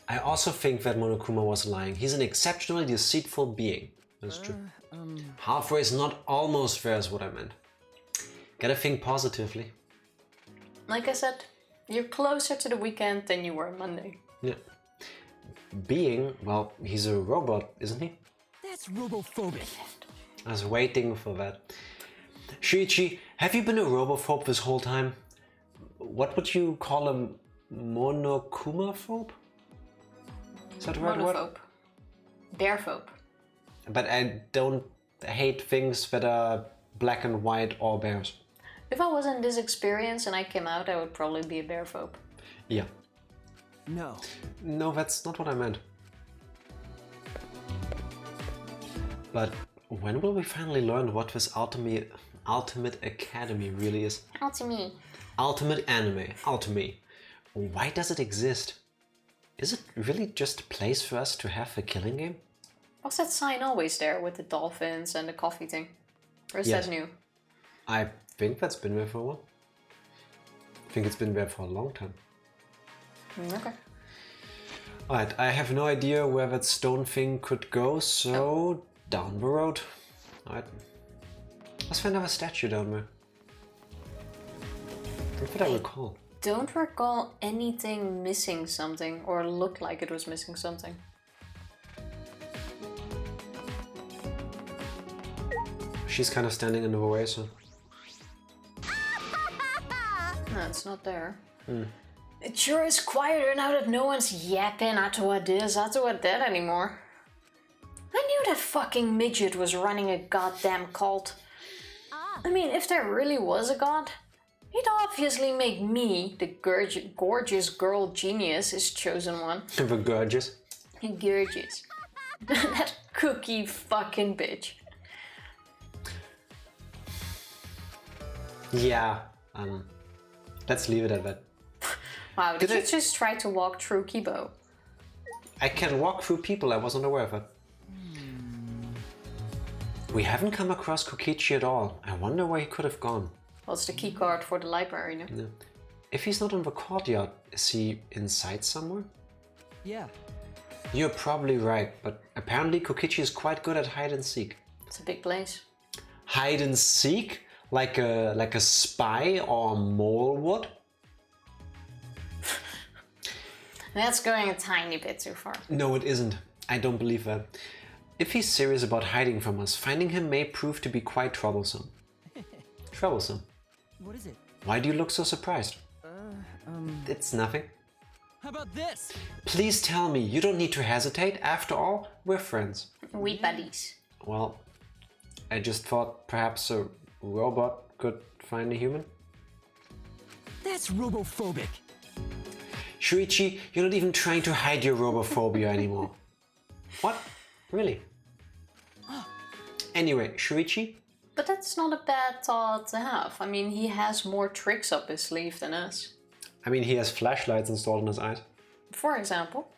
Speaker 2: I also think that Monokuma was lying. He's an exceptionally deceitful being. That's true. Halfway is not almost fair is what I meant. Gotta think positively.
Speaker 1: Like I said, you're closer to the weekend than you were on Monday.
Speaker 2: Yeah. Being, well, he's a robot, isn't he?
Speaker 7: That's robophobic.
Speaker 2: I was waiting for that. Shuichi, have you been a robophobe this whole time? What would you call a monokuma-phobe? Is that the right word?
Speaker 1: Monophobe. Bearphobe.
Speaker 2: But I don't hate things that are black and white or bears.
Speaker 1: If I wasn't this experienced and I came out, I would probably be a bearphobe.
Speaker 2: Yeah.
Speaker 7: No.
Speaker 2: No, that's not what I meant. But when will we finally learn what this Ultimate Academy really is?
Speaker 1: Ultimate.
Speaker 2: Ultimate Anime. Ultimate. Why does it exist? Is it really just a place for us to have a killing game?
Speaker 1: Was that sign always there with the dolphins and the coffee thing? Or is
Speaker 2: Yes.
Speaker 1: that new?
Speaker 2: I think that's been there for a while. I think it's been there for a long time.
Speaker 1: Okay.
Speaker 2: Alright, I have no idea where that stone thing could go, so down the road. Alright. Let's find another statue down there. What did I recall?
Speaker 1: Don't recall anything missing something or look like it was missing something.
Speaker 2: She's kind of standing in the way, so...
Speaker 1: No, it's not there. It sure is quieter now that no one's yapping Atawa this, Atawa that anymore. I knew that fucking midget was running a goddamn cult. I mean, if there really was a god, he'd obviously make me, the gorgeous girl genius, his chosen one.
Speaker 2: The gorgeous.
Speaker 1: Gorgeous. That cookie fucking bitch.
Speaker 2: Yeah, let's leave it at that.
Speaker 1: Wow, did
Speaker 2: Did
Speaker 1: you
Speaker 2: I-
Speaker 1: just try to walk through Kibo?
Speaker 2: I can walk through people, I wasn't aware of it. We haven't come across Kokichi at all. I wonder where he could have gone.
Speaker 1: Well, it's the key card for the library, no?
Speaker 2: No. If he's not in the courtyard, is he inside somewhere?
Speaker 7: Yeah.
Speaker 2: You're probably right, but apparently Kokichi is quite good at hide and seek.
Speaker 1: It's a big place.
Speaker 2: Hide and seek? Like a spy or a mole would?
Speaker 1: That's going a tiny bit too far.
Speaker 2: No, it isn't. I don't believe that. If he's serious about hiding from us, finding him may prove to be quite troublesome. Troublesome?
Speaker 7: What is it?
Speaker 2: Why do you look so surprised? It's nothing.
Speaker 7: How about this?
Speaker 2: Please tell me, you don't need to hesitate. After all, we're friends.
Speaker 1: We buddies.
Speaker 2: Well, I just thought perhaps a robot could find a human.
Speaker 7: That's robophobic.
Speaker 2: Shuichi, you're not even trying to hide your robophobia anymore. What? Really? Anyway, Shuichi?
Speaker 1: But that's not a bad thought to have. I mean, he has more tricks up his sleeve than us.
Speaker 2: I mean, he has flashlights installed in his eyes.
Speaker 1: For example.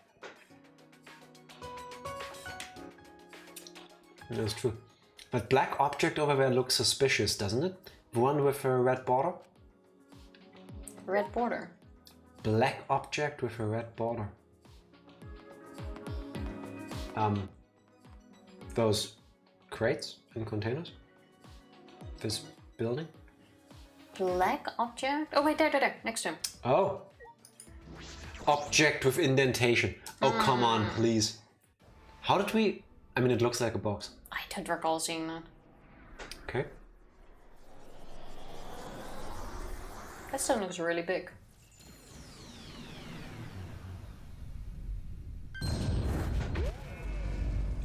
Speaker 2: That's true. That black object over there looks suspicious, doesn't it? The one with a red border?
Speaker 1: Red border.
Speaker 2: Black object with a red border. Those crates and containers? This building?
Speaker 1: Black object? Oh wait, there, next to him.
Speaker 2: Oh. Object with indentation. Oh, come on, please. How did we... I mean, it looks like a box.
Speaker 1: I don't recall seeing that.
Speaker 2: Okay.
Speaker 1: That stone looks really big.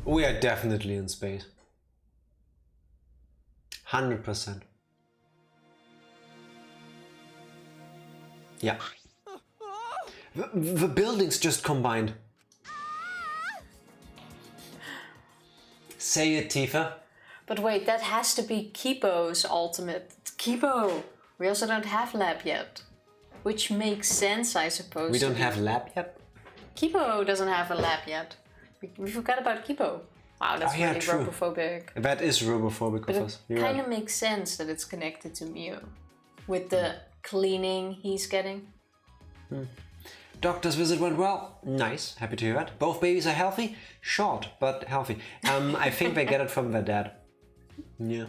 Speaker 2: We are definitely in space. 100%. Yeah. The buildings just combined. Say it, Tifa.
Speaker 1: But wait, that has to be Kipo's ultimate. Kipo! We also don't have lab yet. Which makes sense, I suppose.
Speaker 2: We don't have lab yet?
Speaker 1: Kipo doesn't have a lab yet. We forgot about Kipo. Wow, that's really
Speaker 2: true.
Speaker 1: robophobic.
Speaker 2: That is robophobic
Speaker 1: But
Speaker 2: of us.
Speaker 1: it
Speaker 2: You're
Speaker 1: kind
Speaker 2: right.
Speaker 1: of makes sense that it's connected to Mew. With the cleaning he's getting.
Speaker 2: Doctor's visit went well. Nice. Happy to hear that. Both babies are healthy. Short, but healthy. I think they get it from their dad. Yeah.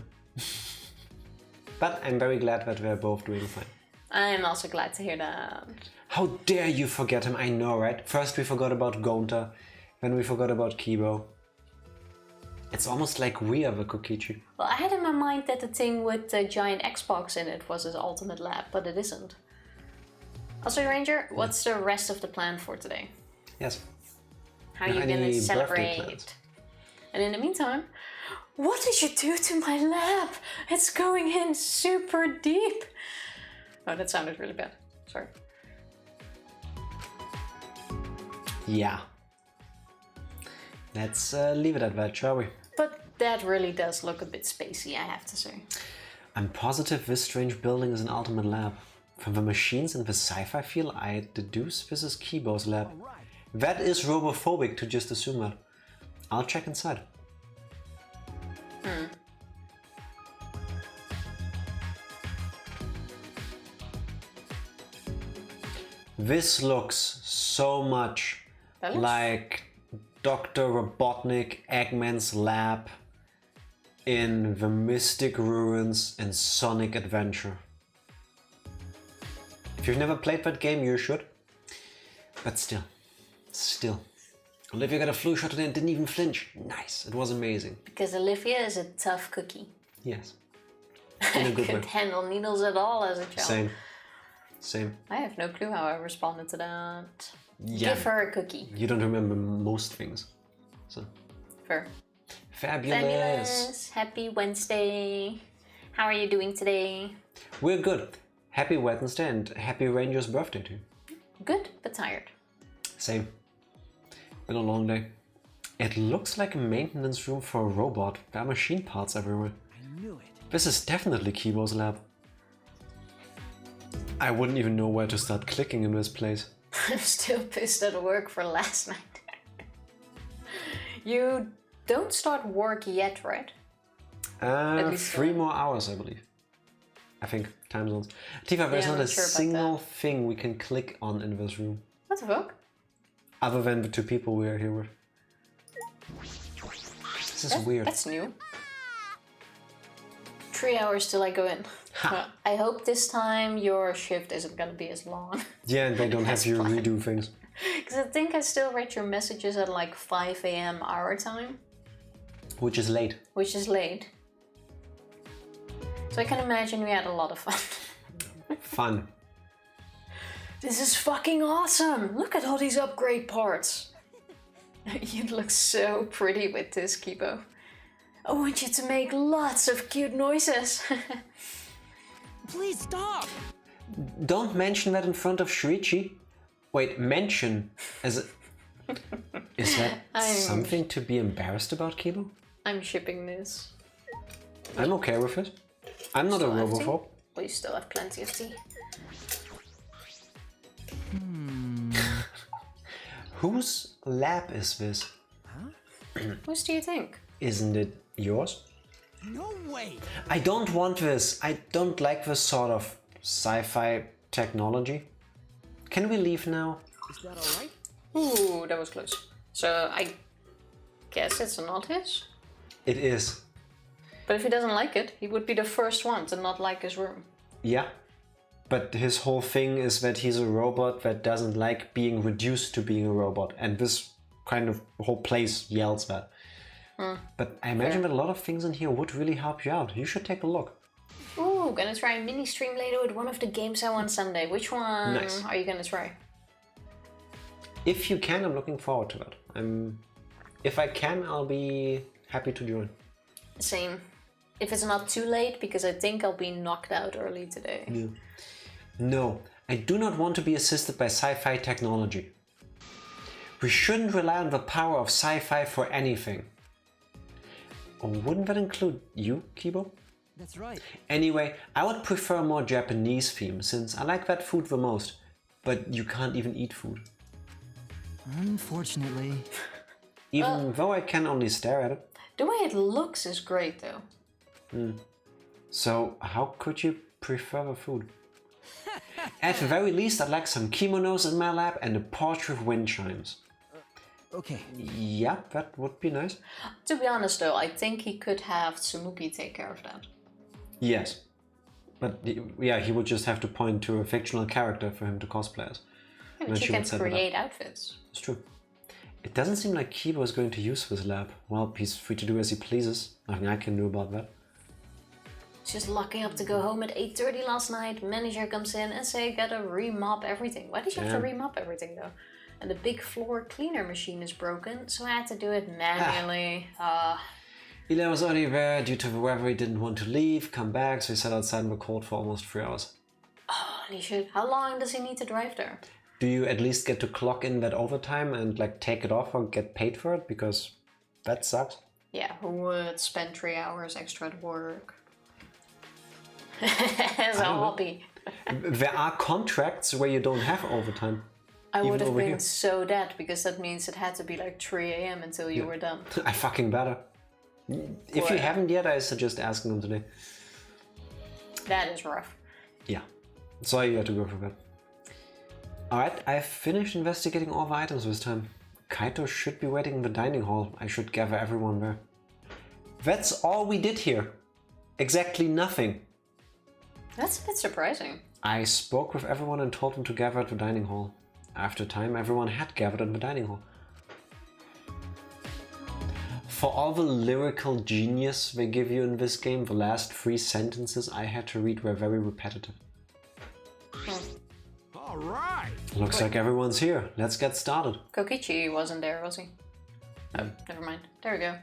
Speaker 2: But I'm very glad that they're both doing fine.
Speaker 1: I'm also glad to hear that.
Speaker 2: How dare you forget him? I know, right? First we forgot about Gonta, then we forgot about Kibo. It's almost like we are the Kokichi.
Speaker 1: Well, I had in my mind that the thing with the giant Xbox in it was his ultimate lab, but it isn't. Also, Ranger, what's the rest of the plan for today?
Speaker 2: Yes.
Speaker 1: How are you
Speaker 2: Any
Speaker 1: gonna
Speaker 2: birthday
Speaker 1: celebrate?
Speaker 2: plans?
Speaker 1: And in the meantime, what did you do to my lab? It's going in super deep. Oh, that sounded really bad. Sorry.
Speaker 2: Yeah. Let's leave it at that, shall we?
Speaker 1: But that really does look a bit spacey, I have to say.
Speaker 2: I'm positive this strange building is an ultimate lab. From the machines in the sci-fi field, I deduce this is Kibo's lab. That is robophobic to just assume that. I'll check inside. This looks so much
Speaker 1: That looks-
Speaker 2: like Dr. Robotnik Eggman's lab in the Mystic Ruins in Sonic Adventure. If you've never played that game, you should. But still. Olivia got a flu shot today and didn't even flinch. Nice, it was amazing.
Speaker 1: Because Olivia is a tough cookie.
Speaker 2: Yes. In a good way.
Speaker 1: Couldn't handle needles at all as a child.
Speaker 2: Same.
Speaker 1: I have no clue how I responded to that.
Speaker 2: Yeah.
Speaker 1: Give her a cookie.
Speaker 2: You don't remember most things. So.
Speaker 1: Fair.
Speaker 2: Fabulous.
Speaker 1: Fabulous. Happy Wednesday. How are you doing today?
Speaker 2: We're good. Happy Wednesday and happy Ranger's birthday too.
Speaker 1: Good, but tired.
Speaker 2: Same. Been a long day. It looks like a maintenance room for a robot. There are machine parts everywhere.
Speaker 7: I knew it.
Speaker 2: This is definitely Kibo's lab. I wouldn't even know where to start clicking in this place.
Speaker 1: I'm still pissed at work for last night. You don't start work yet, right? least
Speaker 2: 3 more hours, I believe. I think, time zones. Tifa, there's
Speaker 1: Yeah, I'm
Speaker 2: not a
Speaker 1: not sure about
Speaker 2: single thing we can click on in this room.
Speaker 1: What the fuck?
Speaker 2: Other than the 2 people we are here with. This is weird.
Speaker 1: That's new. 3 hours till I go in. Well, I hope this time your shift isn't gonna be as long.
Speaker 2: Yeah, and they don't have
Speaker 1: That's
Speaker 2: you
Speaker 1: fine.
Speaker 2: redo things.
Speaker 1: Because I think I still read your messages at like 5 a.m. our time,
Speaker 2: Which is late.
Speaker 1: which is late. So I can imagine we had a lot of fun.
Speaker 2: Fun.
Speaker 1: This is fucking awesome! Look at all these upgrade parts! You look so pretty with this, Kibo. I want you to make lots of cute noises.
Speaker 7: Please stop!
Speaker 2: Don't mention that in front of Shuichi. Wait, mention as a... Is that something to be embarrassed about, Kibo?
Speaker 1: I'm shipping this.
Speaker 2: I'm okay with it. I'm not a
Speaker 1: Still have tea?
Speaker 2: robophobe.
Speaker 1: We still have plenty of tea.
Speaker 2: Whose lab is this?
Speaker 1: Whose do you think?
Speaker 2: Isn't it yours?
Speaker 7: No way!
Speaker 2: I don't want this. I don't like this sort of sci-fi technology. Can we leave now?
Speaker 7: Is that alright?
Speaker 1: Ooh, that was close. So I guess it's not his?
Speaker 2: It is.
Speaker 1: But if he doesn't like it, he would be the first one to not like his room.
Speaker 2: Yeah. But his whole thing is that he's a robot that doesn't like being reduced to being a robot. And this kind of whole place yells that. But I imagine that a lot of things in here would really help you out. You should take a look.
Speaker 1: Ooh, gonna try a mini stream later with one of the games I won Sunday. Which one
Speaker 2: Nice.
Speaker 1: are you gonna try?
Speaker 2: If you can, I'm looking forward to that. I'm if I can, I'll be happy to join.
Speaker 1: Same. If it's not too late, because I think I'll be knocked out early today.
Speaker 2: Yeah. No, I do not want to be assisted by sci-fi technology. We shouldn't rely on the power of sci-fi for anything. Or wouldn't that include you, Kibo?
Speaker 7: That's right.
Speaker 2: Anyway, I would prefer a more Japanese theme, since I like that food the most. But you can't even eat food.
Speaker 7: Unfortunately.
Speaker 2: Even though I can only stare at it.
Speaker 1: The way it looks is great though.
Speaker 2: So how could you prefer the food? At the very least, I'd like some kimonos in my lap and a porch with wind chimes.
Speaker 7: Okay.
Speaker 2: Yeah, that would be nice.
Speaker 1: To be honest though, I think he could have Tsumuki take care of that.
Speaker 2: Yes. But yeah, he would just have to point to a fictional character for him to cosplay as.
Speaker 1: Yeah,
Speaker 2: And
Speaker 1: but
Speaker 2: she
Speaker 1: you can
Speaker 2: would set it up.
Speaker 1: create outfits.
Speaker 2: It's true. It doesn't seem like Kibo is going to use this lab. Well, he's free to do as he pleases. Nothing I can do about that.
Speaker 1: Just lucky up to go home at 8:30 last night. Manager comes in and say, gotta remop everything. Why did you have to remop everything though? And the big floor cleaner machine is broken, so I had to do it manually.
Speaker 2: Eli was already there due to the weather. He didn't want to leave, come back, so he sat outside in the cold for almost 3 hours.
Speaker 1: Holy shit. How long does he need to drive there?
Speaker 2: Do you at least get to clock in that overtime and like take it off or get paid for it? Because that sucks.
Speaker 1: Yeah, who would spend 3 hours extra at work? As a hobby.
Speaker 2: There are contracts where you don't have overtime.
Speaker 1: I
Speaker 2: Even
Speaker 1: would have
Speaker 2: over
Speaker 1: been
Speaker 2: here.
Speaker 1: so dead, because that means it had to be like 3 a.m. until you were done.
Speaker 2: I fucking better. If you haven't yet, I suggest asking them today.
Speaker 1: That is rough.
Speaker 2: Yeah. Sorry you had to go through that. Alright, I've finished investigating all the items this time. Kaito should be waiting in the dining hall. I should gather everyone there. That's all we did here. Exactly nothing.
Speaker 1: That's a bit surprising.
Speaker 2: I spoke with everyone and told them to gather at the dining hall. After time, everyone had gathered in the dining hall. For all the lyrical genius they give you in this game, the last 3 sentences I had to read were very repetitive.
Speaker 3: All right.
Speaker 2: Looks like everyone's here. Let's get started.
Speaker 1: Kokichi wasn't there, was he? Oh, never mind. There we go.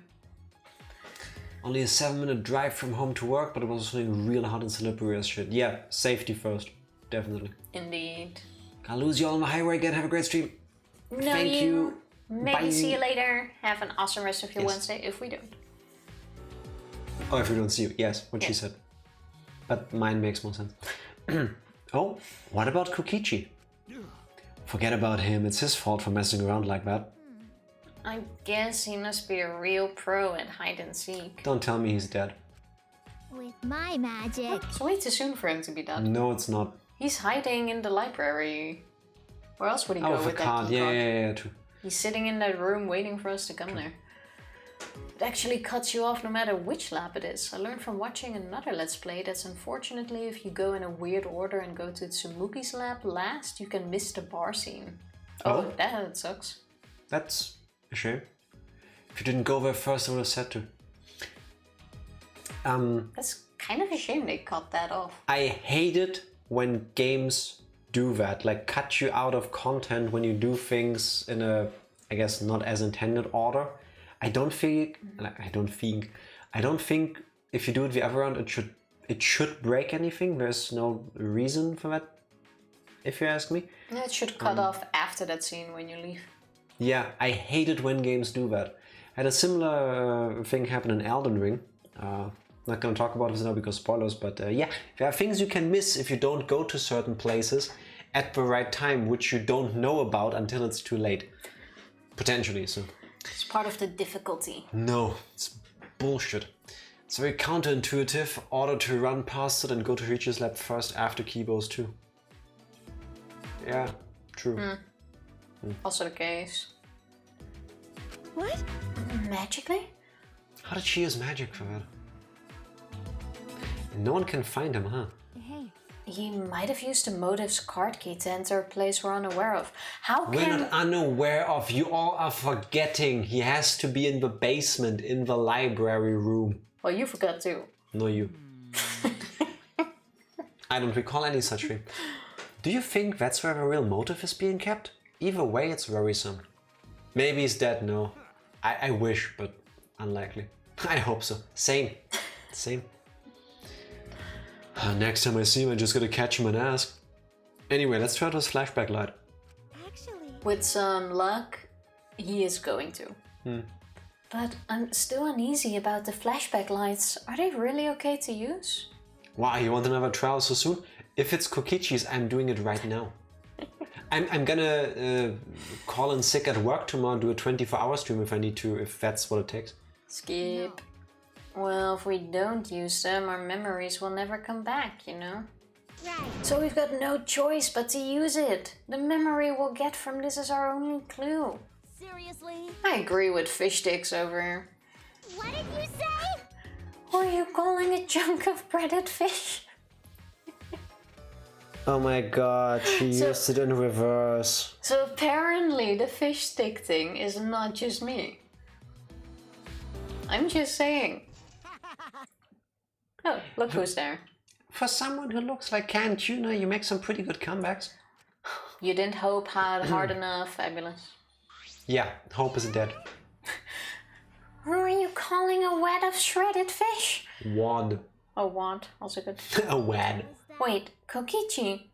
Speaker 2: Only a 7-minute drive from home to work, but it was feeling real hot and slippery as shit. Yeah, safety first. Definitely.
Speaker 1: Indeed.
Speaker 2: Can't lose you all on the highway again. Have a great stream.
Speaker 1: No,
Speaker 2: Thank you.
Speaker 1: Maybe
Speaker 2: Bye.
Speaker 1: see you later. Have an awesome rest of your
Speaker 2: Yes.
Speaker 1: Wednesday, if we don't.
Speaker 2: Oh, if we don't see you. Yes, what she
Speaker 1: Yes.
Speaker 2: said. But mine makes more sense. Oh, what about Kokichi? Forget about him. It's his fault for messing around like that.
Speaker 1: I guess he must be a real pro at hide and seek.
Speaker 2: Don't tell me he's dead.
Speaker 4: With my magic.
Speaker 1: It's way too soon for him to be done.
Speaker 2: No, it's not.
Speaker 1: He's hiding in the library. Where else would he go
Speaker 2: Oh, the
Speaker 1: with that
Speaker 2: card.
Speaker 1: key card?
Speaker 2: Yeah, true.
Speaker 1: He's sitting in that room waiting for us to come there. It actually cuts you off no matter which lab it is. I learned from watching another Let's Play that's unfortunately if you go in a weird order and go to Tsumuki's lab last, you can miss the bar scene. Oh, that sucks.
Speaker 2: That's a shame. If you didn't go there first, I would have said to.
Speaker 1: That's kind of a shame they cut that off.
Speaker 2: I hate it when games do that, like cut you out of content when you do things in a, I guess, not as intended order. I don't think if you do it the other round, it should break anything. There's no reason for that, if you ask me.
Speaker 1: Yeah, it should cut off after that scene when you leave.
Speaker 2: Yeah, I hate it when games do that. I had a similar thing happen in Elden Ring. Not gonna talk about this now because spoilers, but yeah, there are things you can miss if you don't go to certain places at the right time, which you don't know about until it's too late. Potentially, so.
Speaker 1: It's part of the difficulty.
Speaker 2: No, it's bullshit. It's very counterintuitive. Order to run past it and go to Richi's lab first after Kibo's too. Yeah, true.
Speaker 1: Also the case.
Speaker 4: What?
Speaker 1: Magically?
Speaker 2: How did she use magic for that? No one can find him, huh?
Speaker 4: Hey.
Speaker 1: He might have used the motive's card key to enter a place we're unaware of. How
Speaker 2: We're
Speaker 1: can...
Speaker 2: not unaware of. You all are forgetting. He has to be in the basement, in the library room.
Speaker 1: Well, you forgot too.
Speaker 2: No, you. I don't recall any such thing. Do you think that's where the real motive is being kept? Either way, it's worrisome. Maybe he's dead, no. I wish, but unlikely. I hope so. Same. Same. Next time I see him, I just gotta catch him and ask. Anyway, let's try this flashback light.
Speaker 4: Actually,
Speaker 1: With some luck, he is going to. But I'm still uneasy about the flashback lights. Are they really okay to use?
Speaker 2: Wow, you want another trial so soon? If it's Kokichi's, I'm doing it right now. I'm gonna call in sick at work tomorrow, do a 24-hour stream if I need to, if that's what it takes.
Speaker 1: Skip. Well, if we don't use them, our memories will never come back, you know?
Speaker 4: right.
Speaker 1: So we've got no choice but to use it. The memory we'll get from this is our only clue.
Speaker 4: Seriously?
Speaker 1: I agree with fish sticks over here.
Speaker 4: What did you say?
Speaker 1: What are you calling a chunk of breaded fish?
Speaker 2: Oh my god, she used it in reverse.
Speaker 1: So apparently the fish stick thing is not just me. I'm just saying. Oh, look who's there.
Speaker 2: For someone who looks like canned tuna, you make some pretty good comebacks.
Speaker 1: You didn't hope hard enough, fabulous.
Speaker 2: Yeah, Hope is dead.
Speaker 1: Who are you calling a wad of shredded fish?
Speaker 2: Wad.
Speaker 1: Oh, wad, also good.
Speaker 2: A wad.
Speaker 1: Wait, Kokichi?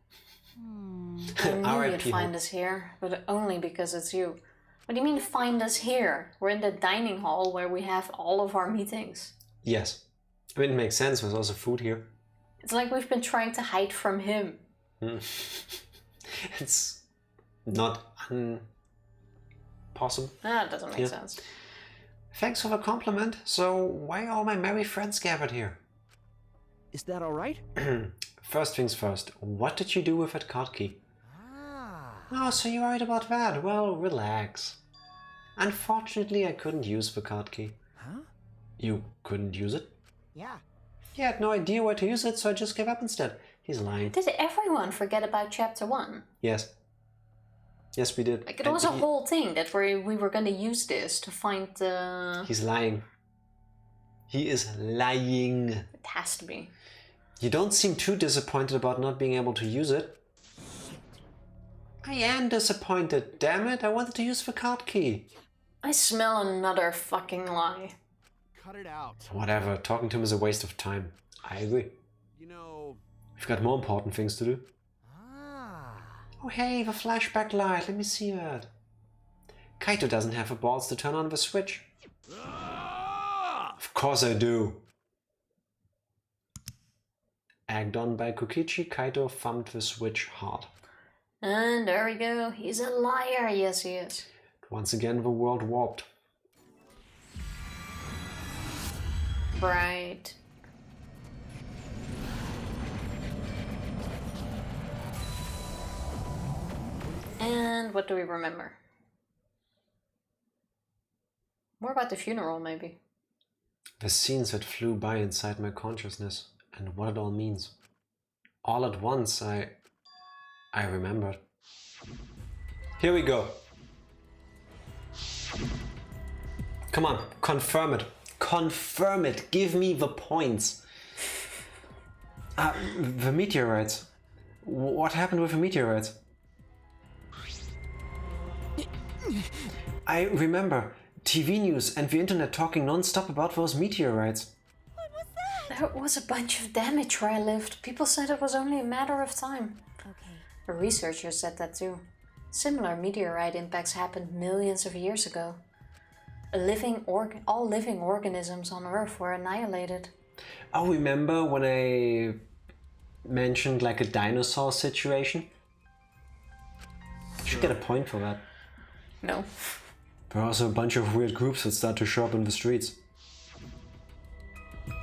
Speaker 1: I knew
Speaker 2: R.I.P.
Speaker 1: you'd find us here, but only because it's you. What do you mean find us here? We're in the dining hall where we have all of our meetings.
Speaker 2: Yes. I mean, it makes sense, there's also food here.
Speaker 1: It's like we've been trying to hide from him.
Speaker 2: It's not possible.
Speaker 1: That doesn't make sense.
Speaker 2: Thanks for the compliment. So, why are all my merry friends gathered here?
Speaker 7: Is that all right?
Speaker 2: First things first, what did you do with that card key? Oh, so you're worried about that? Well, relax. Unfortunately, I couldn't use the card key.
Speaker 7: Huh?
Speaker 2: You couldn't use it?
Speaker 7: Yeah.
Speaker 2: He had no idea where to use it, so I just gave up instead. He's lying.
Speaker 1: Did everyone forget about chapter 1?
Speaker 2: Yes. Yes, we did.
Speaker 1: Like, it was a whole thing that we were gonna use this to find the...
Speaker 2: He's lying. He is lying.
Speaker 1: It has to be.
Speaker 2: You don't seem too disappointed about not being able to use it. I am disappointed, damn it. I wanted to use the card key.
Speaker 1: I smell another fucking lie.
Speaker 3: Cut it out.
Speaker 2: Whatever, talking to him is a waste of time. I agree.
Speaker 3: You know,
Speaker 2: We've got more important things to do. Oh hey, the flashback light, let me see that. Kaito doesn't have the balls to turn on the switch. Of course I do. Egged on by Kokichi, Kaito thumbed the switch hard.
Speaker 1: And there we go. He's a liar. Yes, he is.
Speaker 2: Once again, the world warped.
Speaker 1: Right. And what do we remember? More about the funeral, maybe.
Speaker 2: The scenes that flew by inside my consciousness and what it all means. All at once, I remembered. Here we go. Come on, confirm it. Confirm it. Give me the points. The meteorites. What happened with the meteorites? I remember TV news and the internet talking non-stop about those meteorites.
Speaker 4: What was that?
Speaker 1: There was a bunch of damage where I lived. People said it was only a matter of time.
Speaker 4: Okay.
Speaker 1: A researcher said that too. Similar meteorite impacts happened millions of years ago. All living organisms on Earth were annihilated.
Speaker 2: Oh, remember when I mentioned like a dinosaur situation? Should get a point for that.
Speaker 1: No.
Speaker 2: There are also a bunch of weird groups that start to show up in the streets.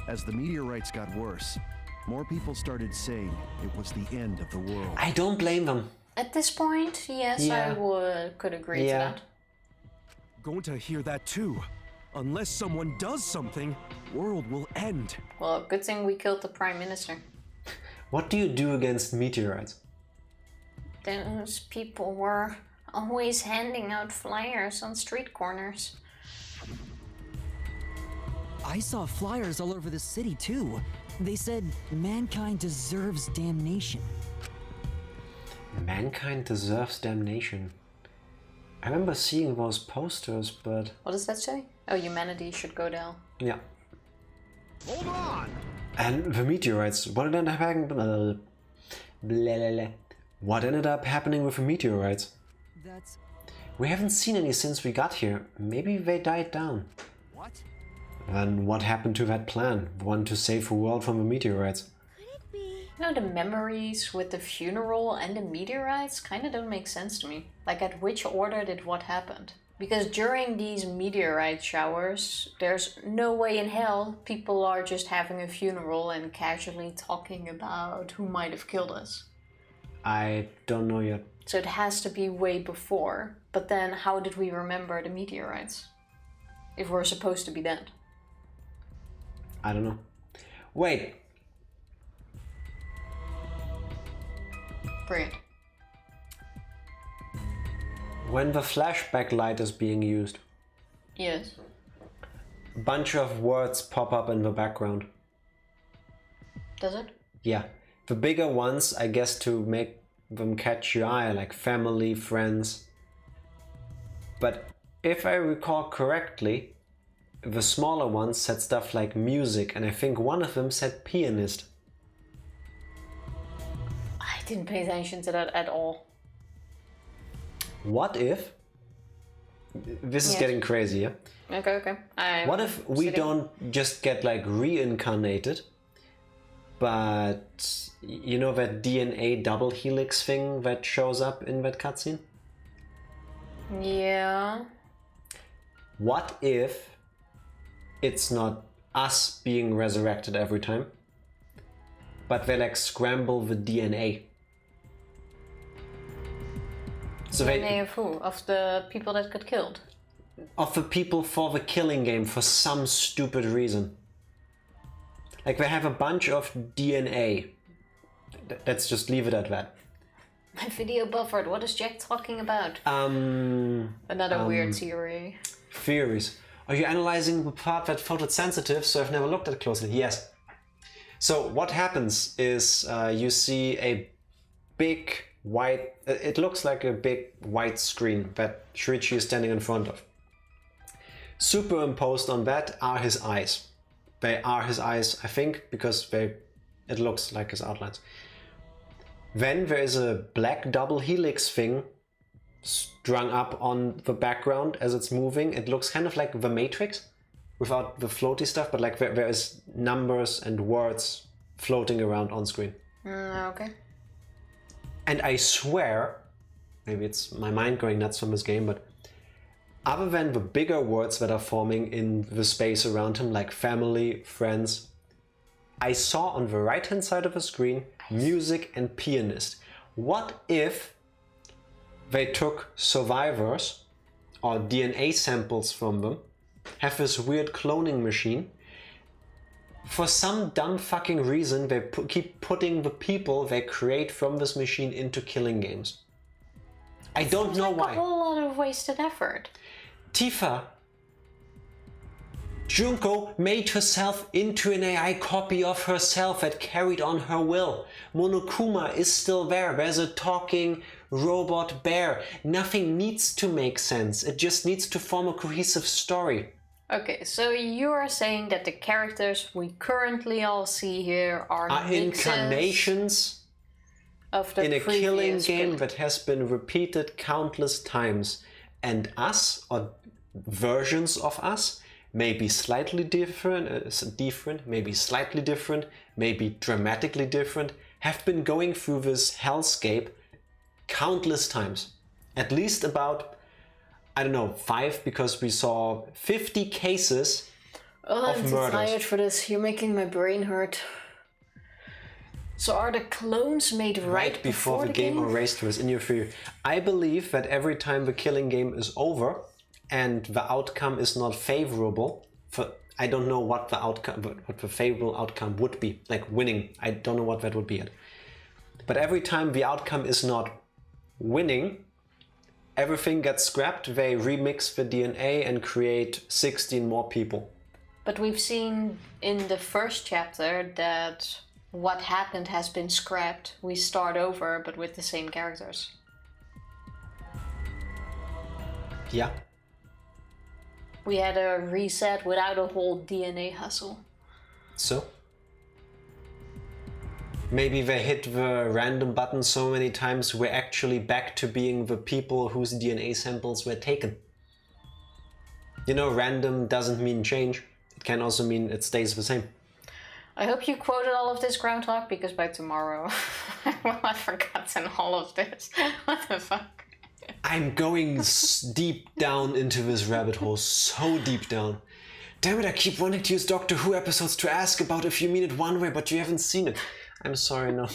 Speaker 3: as the meteorites got worse, more people started saying it was the end of the world.
Speaker 2: I don't blame them.
Speaker 1: At this point, yes,
Speaker 2: Yeah.
Speaker 1: could agree to that.
Speaker 6: Going to hear that too. Unless someone does something, world will end.
Speaker 1: Well, good thing we killed the Prime Minister.
Speaker 2: What do you do against meteorites?
Speaker 1: Those people were always handing out flyers on street corners.
Speaker 7: I saw flyers all over the city too. They said mankind deserves damnation.
Speaker 2: Mankind deserves damnation. I remember seeing those posters, but
Speaker 1: What does that say? Oh, humanity should go down.
Speaker 2: yeah.
Speaker 6: Hold on!
Speaker 2: And the meteorites. What ended up happening? What ended up happening with the meteorites?
Speaker 7: That's...
Speaker 2: We haven't seen any since we got here. Maybe they died down.
Speaker 6: What?
Speaker 2: Then what happened to that plan? The one to save the world from the meteorites?
Speaker 4: Could it be?
Speaker 1: You know, the memories with the funeral and the meteorites kind of don't make sense to me. Like, at which order did what happen? Because during these meteorite showers, there's no way in hell people are just having a funeral and casually talking about who might have killed us.
Speaker 2: I don't know yet.
Speaker 1: So it has to be way before. But then how did we remember the meteorites? If we're supposed to be dead.
Speaker 2: I don't know. Wait.
Speaker 1: Brilliant.
Speaker 2: When the flashback light is being used,
Speaker 1: Yes.
Speaker 2: a bunch of words pop up in the background.
Speaker 1: Does it?
Speaker 2: Yeah. The bigger ones, I guess, to make them catch your eye, like family, friends. But if I recall correctly, the smaller ones said stuff like music, and I think one of them said pianist.
Speaker 1: I didn't pay attention to that at all.
Speaker 2: What if... This is
Speaker 1: Yes.
Speaker 2: getting crazy, yeah?
Speaker 1: Okay, okay.
Speaker 2: What if we don't just get like reincarnated, but you know that DNA double helix thing that shows up in that cutscene?
Speaker 1: Yeah.
Speaker 2: What if it's not us being resurrected every time, but they like scramble the DNA? So
Speaker 1: DNA of who? Of the people that got killed?
Speaker 2: of the people for the killing game for some stupid reason. Like they have a bunch of DNA. Let's just leave it at that.
Speaker 1: My video buffered. What is Jack talking about? Another weird theory.
Speaker 2: Theories. Are you analyzing the part that photosensitive, so I've never looked at it closely? Yes. So what happens is you see a big white... It looks like a big white screen that Shurichi is standing in front of. Superimposed on that are his eyes. They are his eyes, I think, because it looks like his outlines. Then there is a black double helix thing strung up on the background as it's moving. It looks kind of like the Matrix without the floaty stuff, but like there is numbers and words floating around on screen.
Speaker 1: Okay.
Speaker 2: And I swear, maybe it's my mind going nuts from this game, but other than the bigger words that are forming in the space around him, like family, friends, I saw on the right hand side of the screen music and pianist. What if they took survivors or DNA samples from them, have this weird cloning machine? For some dumb fucking reason, they keep putting the people they create from this machine into killing games. I don't know why.
Speaker 1: A whole lot of wasted effort.
Speaker 2: Tifa, Junko made herself into an AI copy of herself that carried on her will. Monokuma is still there. There's a talking robot bear. Nothing needs to make sense. It just needs to form a cohesive story.
Speaker 1: Okay, so you are saying that the characters we currently all see here are mixes
Speaker 2: Incarnations
Speaker 1: of the
Speaker 2: in a killing
Speaker 1: previous
Speaker 2: game that has been repeated countless times. And us, or versions of us, may be slightly different, maybe slightly different, maybe dramatically different, have been going through this hellscape countless times. At least about, I don't know, 5, because we saw 50 cases of
Speaker 1: I'm too
Speaker 2: murders.
Speaker 1: tired for this. You're making my brain hurt. So are the clones made right
Speaker 2: before the game erased was in your theory. I believe that every time the killing game is over and the outcome is not favorable, I don't know what the favorable outcome would be, like winning. I don't know what that would be yet. But every time the outcome is not winning, everything gets scrapped. They remix the DNA and create 16 more people.
Speaker 1: But we've seen in the first chapter that what happened has been scrapped. We start over, but with the same characters.
Speaker 2: Yeah.
Speaker 1: We had a reset without a whole DNA hustle.
Speaker 2: So? Maybe they hit the random button so many times we're actually back to being the people whose DNA samples were taken. You know, random doesn't mean change. It can also mean it stays the same.
Speaker 1: I hope you quoted all of this, Groundhog, because by tomorrow I will have forgotten all of this. What the fuck?
Speaker 2: I'm going deep down into this rabbit hole, so deep down. Damn it, I keep wanting to use Doctor Who episodes to ask about if you mean it one way, but you haven't seen it. I'm sorry, no.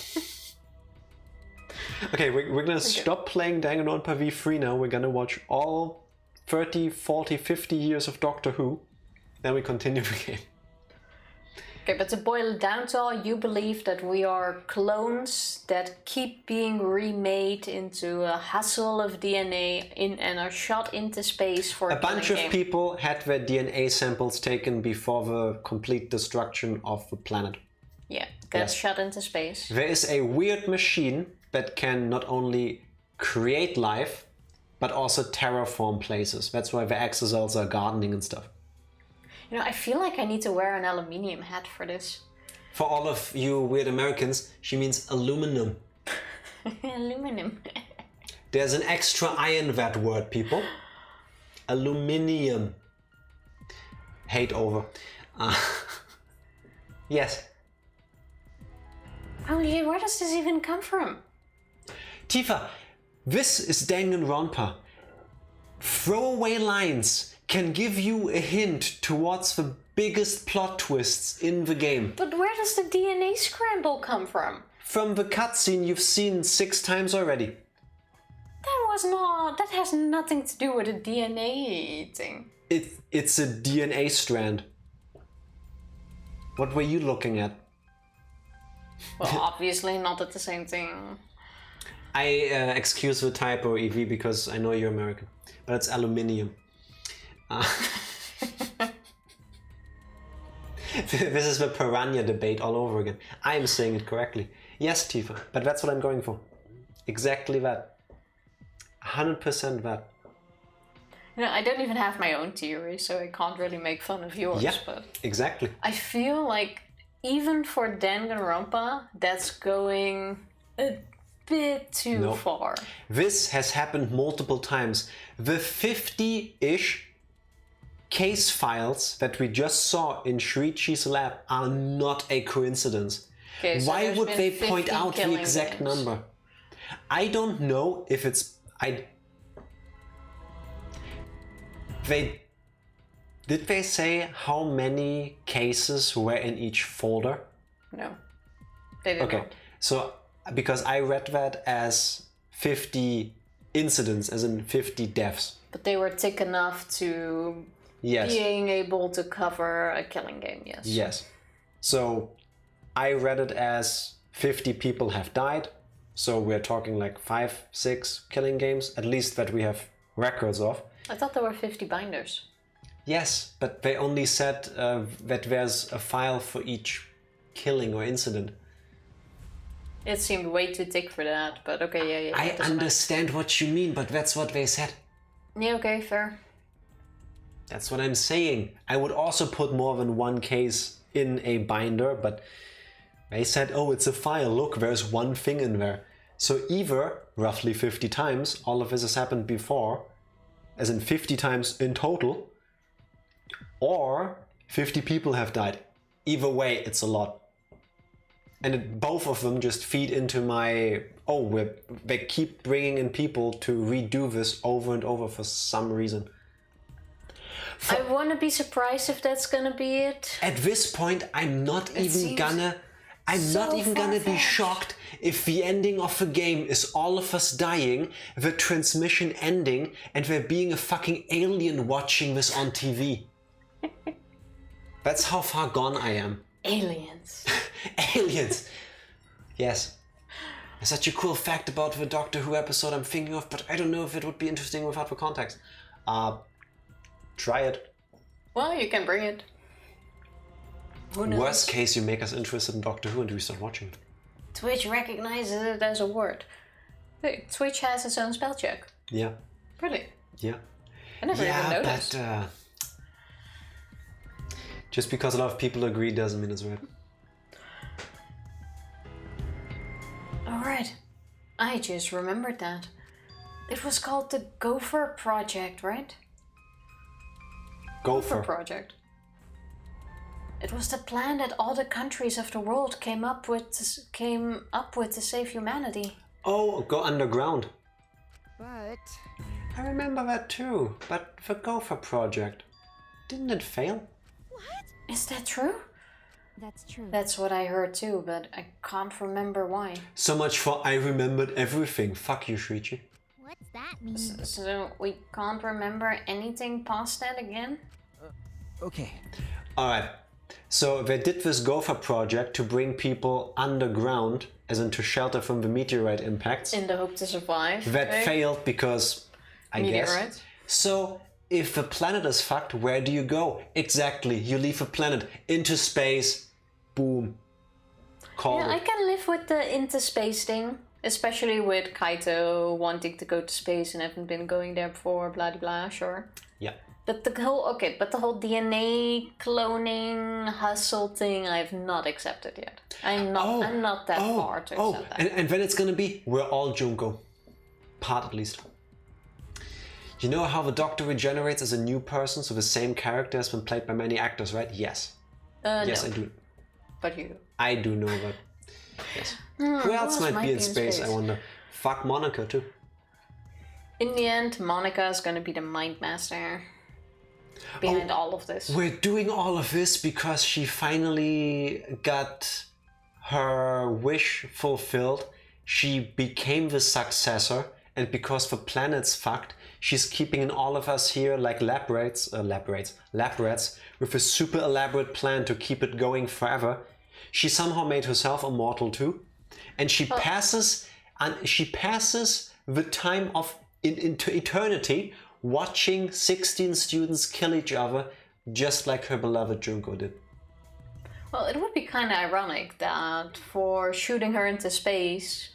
Speaker 2: Okay, we're gonna stop playing Danganronpa V3 now. We're gonna watch all 30, 40, 50 years of Doctor Who. Then we continue the game.
Speaker 1: Okay, but to boil it down to all, you believe that we are clones that keep being remade into a hustle of DNA and are shot into space for
Speaker 2: a bunch of
Speaker 1: game.
Speaker 2: people had their DNA samples taken before the complete destruction of the planet.
Speaker 1: Yeah, got shot into space.
Speaker 2: There is a weird machine that can not only create life, but also terraform places. That's why the exosols are gardening and stuff.
Speaker 1: You know, I feel like I need to wear an aluminium hat for this.
Speaker 2: For all of you weird Americans, she means aluminum.
Speaker 1: Aluminum.
Speaker 2: There's an extra I in that word, people. Aluminium. Hate over. Yes.
Speaker 1: Oh yeah, where does this even come from?
Speaker 2: Tifa, this is Danganronpa. Throwaway lines can give you a hint towards the biggest plot twists in the game.
Speaker 1: But where does the DNA scramble come from?
Speaker 2: From the cutscene you've seen 6 times already.
Speaker 1: That has nothing to do with the DNA thing.
Speaker 2: It's a DNA strand. What were you looking at?
Speaker 1: Well, obviously not at the same thing.
Speaker 2: I excuse the typo, Evie, because I know you're American. But it's aluminium. This is the piranha debate all over again. I'm saying it correctly. Yes, Tifa, but that's what I'm going for. Exactly that. 100% that.
Speaker 1: You know, I don't even have my own theory, so I can't really make fun of yours.
Speaker 2: Yeah,
Speaker 1: but
Speaker 2: exactly.
Speaker 1: I feel like even for Danganronpa, that's going a bit too far.
Speaker 2: This has happened multiple times. The 50-ish case files that we just saw in Shuichi's lab are not a coincidence.
Speaker 1: Okay, so
Speaker 2: why would they
Speaker 1: 50
Speaker 2: point out the exact
Speaker 1: games.
Speaker 2: number? I don't know if it's... Did they say how many cases were in each folder?
Speaker 1: No, they didn't.
Speaker 2: Okay, so because I read that as 50 incidents, as in 50 deaths.
Speaker 1: But they were thick enough to being able to cover a killing game, yes.
Speaker 2: Yes. So I read it as 50 people have died. So we're talking like 5, 6 killing games, at least that we have records of.
Speaker 1: I thought there were 50 binders.
Speaker 2: Yes, but they only said that there's a file for each killing or incident.
Speaker 1: It seemed way too thick for that, but okay, yeah.
Speaker 2: I understand what you mean, but that's what they said.
Speaker 1: Yeah, okay, fair.
Speaker 2: That's what I'm saying. I would also put more than one case in a binder, but they said, oh, it's a file. Look, there's one thing in there. So either, roughly 50 times, all of this has happened before, as in 50 times in total, or 50 people have died. Either way, it's a lot. And both of them just feed into my, they keep bringing in people to redo this over and over for some reason.
Speaker 1: I want to be surprised if that's gonna be it.
Speaker 2: At this point, I'm not even gonna be shocked if the ending of the game is all of us dying, the transmission ending, and there being a fucking alien watching this on TV. That's how far gone I am.
Speaker 1: Aliens.
Speaker 2: Aliens. Yes. There's such a cool fact about the Doctor Who episode I'm thinking of, but I don't know if it would be interesting without the context. Try it.
Speaker 1: Well, you can bring it. Who knows?
Speaker 2: Worst case, you make us interested in Doctor Who and we start watching it.
Speaker 1: Twitch recognizes it as a word. Hey, Twitch has its own spell check.
Speaker 2: Yeah.
Speaker 1: Really?
Speaker 2: Yeah.
Speaker 1: I never even noticed.
Speaker 2: but just because a lot of people agree doesn't mean it's right.
Speaker 1: Alright, I just remembered that. It was called the Gopher Project, right?
Speaker 2: Gopher
Speaker 1: Project. It was the plan that all the countries of the world came up with to save humanity.
Speaker 2: Oh, go underground.
Speaker 3: But
Speaker 2: I remember that too. But the Gopher Project, didn't it fail?
Speaker 4: What?
Speaker 1: Is that true?
Speaker 4: That's true.
Speaker 1: That's what I heard too, but I can't remember why.
Speaker 2: So much for I remembered everything. Fuck you, Shuichi.
Speaker 4: What's that mean?
Speaker 1: So we can't remember anything past that again?
Speaker 7: Okay.
Speaker 2: Alright, so they did this Gopher Project to bring people underground, as in to shelter from the meteorite impacts.
Speaker 1: In the hope to survive.
Speaker 2: That
Speaker 1: okay?
Speaker 2: failed because, I guess.
Speaker 1: Meteorites.
Speaker 2: So, if the planet is fucked, where do you go? Exactly, you leave the planet into space. Boom. Call
Speaker 1: Yeah, I
Speaker 2: it.
Speaker 1: can live with the into space thing. Especially with Kaito wanting to go to space and haven't been going there before, blah blah blah, sure.
Speaker 2: Yeah.
Speaker 1: But the whole DNA cloning hustle thing I've not accepted yet. I'm not that far to accept that.
Speaker 2: And then it's gonna be, we're all Junko. Part at least. You know how the Doctor regenerates as a new person, so the same character has been played by many actors, right? Yes. Yes,
Speaker 1: no.
Speaker 2: I do.
Speaker 1: But you.
Speaker 2: I do know that. Yes. Who else might be in space, I wonder? Fuck Monica too.
Speaker 1: In the end, Monica is gonna be the mind master behind all of this.
Speaker 2: We're doing all of this because she finally got her wish fulfilled. She became the successor, and because the planet's fucked, she's keeping all of us here like lab rats with a super elaborate plan to keep it going forever. She somehow made herself immortal too, and she passes the time of into eternity watching 16 students kill each other, just like her beloved Junko did.
Speaker 1: Well, it would be kind of ironic that for shooting her into space,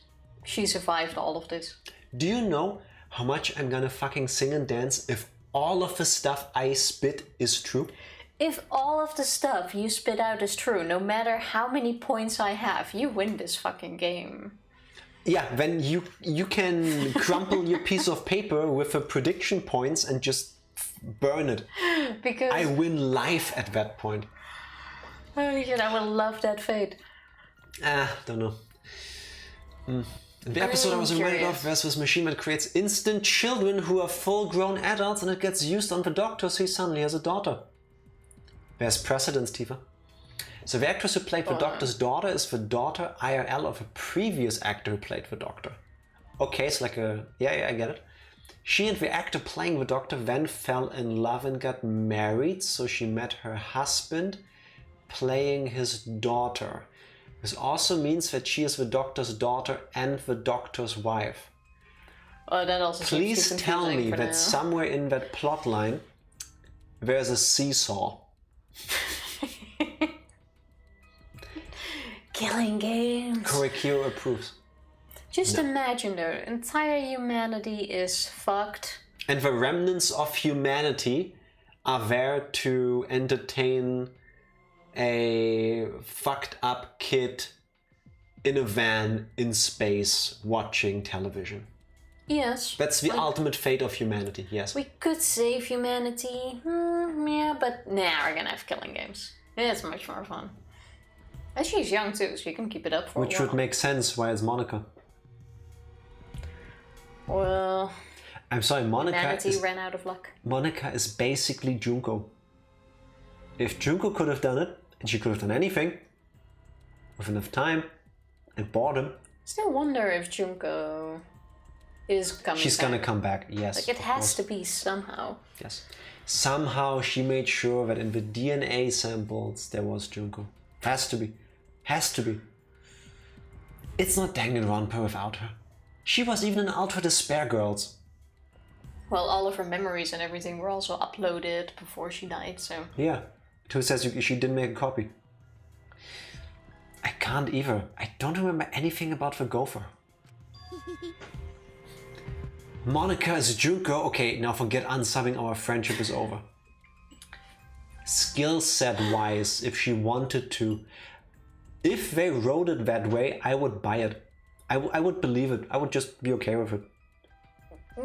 Speaker 1: she survived all of this.
Speaker 2: Do you know how much I'm gonna fucking sing and dance if all of the stuff I spit is true?
Speaker 1: If all of the stuff you spit out is true, no matter how many points I have, you win this fucking game.
Speaker 2: Yeah, then you can crumple your piece of paper with the prediction points and just burn it.
Speaker 1: Because
Speaker 2: I win life at that point.
Speaker 1: holy shit, I will love that fate.
Speaker 2: Don't know. The episode I was reminded of, there's this machine that creates instant children who are full-grown adults, and it gets used on the Doctor, so he suddenly has a daughter. There's precedence, Tifa. So the actress who played the Doctor's daughter is the daughter IRL of a previous actor who played the Doctor. Okay, it's like a... Yeah, I get it. She and the actor playing the Doctor then fell in love and got married, so she met her husband playing his daughter. This also means that she is the Doctor's daughter and the Doctor's wife.
Speaker 1: Oh, that also
Speaker 2: Please
Speaker 1: seems too
Speaker 2: tell
Speaker 1: confusing
Speaker 2: me
Speaker 1: for
Speaker 2: that
Speaker 1: now.
Speaker 2: somewhere in that plot line there's a seesaw.
Speaker 1: Killing games.
Speaker 2: Korikiro approves.
Speaker 1: Just imagine though, entire humanity is fucked.
Speaker 2: And the remnants of humanity are there to entertain a fucked up kid in a van in space watching television.
Speaker 1: Yes.
Speaker 2: That's the ultimate fate of humanity, yes.
Speaker 1: We could save humanity. Yeah, but nah, we're gonna have killing games. It's much more fun. And she's young too, so you can keep it up for
Speaker 2: Which
Speaker 1: a while.
Speaker 2: would make sense why it's Monica.
Speaker 1: Well,
Speaker 2: I'm sorry,
Speaker 1: humanity ran out of luck.
Speaker 2: Monica is basically Junko. If Junko could have done it, and she could have done anything, with enough time and boredom,
Speaker 1: Still wonder if Junko is coming
Speaker 2: she's
Speaker 1: back.
Speaker 2: gonna come back, yes.
Speaker 1: Like, it
Speaker 2: of
Speaker 1: has
Speaker 2: course.
Speaker 1: to be somehow.
Speaker 2: Yes. Somehow she made sure that in the DNA samples there was Junko. Has to be. Has to be. It's not Danganronpa without her. She was even in Ultra Despair Girls.
Speaker 1: Well, all of her memories and everything were also uploaded before she died, so...
Speaker 2: Yeah. Who says she didn't make a copy? I can't either. I don't remember anything about the Gopher. Monica is Junko. Okay, now forget unsubbing, our friendship is over. Skill set wise, if she wanted to, if they wrote it that way, I would buy it. I would believe it. I would just be okay with it.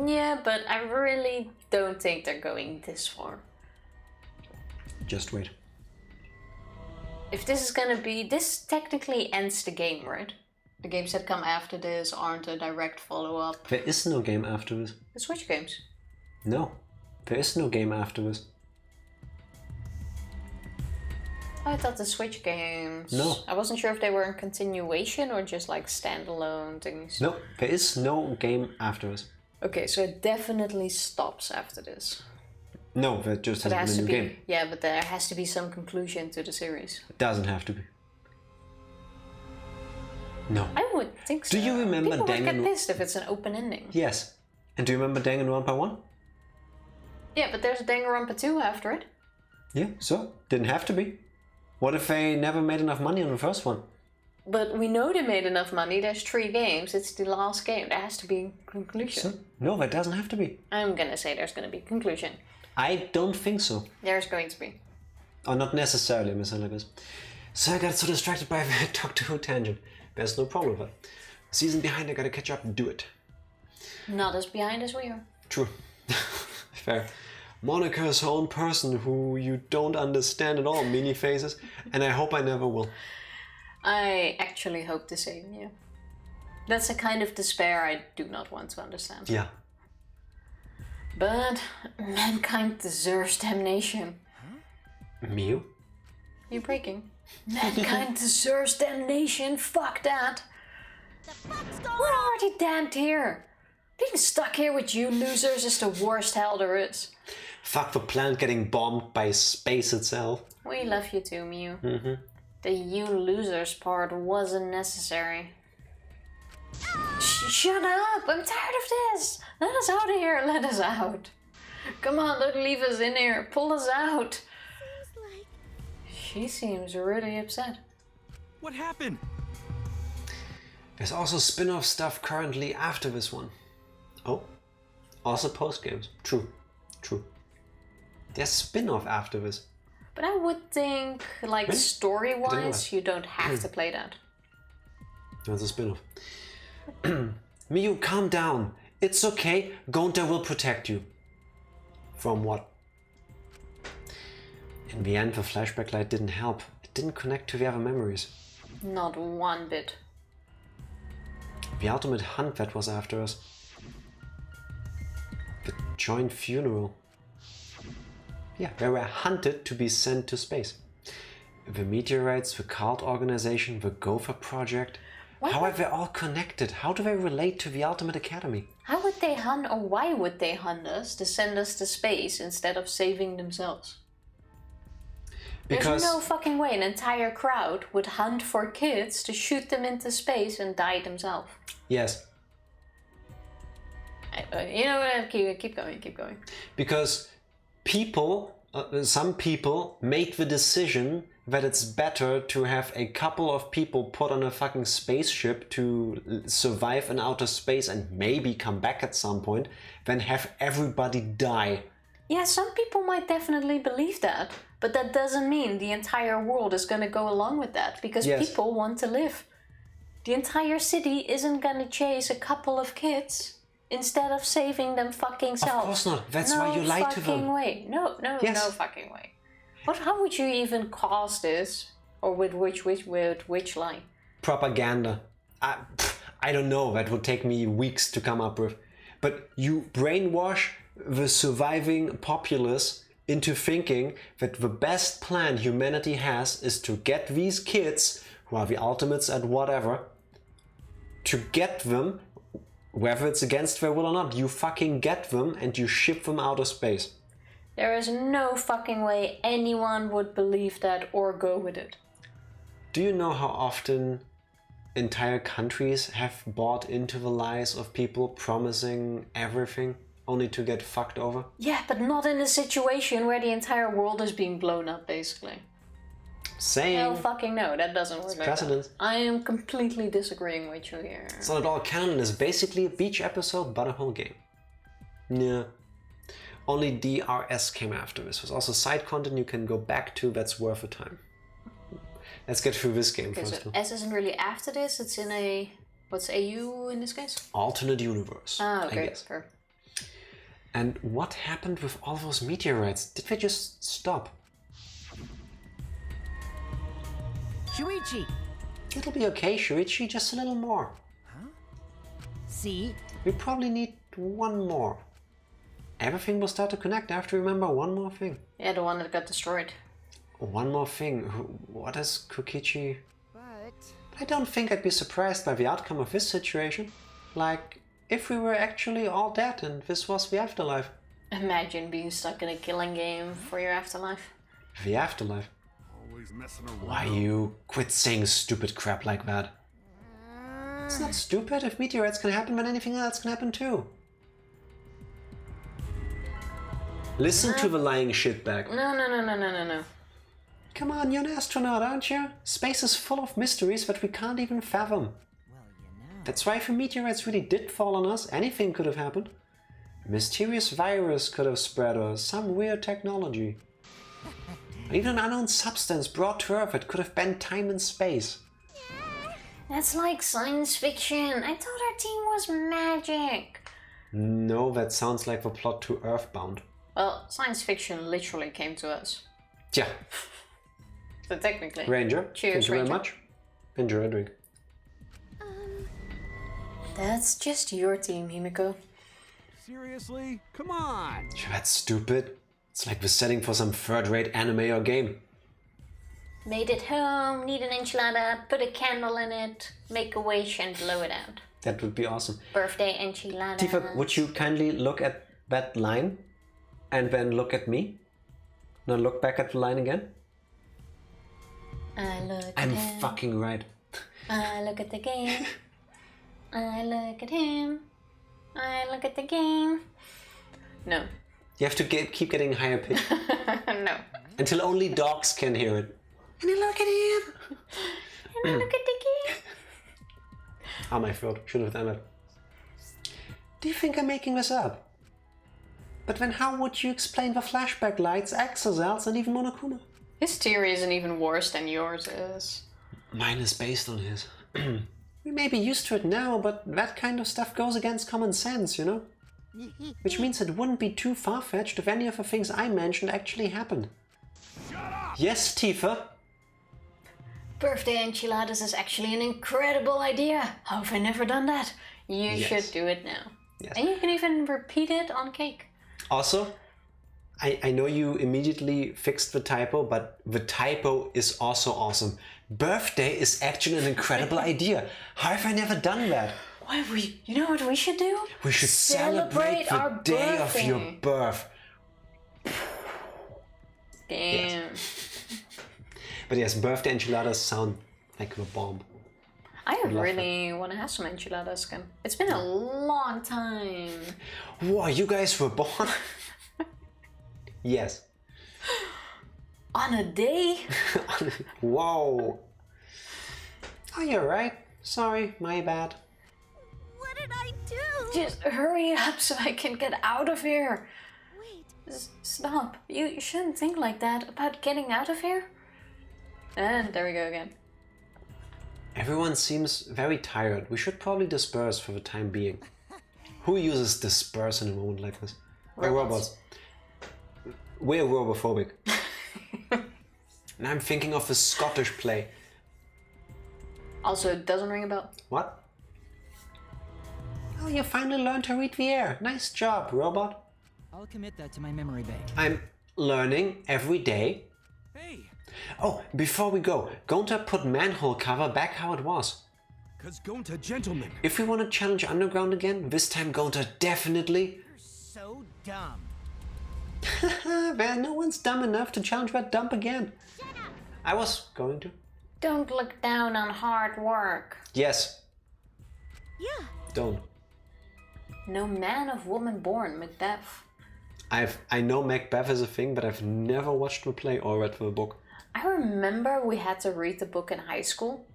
Speaker 1: Yeah, but I really don't think they're going this far.
Speaker 2: Just wait.
Speaker 1: If this is gonna be... This technically ends the game, right? The games that come after this aren't a direct follow-up.
Speaker 2: There is no game after this.
Speaker 1: The Switch games.
Speaker 2: No, there is no game after this.
Speaker 1: I thought the Switch games...
Speaker 2: No.
Speaker 1: I wasn't sure if they were in continuation or just like standalone things.
Speaker 2: No, there is no game after this.
Speaker 1: Okay, so it definitely stops after this.
Speaker 2: No, that just
Speaker 1: But
Speaker 2: hasn't been a new game.
Speaker 1: Yeah, but there has to be some conclusion to the series.
Speaker 2: It doesn't have to be. No.
Speaker 1: I would think so.
Speaker 2: Do you remember
Speaker 1: People would get
Speaker 2: Danganronpa?
Speaker 1: pissed if it's an open ending.
Speaker 2: Yes. And do you remember Danganronpa 1?
Speaker 1: Yeah, but there's a Danganronpa 2 after it.
Speaker 2: Yeah, so didn't have to be. What if they never made enough money on the first one?
Speaker 1: But we know they made enough money. There's 3 games. It's the last game. There has to be a conclusion.
Speaker 2: So, no, that doesn't have to be.
Speaker 1: I'm gonna say there's gonna be a conclusion.
Speaker 2: I don't think so.
Speaker 1: There's going to be.
Speaker 2: Or not necessarily, Miss Elegance. So I got so distracted by a Doctor Who tangent. There's no problem with that. Season behind, I gotta catch up and do it.
Speaker 1: Not as behind as we are.
Speaker 2: True. Fair. Monica is her own person who you don't understand at all, mini faces, and I hope I never will.
Speaker 1: I actually hope the same, yeah. That's a kind of despair I do not want to understand.
Speaker 2: Yeah.
Speaker 1: But mankind deserves damnation.
Speaker 2: Mew?
Speaker 1: You're breaking. Mankind deserves damnation. Fuck that. We're already damned here. Being stuck here with you losers is the worst hell there is.
Speaker 2: Fuck the planet getting bombed by space itself.
Speaker 1: We love you too, Mew. The you losers part wasn't necessary. Shut up! I'm tired of this! Let us out of here! Let us out! Come on, don't leave us in here! Pull us out! She seems really upset.
Speaker 6: What happened?
Speaker 2: There's also spin-off stuff currently after this one. Oh, also post-games. True, true. There's spin-off after this.
Speaker 1: But I would think, like,
Speaker 2: Really?
Speaker 1: story-wise, you don't have to play that.
Speaker 2: There's a spin-off. Miyu, calm down. It's okay. Gonta will protect you. From what? In the end, the flashback light didn't help. It didn't connect to the other memories.
Speaker 1: Not one bit.
Speaker 2: The ultimate hunt that was after us. The joint funeral. Yeah, they were hunted to be sent to space. The meteorites, the cult organization, the Gopher project. How are they all connected? How do they relate to the Ultimate Academy?
Speaker 1: How would they hunt, or why would they hunt us to send us to space instead of saving themselves?
Speaker 2: Because
Speaker 1: There's no fucking way an entire crowd would hunt for kids to shoot them into space and die themselves.
Speaker 2: yes,
Speaker 1: You know what? Keep going, keep going.
Speaker 2: because people, some people make the decision that it's better to have a couple of people put on a fucking spaceship to survive in outer space and maybe come back at some point than have everybody die.
Speaker 1: Yeah, some people might definitely believe that, but that doesn't mean the entire world is gonna go along with that, because
Speaker 2: Yes.
Speaker 1: people want to live. The entire city isn't gonna chase a couple of kids instead of saving them fucking self.
Speaker 2: Of course not. That's why you lied to them.
Speaker 1: No fucking way. No,
Speaker 2: Yes.
Speaker 1: no fucking way. How would you even cause this? Or with which line?
Speaker 2: Propaganda. I don't know. That would take me weeks to come up with. But you brainwash the surviving populace into thinking that the best plan humanity has is to get these kids, who are the ultimates at whatever, to get them, whether it's against their will or not, you fucking get them and you ship them out of space.
Speaker 1: There is no fucking way anyone would believe that or go with it.
Speaker 2: Do you know how often entire countries have bought into the lies of people promising everything only to get fucked over?
Speaker 1: Yeah, but not in a situation where the entire world is being blown up, basically.
Speaker 2: Saying.
Speaker 1: Hell fucking no, that doesn't work like that.
Speaker 2: precedent.
Speaker 1: I am completely disagreeing with you here.
Speaker 2: It's not at all canon. It's basically a beach episode, but a whole game. Yeah. Only DRS came after this. There's also side content you can go back to that's worth a time. Let's get through this game
Speaker 1: Okay,
Speaker 2: first.
Speaker 1: so S isn't really after this, it's in a... What's AU in this case?
Speaker 2: Alternate universe,
Speaker 1: Ah,
Speaker 2: I
Speaker 1: okay,
Speaker 2: guess.
Speaker 1: fair.
Speaker 2: And what happened with all those meteorites? Did they just stop?
Speaker 8: Shuichi!
Speaker 2: It'll be okay, Shuichi, just a little more.
Speaker 8: See?
Speaker 2: We probably need one more. Everything will start to connect. I have to remember one more thing.
Speaker 1: Yeah, the one that got destroyed.
Speaker 2: One more thing. What is Kokichi?
Speaker 8: But...
Speaker 2: I don't think I'd be surprised by the outcome of this situation. Like, if we were actually all dead and this was the afterlife.
Speaker 1: Imagine being stuck in a killing game for your afterlife.
Speaker 2: The afterlife?
Speaker 6: Always messing around.
Speaker 2: Why you quit saying stupid crap like that? It's not stupid. If meteorites can happen, then anything else can happen too. Listen to the lying shitbag.
Speaker 1: No.
Speaker 2: Come on, you're an astronaut, aren't you? Space is full of mysteries that we can't even fathom.
Speaker 7: Well, you know.
Speaker 2: That's why if the meteorites really did fall on us, anything could have happened. A mysterious virus could have spread, or some weird technology. Or even an unknown substance brought to Earth that could have bent time and space.
Speaker 1: That's like science fiction. I thought our team was magic.
Speaker 2: No, that sounds like the plot to Earthbound.
Speaker 1: Well, science fiction literally came to us.
Speaker 2: Yeah.
Speaker 1: So technically.
Speaker 2: Ranger,
Speaker 1: Cheers,
Speaker 2: thank you very
Speaker 1: Ranger.
Speaker 2: much. Enjoy a drink.
Speaker 1: That's just your team, Himiko.
Speaker 6: Seriously? Come on!
Speaker 2: That's stupid. It's like the setting for some third-rate anime or game.
Speaker 1: Made it home, need an enchilada, put a candle in it, make a wish and blow it out.
Speaker 2: That would be awesome.
Speaker 1: Birthday enchilada.
Speaker 2: Tifa, would you kindly look at that line and then look at me? Now look back at the line again.
Speaker 1: I look at
Speaker 2: I'm
Speaker 1: him.
Speaker 2: fucking right.
Speaker 1: I look at the game. I look at him. I look at the game. No.
Speaker 2: You have to keep getting higher pitch
Speaker 1: No.
Speaker 2: until only dogs can hear it. And you look at him.
Speaker 1: And I look at the game.
Speaker 2: Oh, my throat. Should have done it. Do you think I'm making this up? But then how would you explain the flashback lights, exocells, and even Monokuma?
Speaker 1: His theory isn't even worse than yours is.
Speaker 2: Mine is based on his. We may be used to it now, but that kind of stuff goes against common sense, you know? Which means it wouldn't be too far-fetched if any of the things I mentioned actually happened. Yes, Tifa?
Speaker 1: Birthday enchiladas is actually an incredible idea. How have I never done that? You
Speaker 2: Yes.
Speaker 1: should do it now.
Speaker 2: Yes.
Speaker 1: And you can even repeat it on cake.
Speaker 2: Also, I know you immediately fixed the typo, but the typo is also awesome. Birthday is actually an incredible idea. How have I never done that?
Speaker 1: You know what we should do?
Speaker 2: We should celebrate the
Speaker 1: our
Speaker 2: day
Speaker 1: birthday.
Speaker 2: of your birth.
Speaker 1: Damn.
Speaker 2: But yes, birthday enchiladas sound like a bomb.
Speaker 1: I
Speaker 2: love
Speaker 1: really want to have some enchiladas again. It's been a long time.
Speaker 2: Whoa, you guys were born? Yes.
Speaker 1: On a day?
Speaker 2: Whoa. Oh, you're right. Sorry, my bad.
Speaker 4: What did I do?
Speaker 1: Just hurry up so I can get out of here.
Speaker 4: Wait,
Speaker 1: Stop. You shouldn't think like that about getting out of here. And there we go again.
Speaker 2: Everyone seems very tired. We should probably disperse for the time being. Who uses disperse in a moment like this?
Speaker 1: Robots.
Speaker 2: We're robophobic. And I'm thinking of the Scottish play.
Speaker 1: Also, it doesn't ring a bell.
Speaker 2: What? Oh, you finally learned to read the air. Nice job, robot.
Speaker 7: I'll commit that to my memory bank.
Speaker 2: I'm learning every day.
Speaker 6: Hey!
Speaker 2: Oh, before we go, Gonta put manhole cover back how it was.
Speaker 6: Cause Gonta, gentlemen.
Speaker 2: If we want to challenge Underground again, this time Gonta definitely...
Speaker 8: So dumb.
Speaker 2: Well, no one's dumb enough to challenge that dump again. I was going to.
Speaker 1: Don't look down on hard work.
Speaker 2: Yes,
Speaker 4: yeah.
Speaker 2: don't.
Speaker 1: No man of woman born, Macbeth.
Speaker 2: I know Macbeth is a thing, but I've never watched the play or read the book.
Speaker 1: I remember we had to read the book in high school.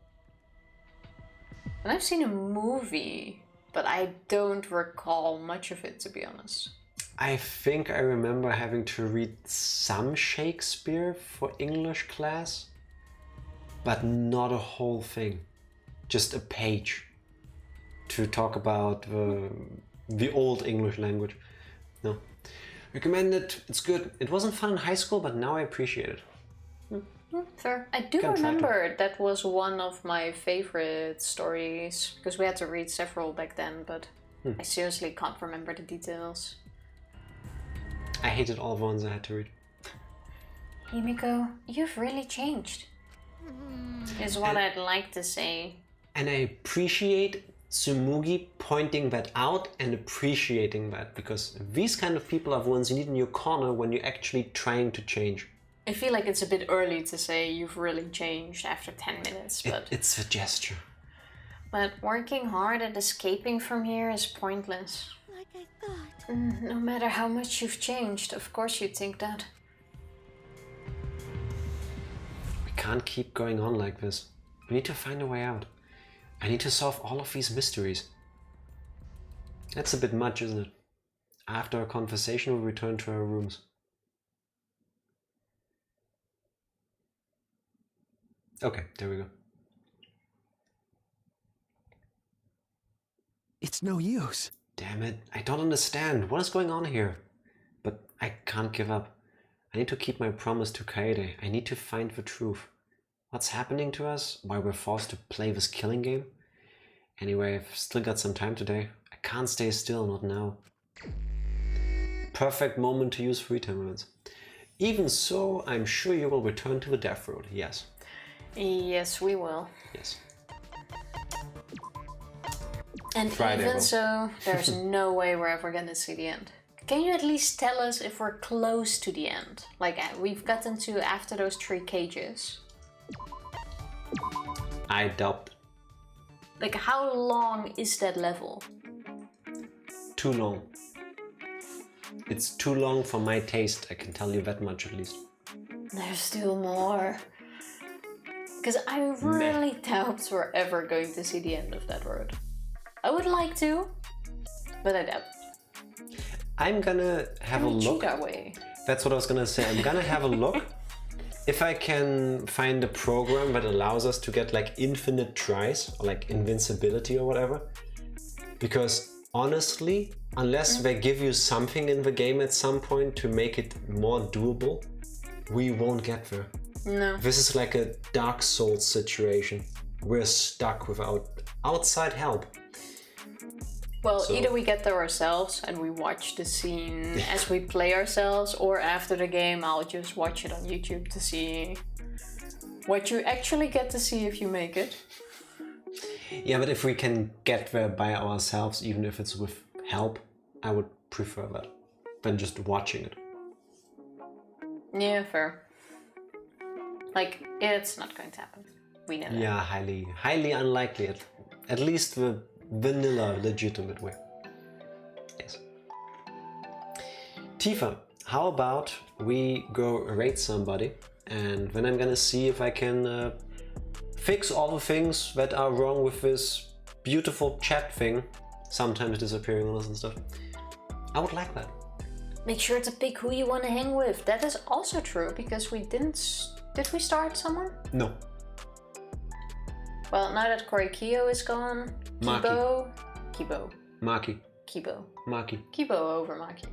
Speaker 1: And I've seen a movie, but I don't recall much of it, to be honest.
Speaker 2: I think I remember having to read some Shakespeare for English class, but not a whole thing, just a page to talk about the old English language. No, recommend it, it's good. It wasn't fun in high school, but now I appreciate it.
Speaker 1: Fair. I do remember that was one of my favorite stories, because we had to read several back then, but I seriously can't remember the details.
Speaker 2: I hated all the ones I had to read.
Speaker 1: Himiko, you've really changed, is what I'd like to say.
Speaker 2: And I appreciate Tsumugi pointing that out and appreciating that, because these kind of people are the ones you need in your corner when you're actually trying to change.
Speaker 1: I feel like it's a bit early to say you've really changed after 10 minutes, but...
Speaker 2: It's a gesture.
Speaker 1: But working hard at escaping from here is pointless.
Speaker 4: Like I thought.
Speaker 1: No matter how much you've changed, of course you'd think that.
Speaker 2: We can't keep going on like this. We need to find a way out. I need to solve all of these mysteries. That's a bit much, isn't it? After a conversation, we'll return to our rooms. Okay, there we go.
Speaker 6: It's no use.
Speaker 2: Damn it, I don't understand. What is going on here? But I can't give up. I need to keep my promise to Kaede. I need to find the truth. What's happening to us? Why we're forced to play this killing game? Anyway, I've still got some time today. I can't stay still, not now. Perfect moment to use free time events. Even so, I'm sure you will return to the Death Road, yes.
Speaker 1: Yes, we will.
Speaker 2: Yes.
Speaker 1: And
Speaker 2: Friday
Speaker 1: even
Speaker 2: will.
Speaker 1: so, there's no way we're ever gonna see the end. Can you at least tell us if we're close to the end? Like, we've gotten to after those 3 cages.
Speaker 2: I doubt.
Speaker 1: Like, how long is that level?
Speaker 2: Too long. It's too long for my taste, I can tell you that much at least.
Speaker 1: There's still more. Because I really doubt we're ever going to see the end of that road. I would like to, but I doubt.
Speaker 2: I'm gonna have a look.
Speaker 1: That way.
Speaker 2: That's what I was gonna say. I'm gonna have a look. If I can find a program that allows us to get like infinite tries or like invincibility or whatever. Because honestly, unless they give you something in the game at some point to make it more doable, we won't get there.
Speaker 1: No.
Speaker 2: This is like a Dark Souls situation. We're stuck without outside help.
Speaker 1: Well, so either we get there ourselves and we watch the scene as we play ourselves, or after the game I'll just watch it on YouTube to see what you actually get to see if you make it.
Speaker 2: Yeah, but if we can get there by ourselves, even if it's with help, I would prefer that than just watching it.
Speaker 1: Yeah, fair. Like, it's not going to happen. We know that.
Speaker 2: Yeah, highly unlikely. At least the vanilla, legitimate way. Yes. Tifa, how about we go raid somebody, and then I'm gonna see if I can fix all the things that are wrong with this beautiful chat thing, sometimes disappearing on us and stuff. I would like that.
Speaker 1: Make sure to pick who you want to hang with. That is also true, because we didn't... Did we start someone?
Speaker 2: No.
Speaker 1: Well, now that Korikyo is gone, Kibo...
Speaker 2: Maki.
Speaker 1: Kibo over Maki.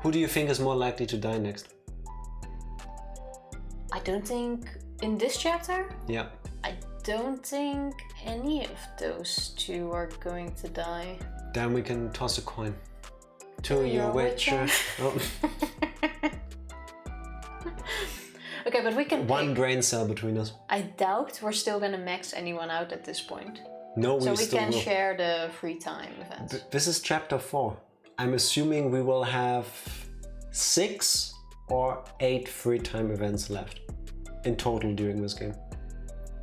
Speaker 2: Who do you think is more likely to die next?
Speaker 1: I don't think... In this chapter?
Speaker 2: Yeah.
Speaker 1: I don't think any of those 2 are going to die.
Speaker 2: Then we can toss a coin. To your witcher. Oh.
Speaker 1: Okay, but we can
Speaker 2: One
Speaker 1: pick.
Speaker 2: brain cell between us.
Speaker 1: I doubt we're still gonna max anyone out at this point.
Speaker 2: No,
Speaker 1: so we
Speaker 2: still
Speaker 1: can
Speaker 2: will.
Speaker 1: share the free time events.
Speaker 2: This is chapter 4. I'm assuming we will have 6 or 8 free time events left in total during this game.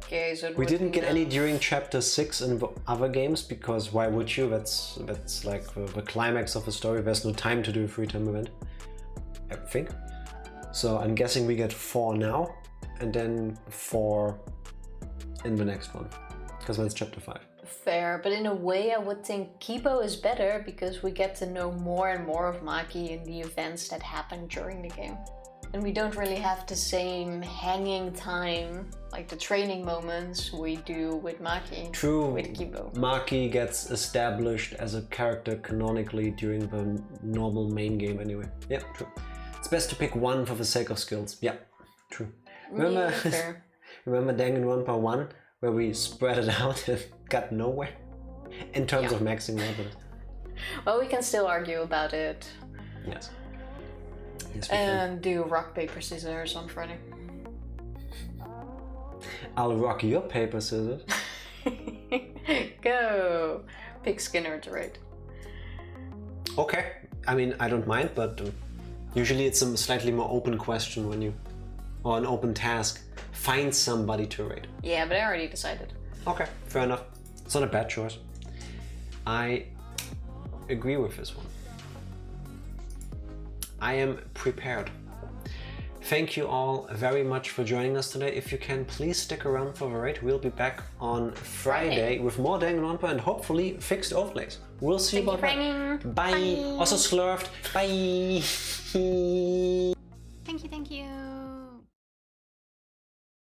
Speaker 1: Okay, so
Speaker 2: we didn't get any during chapter 6 in the other games, because why would you? That's like the climax of the story. There's no time to do a free time event, I think. So I'm guessing we get 4 now, and then 4 in the next one, because that's chapter 5.
Speaker 1: Fair, but in a way I would think Kibo is better because we get to know more and more of Maki in the events that happen during the game. And we don't really have the same hanging time, like the training moments we do with Maki.
Speaker 2: True.
Speaker 1: With Kibo.
Speaker 2: Maki gets established as a character canonically during the normal main game anyway. Yeah, true. It's best to pick one for the sake of skills. Yeah, true. Remember,
Speaker 1: fair.
Speaker 2: remember Danganronpa 1, where we spread it out and got nowhere? In terms of maxing levels.
Speaker 1: Well, we can still argue about it.
Speaker 2: Yes.
Speaker 1: And do rock, paper, scissors on Friday.
Speaker 2: I'll rock your paper, scissors.
Speaker 1: Go! Pick Skinner to rate.
Speaker 2: Okay. I mean, I don't mind, but usually it's a slightly more open question when you... Or an open task. Find somebody to rate.
Speaker 1: Yeah, but I already decided.
Speaker 2: Okay, fair enough. It's not a bad choice. I agree with this one. I am prepared. Thank you all very much for joining us today. If you can, please stick around for the raid. We'll be back on Friday with more Danganronpa and hopefully fixed overlays. We'll see about that. Bye.
Speaker 1: Bye.
Speaker 2: Also slurped. Bye.
Speaker 1: Thank you.